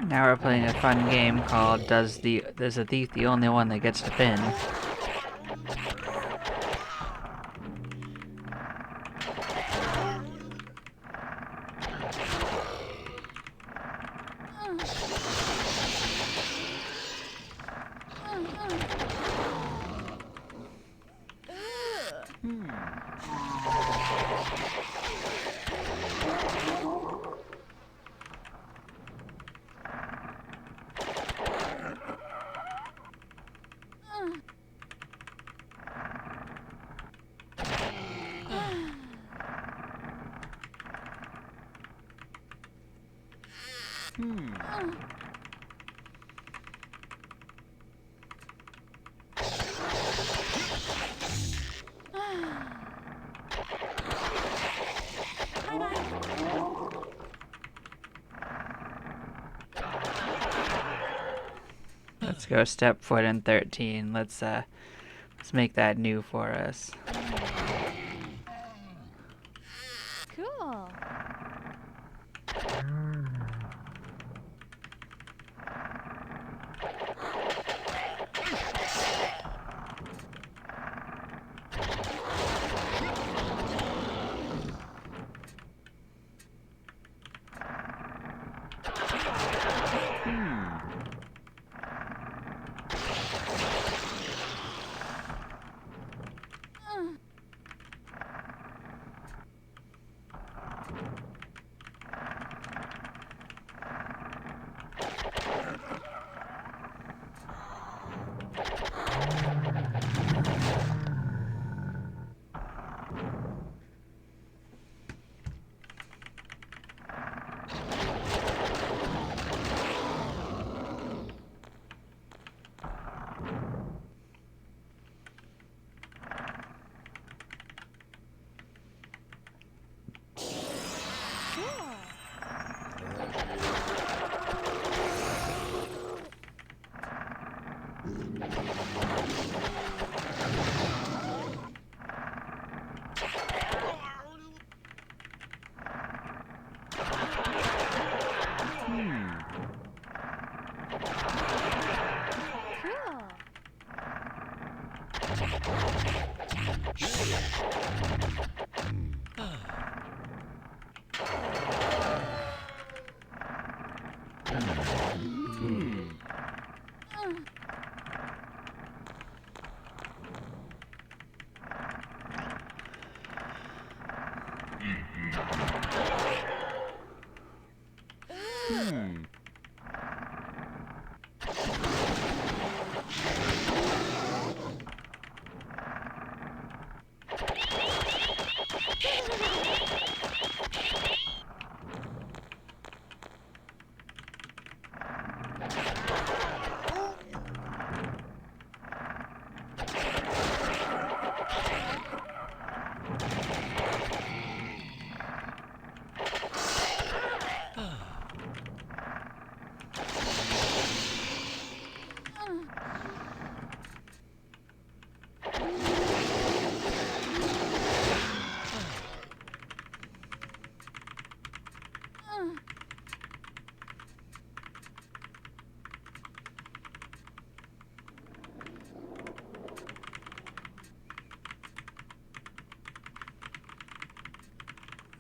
Now we're playing a fun game called Is the Thief the Only One That Gets to Pin? Let's go step foot in 13. Let's make that new for us. Cool.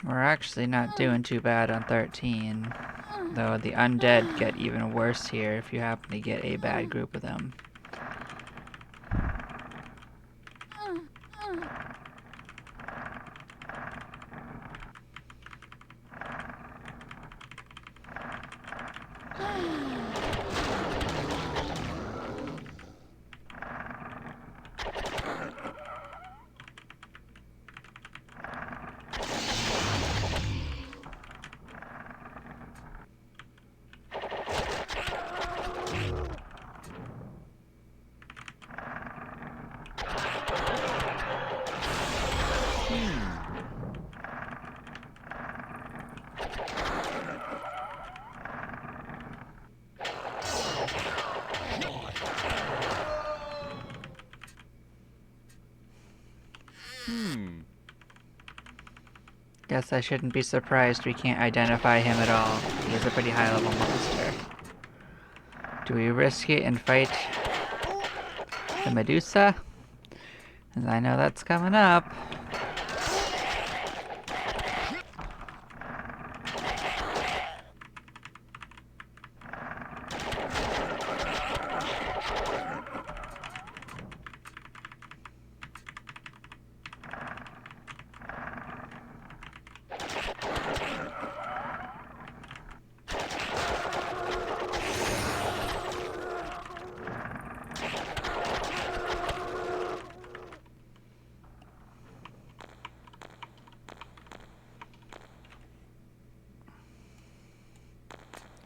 We're actually not doing too bad on 13. Though the undead get even worse here if you happen to get a bad group of them. Guess I shouldn't be surprised we can't identify him at all. He is a pretty high level monster. Do we risk it and fight the Medusa? As I know that's coming up.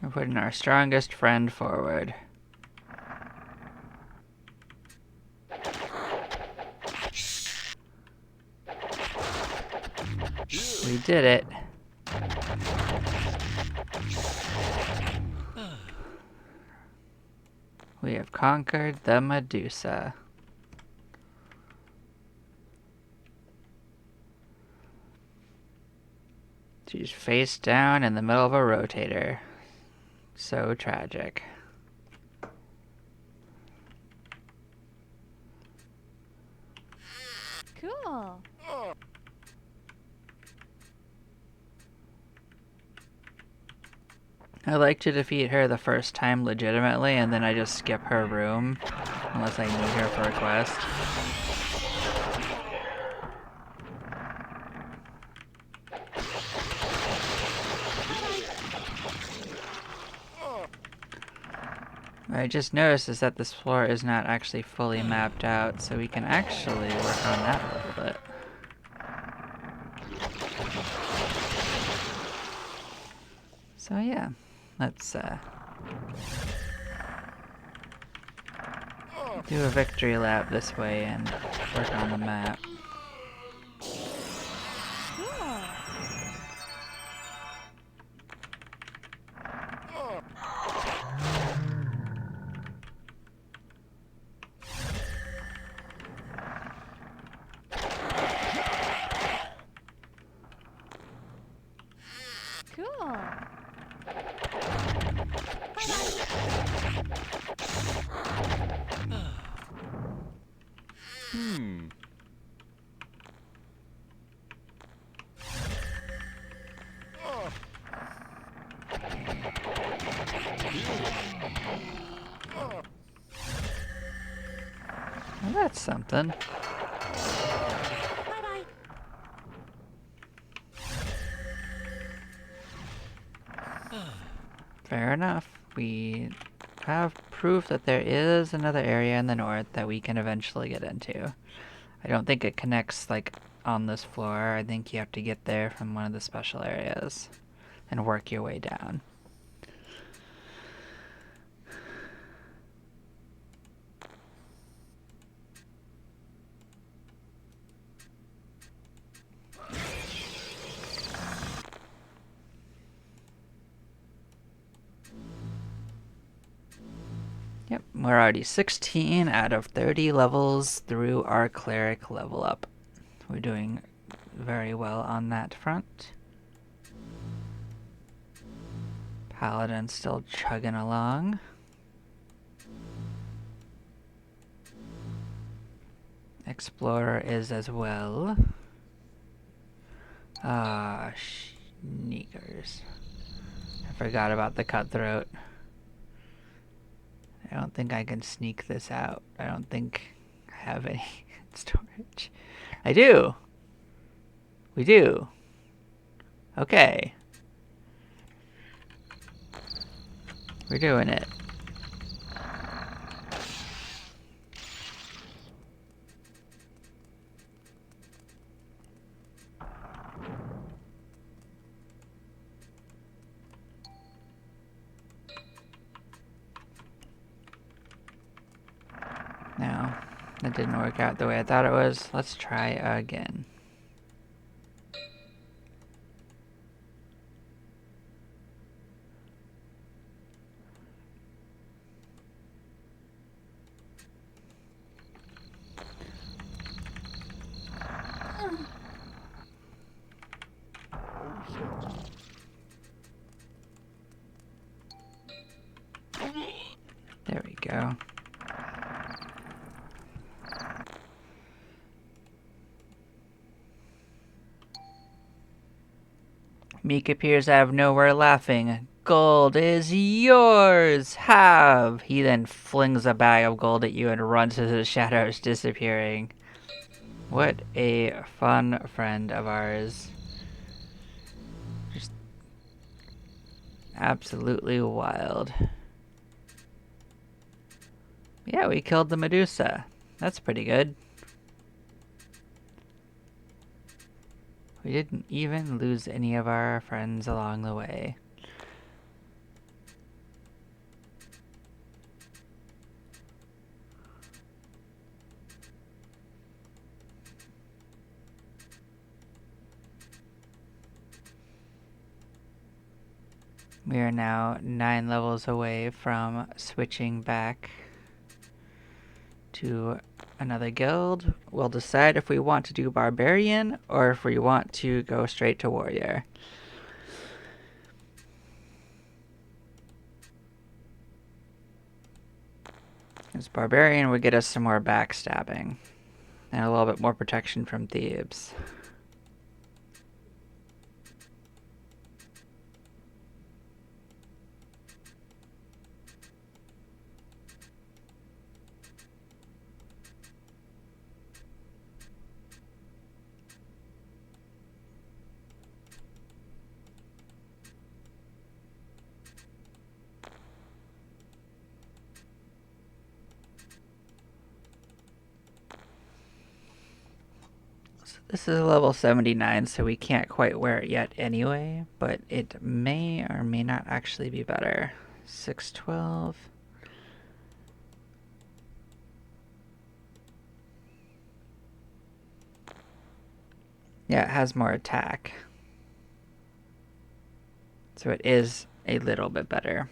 We're putting our strongest friend forward. We did it. We have conquered the Medusa. She's face down in the middle of a rotator. So tragic. Cool. I like to defeat her the first time legitimately, and then I just skip her room unless I need her for a quest. What I just noticed is that this floor is not actually fully mapped out, so we can actually work on that a little bit. So yeah, let's do a victory lap this way and work on the map. Cool. Cool. Well, that's something. Fair enough. We have proof that there is another area in the north that we can eventually get into. I don't think it connects, like, on this floor. I think you have to get there from one of the special areas and work your way down. Yep, we're already 16 out of 30 levels through our cleric level up. We're doing very well on that front. Paladin's still chugging along. Explorer is as well. Ah, sneakers. I forgot about the cutthroat. I don't think I can sneak this out. I don't think I have any storage. I do! We do. Okay. We're doing it. No, that didn't work out the way I thought it was. Let's try again. There we go. Meek appears out of nowhere laughing. Gold is yours! Have! He then flings a bag of gold at you and runs into the shadows, disappearing. What a fun friend of ours. Just absolutely wild. Yeah, we killed the Medusa. That's pretty good. We didn't even lose any of our friends along the way. We are now 9 levels away from switching back to another guild. We'll decide if we want to do Barbarian or if we want to go straight to Warrior. Because Barbarian would get us some more backstabbing and a little bit more protection from thieves. This is a level 79, so we can't quite wear it yet anyway, but it may or may not actually be better. 612. Yeah, it has more attack. So it is a little bit better.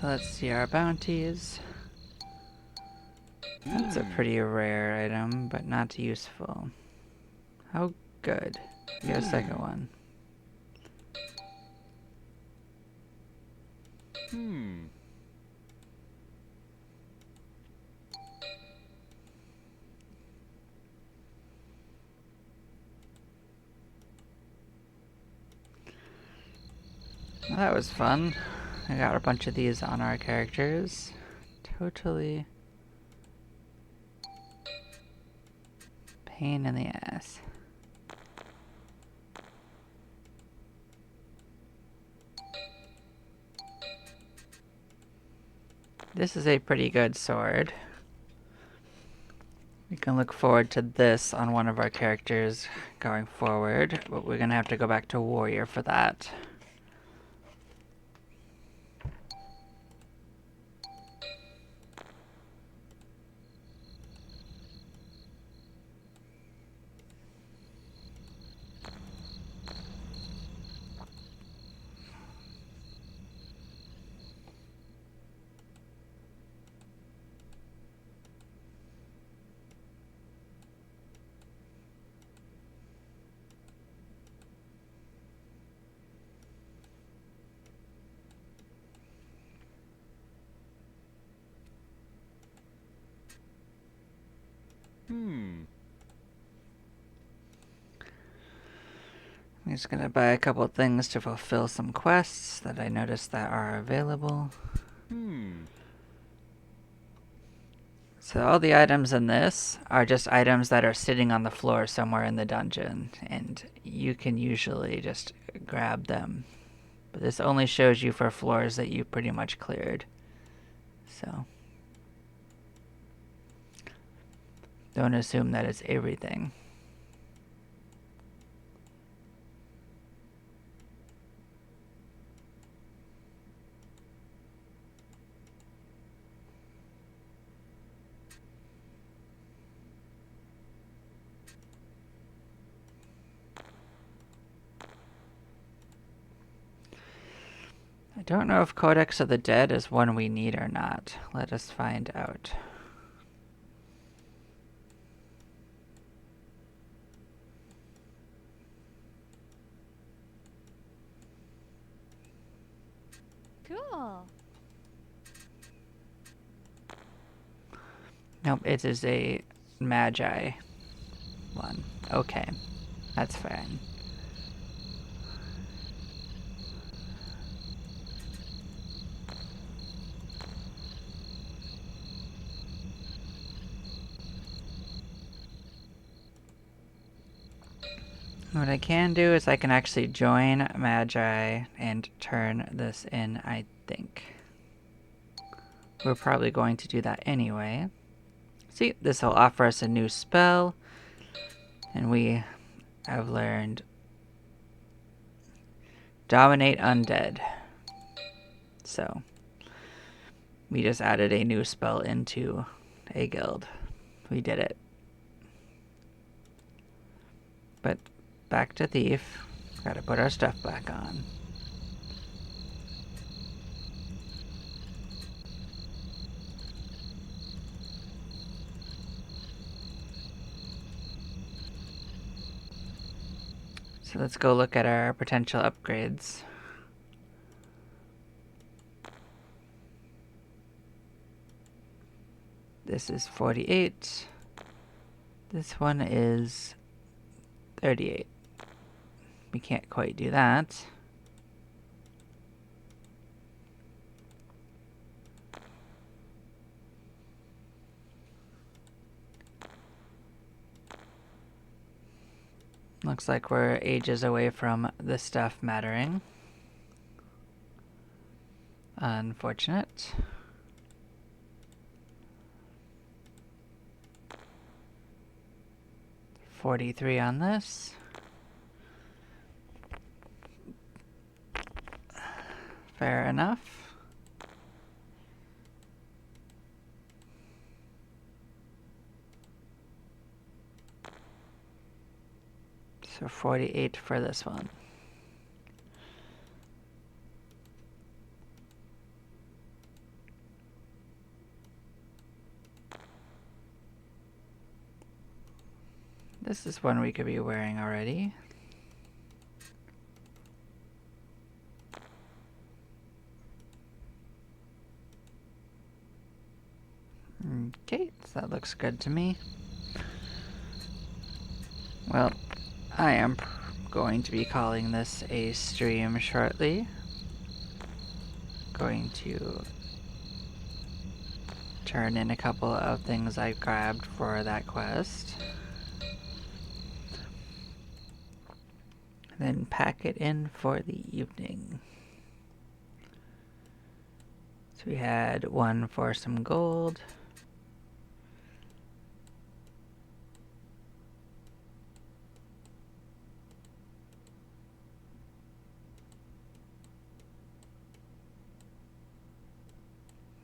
So let's see our bounties. That's a pretty rare item, but not useful. How good. Get a second one. Well, that was fun. I got a bunch of these on our characters. Totally pain in the ass. This is a pretty good sword. We can look forward to this on one of our characters going forward, but we're gonna have to go back to warrior for that. I'm just gonna buy a couple things to fulfill some quests that I noticed that are available. So all the items in this are just items that are sitting on the floor somewhere in the dungeon, and you can usually just grab them. But this only shows you for floors that you pretty much cleared. So don't assume that it's everything. I don't know if Codex of the Dead is one we need or not. Let us find out. Cool. Nope, it is a Magi one. Okay, that's fine. What I can do is I can actually join Magi and turn this in, I think. We're probably going to do that anyway. See, this will offer us a new spell, and we have learned Dominate Undead. So, we just added a new spell into a guild. We did it. But back to Thief. Gotta put our stuff back on. So let's go look at our potential upgrades. This is 48. This one is 38. We can't quite do that. Looks like we're ages away from the stuff mattering. Unfortunate. $43 on this. Fair enough. So 48 for this one. This is one we could be wearing already. Okay, so that looks good to me. Well, I am going to be calling this a stream shortly. going to turn in a couple of things I grabbed for that quest. Then pack it in for the evening. So we had one for some gold.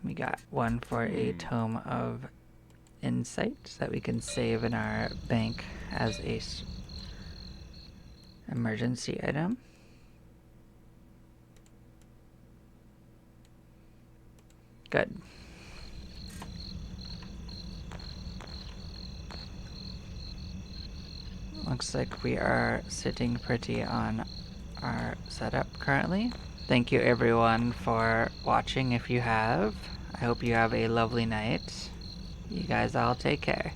We got one for a tome of insight that we can save in our bank as a emergency item. Good. Looks like we are sitting pretty on our setup currently. Thank you everyone for watching if you have. I hope you have a lovely night. You guys all take care.